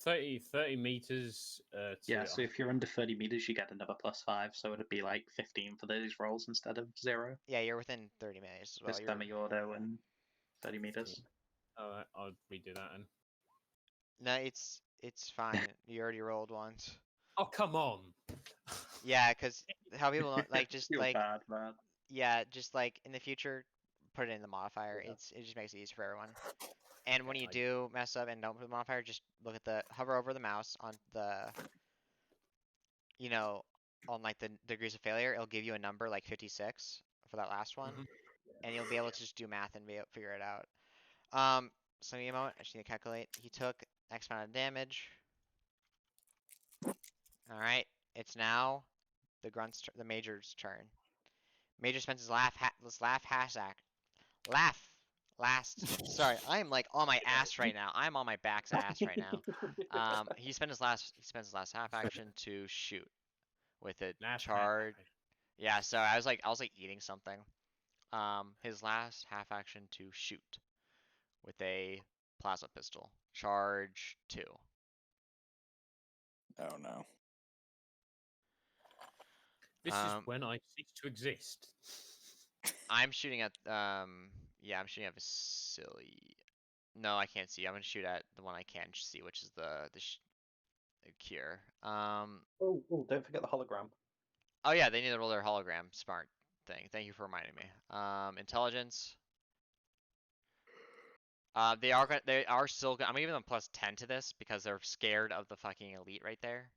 30 meters. Yeah, so if you're under 30 meters, you get another +5, so it'd be like 15 for those rolls instead of 0. Yeah, you're within 30 minutes as well. Just You're... semi-auto and 30 meters. 15. Alright, I'll redo that then. No, it's fine. You already rolled once. Oh, come on! Yeah, because how people don't, like just Feel like bad, man. yeah, just like in the future, put it in the modifier. Yeah. It just makes it easier for everyone. And when Okay, you do mess up and don't put the modifier, just look at hover over the mouse on the, on like the degrees of failure. It'll give you a number like 56 for that last one, and you'll be able to just do math and figure it out. So give me a moment. I just need to calculate. He took X amount of damage. All right, it's now the Major's turn. Major spends his Sorry, I am like on my ass right now. I'm on my back's ass right now. He spends his last half action to shoot with a charge. Yeah, so I was like eating something. His last half action to shoot with a plasma pistol. Charge 2. Oh no. This is when I cease to exist. I'm shooting at yeah, I'm shooting at Vasily. No, I can't see. I'm gonna shoot at the one I can see, which is the cure. Oh, don't forget the hologram. Oh yeah, they need to roll their hologram. Smart thing. Thank you for reminding me. Intelligence. They are still. I'm gonna give them +10 to this because they're scared of the fucking elite right there.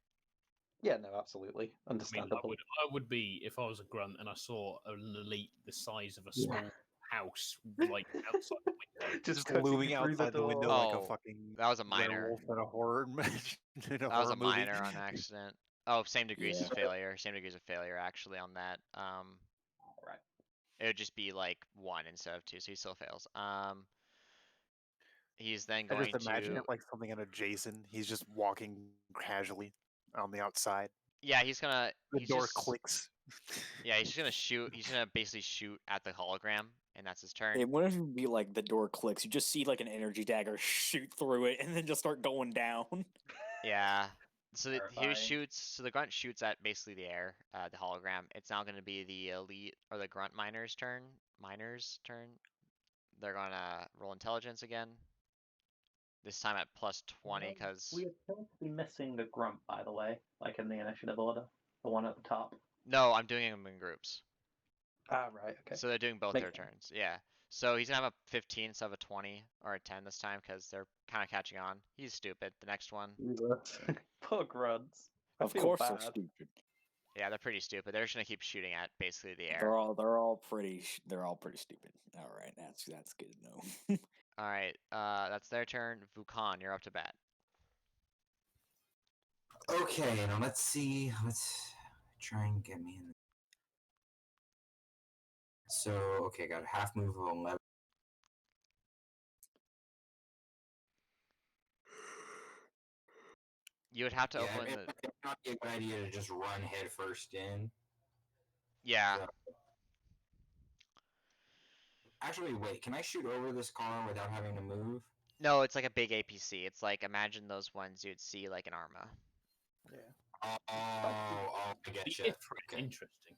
Yeah, no, absolutely. I mean, Understandable. I would be if I was a grunt and I saw an elite the size of a small house, like outside the window. Just looming outside the window like a fucking that was a minor. werewolf in a horror That was a minor on accident. Oh, same degrees of failure. Same degrees of failure actually on that. Right. It would just be like 1 instead of 2, so he still fails. He's then going I just imagine to. it like something in a Jason. He's just walking casually on the outside. Yeah, he's gonna. The door clicks. Yeah, he's just gonna shoot. He's gonna basically shoot at the hologram, and that's his turn. It wouldn't be like the door clicks. You just see like an energy dagger shoot through it, and then just start going down. Yeah. So he Terrifying. shoots. So the grunt shoots at basically the air, the hologram. It's now gonna be the elite or the grunt miner's turn. They're gonna roll intelligence again. This time at +20 because. We appear to be missing the grunt, by the way, like in the initiative order, the one at the top. No, I'm doing them in groups. Ah, right. Okay. So they're doing both Makes their sense. turns. Yeah. So he's gonna have a 15 instead of a 20 or a 10 this time because they're kind of catching on. He's stupid. The next one. Poor grunts. I Of feel course bad. they're stupid. Yeah, they're pretty stupid. They're just gonna keep shooting at basically the air. They're all pretty stupid. All right, that's good to know. All right, that's their turn. Vukan, you're up to bat. Okay, now let's see. Let's try and get me in. So, okay, got a half move of 11. You would have to Yeah, open it the. might not be a good idea to just run head first in. Yeah. So- Actually, wait, can I shoot over this car without having to move? No, it's like a big APC. It's like imagine those ones you'd see like in Arma. Oh, I get you. Okay. Interesting.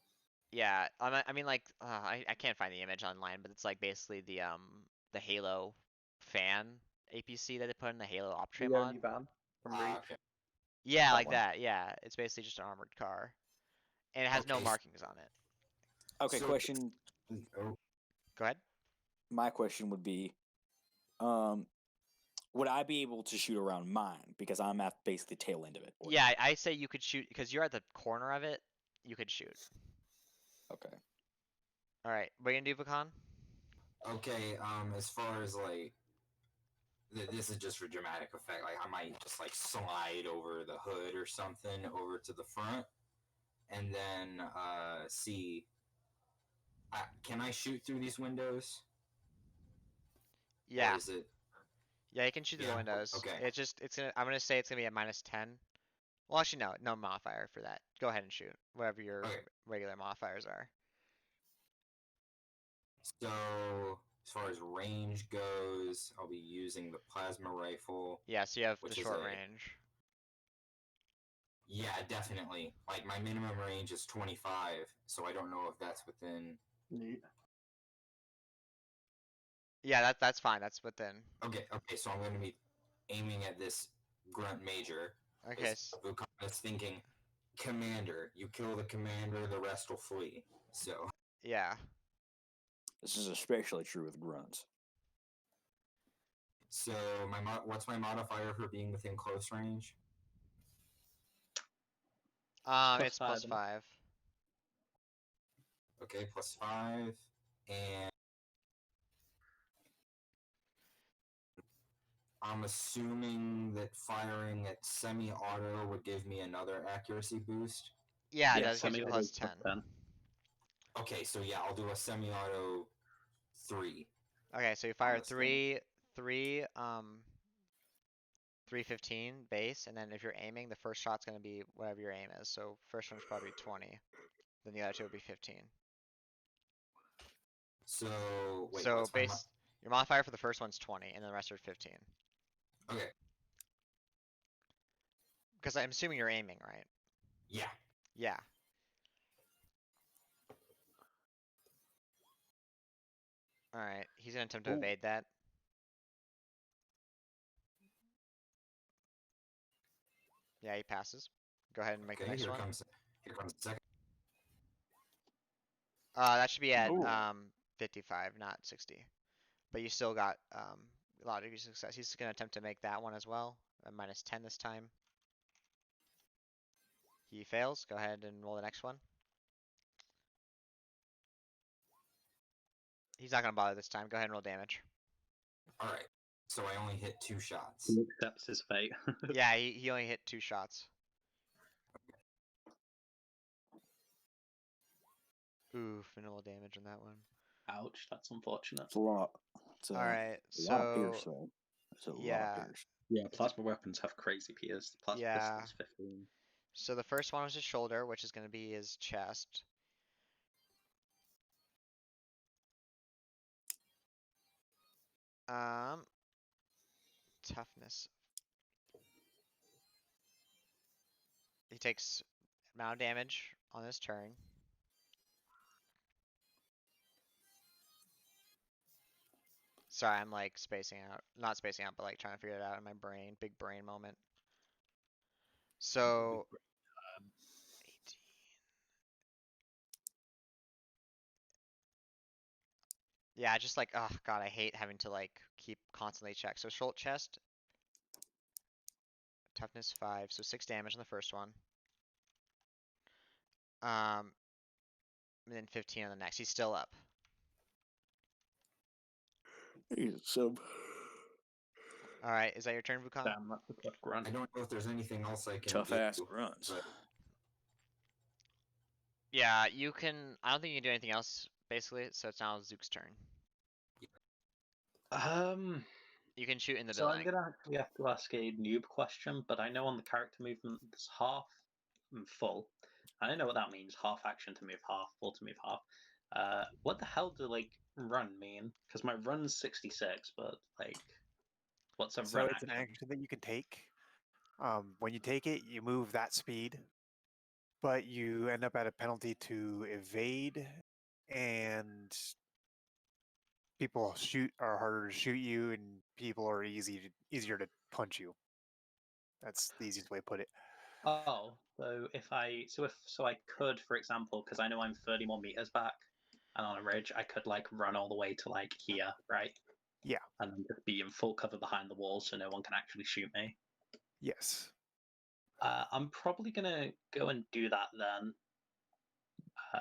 Yeah, I mean like I can't find the image online, but it's like basically the Halo fan APC that they put in the Halo Optre The mod. only van from Reach. Okay. Yeah, That like one. that. Yeah, it's basically just an armored car, and it has no Okay, markings on it. Okay, So- question. Oh, Go ahead. My question would be, would I be able to shoot around mine because I'm at basically the tail end of it? or- Yeah, I say you could shoot because you're at the corner of it. You could shoot. Okay. All right, what are you gonna do, Vukan? okay, as far as like, this is just for dramatic effect. Like, I might just like slide over the hood or something over to the front, and then see. Can I shoot through these windows? Yeah, Or is it? yeah, you can shoot through the Yeah, windows. okay. I'm gonna say it's gonna be a -10. Well, actually, no modifier for that. Go ahead and shoot whatever your Okay. regular modifiers are. So, as far as range goes, I'll be using the plasma rifle. Yeah, so you have the Which is short a- range. Yeah, definitely. Like, my minimum range is 25, so I don't know if that's within. Neat. Yeah, that's fine. That's within. Okay, so I'm going to be aiming at this grunt major. Okay. Vukan is thinking, commander, you kill the commander, the rest will flee. So, Yeah. This is especially true with grunts. so what's my modifier for being within close range? It's plus +5. 5. Okay, +5, and I'm assuming that firing at semi-auto would give me another accuracy boost. Yeah, it Yeah, does give you semi-auto +10. Okay, so yeah, I'll do a semi-auto 3. Okay, so you fire this thing. 315 base, and then if you're aiming, the first shot's gonna be whatever your aim is. So first one's probably 20. Then the other two will be 15. So wait, So what's my base your modifier for the first one's 20, and the rest are 15. okay? Because I'm assuming you're aiming, right? Yeah. Yeah. Alright, he's gonna attempt to Ooh. evade that. Yeah, he passes. Go ahead and make the Okay, next one. here comes the second. That should be at Ooh. 55, not 60. But you still got a lot of degree success. He's gonna attempt to make that one as well. A -10 this time. He fails. Go ahead and roll the next one. He's not gonna bother this time. Go ahead and roll damage. All right. So I only hit 2 shots. He accepts his fate. Yeah, he only hit 2 shots. Ooh, vanilla damage on that one. Ouch, that's unfortunate. It's a lot. It's a, Alright, a lot of so pierce, though. It's a lot yeah. of pierce. Yeah, plasma weapons have crazy pierce. The plasma Yeah. pistol's 15. So the first one was his shoulder, which is gonna be his chest. Toughness. He takes amount of damage on his turn. Sorry, I'm like spacing out. Not spacing out, but like trying to figure it out in my brain. Big brain moment. So 18. Yeah, just like, oh god, I hate having to like keep constantly check. So short chest, toughness 5, so 6 damage on the first one. And then 15 on the next. He's still up. So All right, is that your turn, Wukong? Damn, that's a tough grunt. I don't know if there's anything else I can tough do. ass grunts. but Yeah, you can. I don't think you can do anything else, basically. So it's now Zook's turn. You can shoot in the So I'm building. gonna actually have to ask a noob question, but I know on the character movement there's half and full. I don't know what that means. Half action to move half, full to move half. What the hell do like run mean? Because my run's 66, but like, what's a So run it's action? an action that you can take. When you take it, you move that speed, but you end up at a penalty to evade, and people are harder to shoot you, and people are easier to punch you. That's the easiest way to put it. Oh, so if I could, for example, because I know I'm 30 more meters back and on a ridge, I could like run all the way to like here, right? Yeah. And then just be in full cover behind the wall so no one can actually shoot me. Yes. I'm probably gonna go and do that then.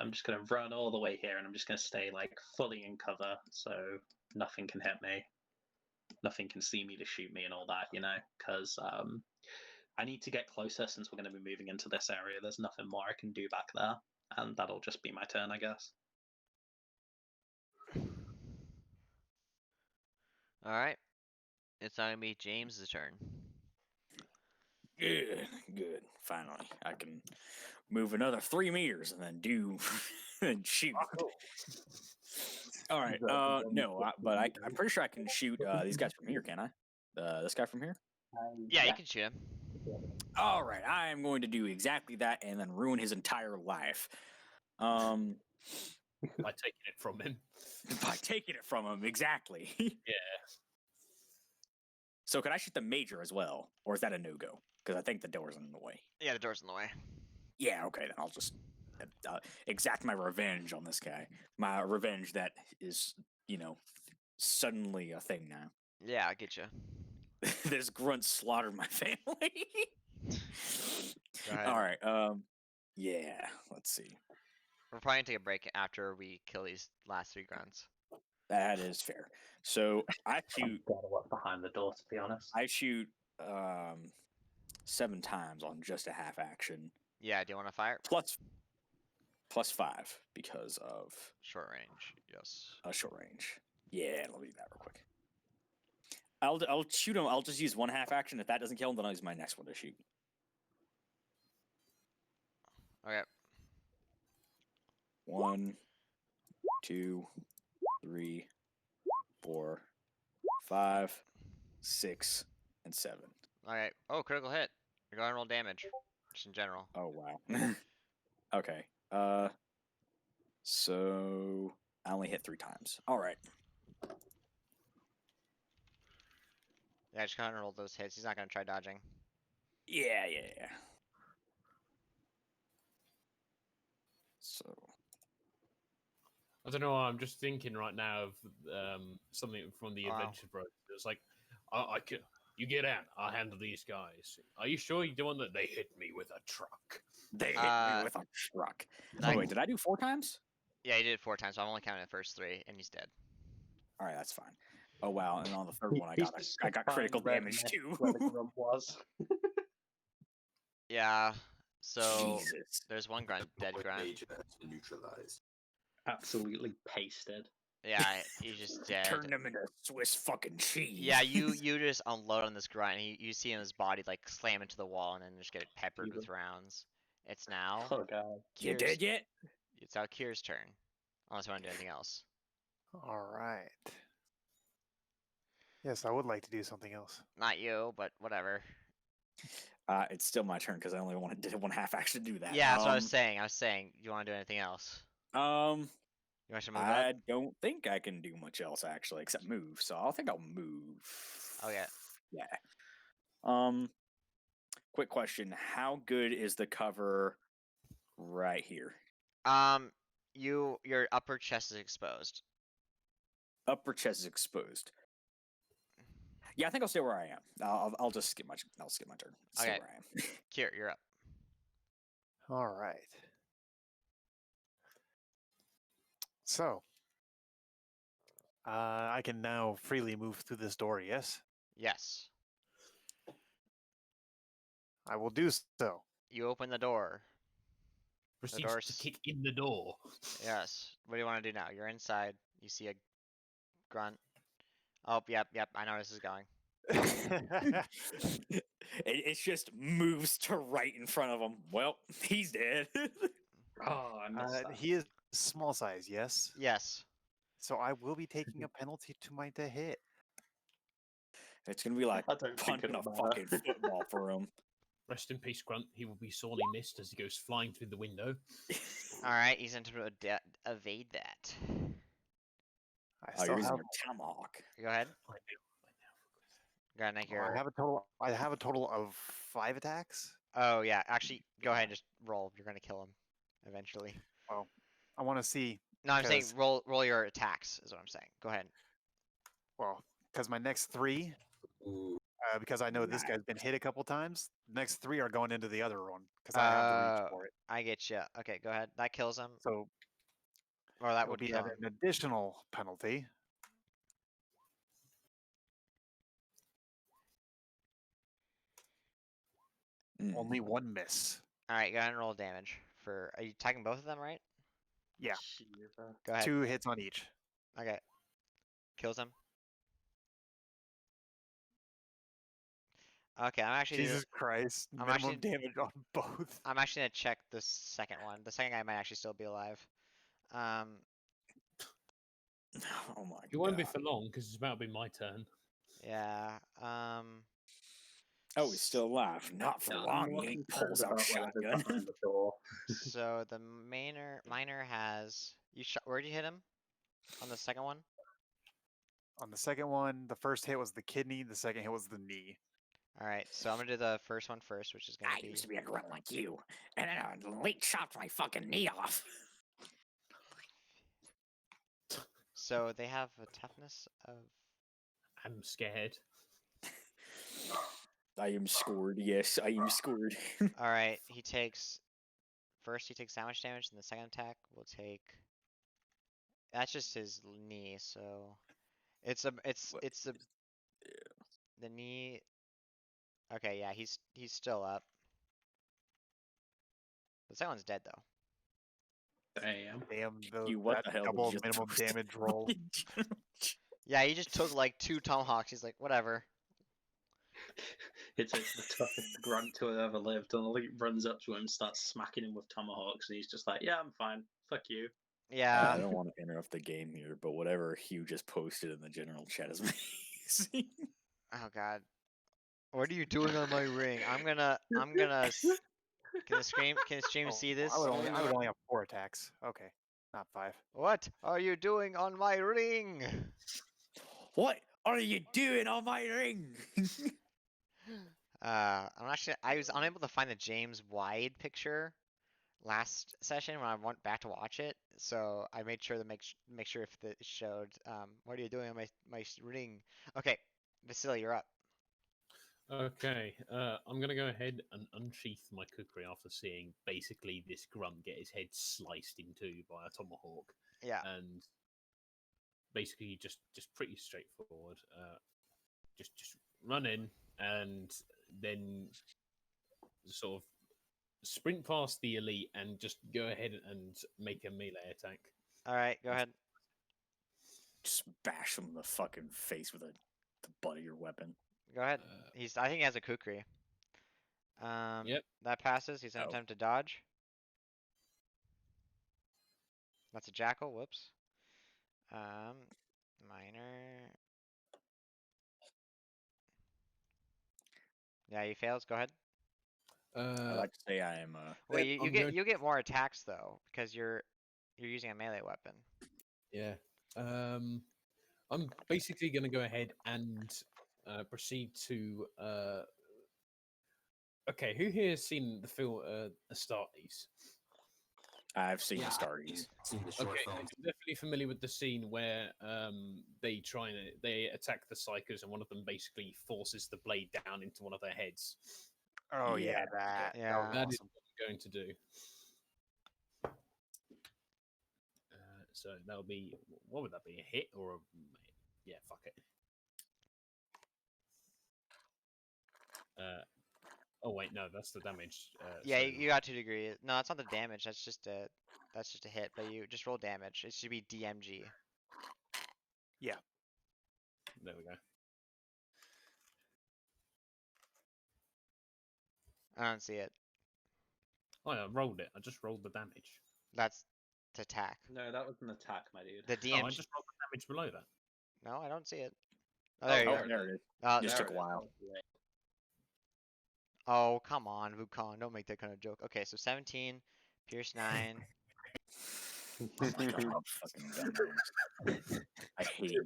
I'm just gonna run all the way here and I'm just gonna stay like fully in cover so nothing can hit me. Nothing can see me to shoot me and all that, you know, because I need to get closer since we're going to be moving into this area. There's nothing more I can do back there, and that'll just be my turn, I guess. All right, it's now gonna be James's turn. Good, good. Finally, I can move another 3 meters and then do and shoot. All right. No, but I'm pretty sure I can shoot these guys from here. Can I? This guy from here. Yeah, you can shoot him. All right. I am going to do exactly that and then ruin his entire life. By taking it from him. By taking it from him, exactly. Yeah. So can I shoot the major as well, or is that a no-go? Because I think the door's in the way. Yeah, the door's in the way. Yeah, okay, then I'll just exact my revenge on this guy. My revenge that is, suddenly a thing now. Yeah, I'll get you. This grunt slaughtered my family. Go ahead. All right. Yeah. Let's see. We're probably gonna take a break after we kill these last 3 grunts. That is fair. So I I'm shoot. scared of what's behind the door, to be honest. I shoot 7 times on just a half action. Yeah, do you want to fire? Plus 5 because of Short range, yes. short range. Yeah, let me do that real quick. I'll shoot him. I'll just use 1 half action. If that doesn't kill him, then I'll use my next one to shoot. Okay. 1, 2, 3, 4, 5, 6, and 7. Alright. Oh, critical hit. You're going to roll damage. Just in general. Oh wow. Okay. So I only hit 3 times. All right. Yeah, just kind of roll those hits. He's not going to try dodging. Yeah. So I don't know. I'm just thinking right now of something from the Wow. Adventure Bros. It's like, I can. You get out. I'll handle these guys. Are you sure you're doing that? They hit me with a truck. they hit me with a truck. that- Oh wait, did I do 4 times? Yeah, he did it 4 times, so I'm only counting the first 3, and he's dead. All right, that's fine. Oh wow, and on the third one, He's just I got critical red damage mist too. where the grunt was. Yeah, so Jesus. there's one grunt, dead White grunt. mage has been neutralized. Absolutely pasted. Yeah, he's just dead. Turn them into Swiss fucking cheese. Yeah, you just unload on this grunt, and you see his body like slam into the wall, and then just get peppered with rounds. It's now Oh god. You Kier's- dead yet? It's now Kier's turn. Unless you want to do anything else. All right. Yes, I would like to do something else. Not you, but whatever. It's still my turn because I only did 1 half action to do that. Yeah, that's what I was saying. I was saying, you want to do anything else? You want to move I up? don't think I can do much else actually except move. So I think I'll move. Oh yeah. Yeah. Quick question: how good is the cover right here? Your upper chest is exposed. Upper chest is exposed. Yeah, I think I'll stay where I am. I'll just skip my turn. Stay Okay. where I am. Kier, you're up. All right. So, I can now freely move through this door, yes? Yes. I will do so. You open the door. Proceeds door's- to kick in the door. Yes. What do you want to do now? You're inside. You see a grunt. Oh, yep. I know where this is going. It just moves to right in front of him. Well, he's dead. Oh, I missed that. He is small size, yes? Yes. So I will be taking a penalty to hit. It's gonna be like I don't think punting a it'll matter. fucking football for him. Rest in peace, Grunt. He will be sorely missed as he goes flying through the window. All right. He's going to evade that. I Oh, still you're using have, your tomahawk. Go ahead. I know. Go ahead, make I your. have a total of 5 attacks. Oh yeah. Actually, go ahead and just roll. You're gonna kill him eventually. I want to see, No, I'm saying 'Cause- roll your attacks. Is what I'm saying. Go ahead. because my next 3, Ooh, because I know this guy's been hit a couple times, the next 3 are going into the other one because I have the reach for it. I get you. Okay, go ahead. That kills him. So Or that that would would be kill at him. an additional penalty. Only 1 miss. All right, go ahead and roll damage for. Are you attacking both of them, right? Yeah, Shiva. Go ahead. 2 hits on each. Okay. Kills him. Okay, I'm actually. Jesus Christ! I'm Minimum actually- damage on both. I'm actually gonna check the second one. The second guy might actually still be alive. Oh my It won't be god. for long because it's about to be my turn. Yeah. Oh, he's still alive. Not for Yeah, I'm long. more He concerned pulls out about whatever's shotgun. behind the door. So the miner has. You shot. Where'd you hit him? On the second one. On the second one, the first hit was the kidney. The second hit was the knee. All right. So I'm gonna do the first one first, which is gonna I be. used to be a grunt like you, and then a late chopped my fucking knee off. So they have a toughness of. I'm scared. I am scored. Yes, I am scored. All right. He takes. First, he takes that much damage, and the second attack will take. That's just his knee, so it's a the knee. Okay, yeah, he's still up. The second one's dead though. Damn. Damn, What that the hell? did double you just minimum post? damage roll. Yeah, he just took like 2 tomahawks. He's like, whatever. It's the toughest grunt to have ever lived, and Elite runs up to him, starts smacking him with tomahawks, and he's just like, "Yeah, I'm fine. Fuck you." Yeah. I don't want to interrupt the game here, but whatever Hugh just posted in the general chat is amazing. Oh god. What are you doing on my ring? I'm gonna. Can the stream Oh, see this? I would only have 4 attacks. Okay, not 5. What are you doing on my ring? What are you doing on my ring? I was unable to find the James Wide picture last session when I went back to watch it, so I made sure to make sure if it showed. What are you doing on my ring? Okay, Vasily, you're up. Okay, I'm gonna go ahead and unsheath my kukri after seeing basically this grunt get his head sliced in two by a tomahawk, Yeah. and basically just pretty straightforward. Just run in and then sort of sprint past the elite and just go ahead and make a melee attack. All right, go ahead. Just bash him in the fucking face with the butt of your weapon. Go ahead. Uh, I think he has a kukri. Yep. That passes. He's gonna Oh. attempt to dodge. That's a jackal. Whoops. Minor. Yeah, he fails. Go ahead. I like to say I am. Wait, Yep, you I'm get going- you get more attacks though because you're using a melee weapon. Yeah. I'm basically going to go ahead and proceed to. Okay, who here has seen the film Astartes? I've seen yeah, the I've Starties. seen the short Okay, film. I'm definitely familiar with the scene where they attack the psychers and one of them basically forces the blade down into one of their heads. Oh yeah, Yeah, that. yeah. That is Awesome. what I'm going to do. So that'll be, what would that be? A hit or a, yeah, fuck it. Oh wait, no, that's the damage. Yeah, so you got 2 degrees. No, that's not the damage. That's just a hit. But you just roll damage. It should be DMG. there we go. I don't see it. Oh, yeah, I rolled it. I just rolled the damage. That's to attack. No, that was an attack, my dude. The Oh, I DMG. just rolled the damage below that. No, I don't see it. Oh, there you Oh, go. there it is. Oh, Just there took it a is. while. Oh, come on, Wukong. Don't make that kind of joke. Okay, so 17, Pierce 9. Oh my god, how fucking dumb. I hate you.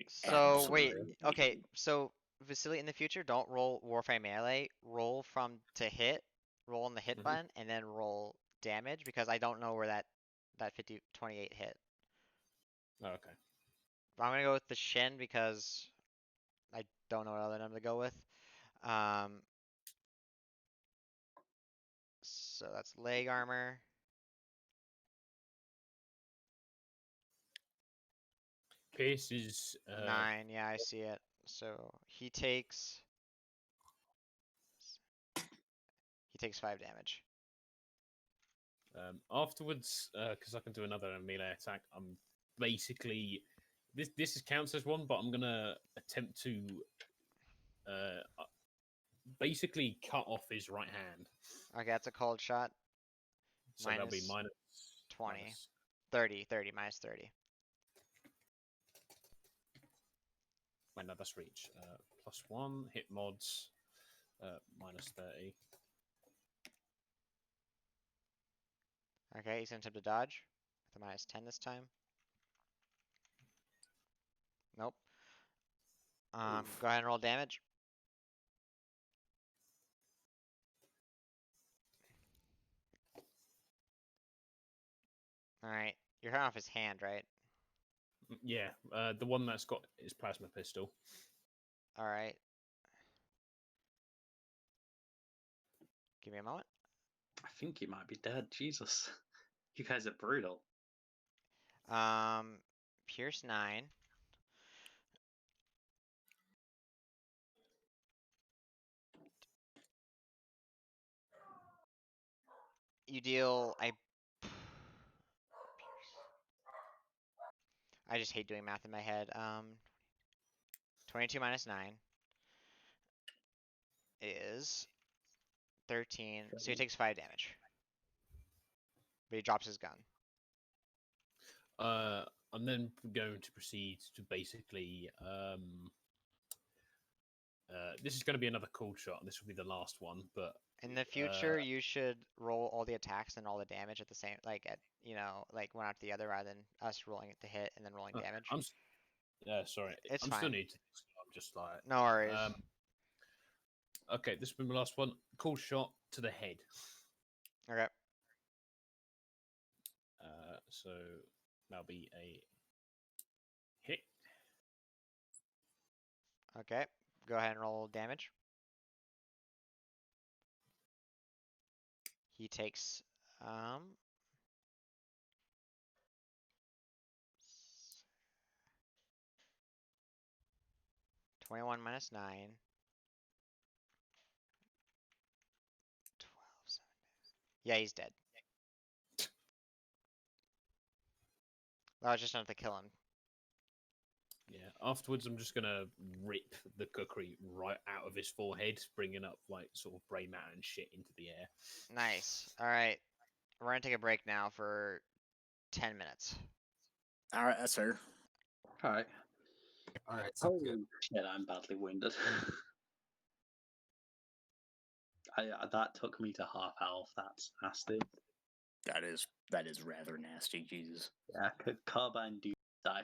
So, wait. Absolutely. Okay, so, Vasily, in the future, don't roll Warframe Melee. Roll from to hit. Roll on the hit button, and then roll damage, because I don't know where that 28 hit. Oh, okay. I'm gonna go with the Shin, because I don't know what other number to go with. So that's leg armor. Pierce is 9, yeah, I see it. So he takes 5 damage. Afterwards, because I can do another melee attack. I'm basically this counts as one, but I'm gonna attempt to basically cut off his right hand. Okay, that's a cold shot. So that'll be Minus minus 20. minus- 30, minus 30. Wait, no, that's reach. +1 hit mods. Minus 30. Okay, he's gonna attempt to dodge. With a minus 10 this time. Nope. Go ahead and roll damage. Alright, you're cutting off his hand, right? Yeah, the one that's got his plasma pistol. Alright. Give me a moment. I think he might be dead. Jesus. You guys are brutal. Pierce 9. You deal I just hate doing math in my head. 22 minus 9 is 13. So he takes 5 damage. But he drops his gun. I'm then going to proceed to basically this is going to be another cool shot. This will be the last one, but In the future, you should roll all the attacks and all the damage at the same, like like one after the other, rather than us rolling it to hit and then rolling damage. Sorry, It's I'm fine. still new to this. I'm just like No worries. Okay, this will be my last one. Cool shot to the head. Okay. So that'll be a hit. Okay. Go ahead and roll damage. He takes 21 minus 9. 12, 7. Yeah, he's dead. That was just enough to kill him. Yeah. Afterwards, I'm just gonna rip the kukri right out of his forehead, bringing up like sort of brain matter and shit into the air. Nice. All right. We're gonna take a break now for 10 minutes. All right, that's fair. Alright. Alright, sounds good. Holy shit, I'm badly wounded. That took me to half health. That's nasty. That is rather nasty, Jesus. Yeah, could Carbine do die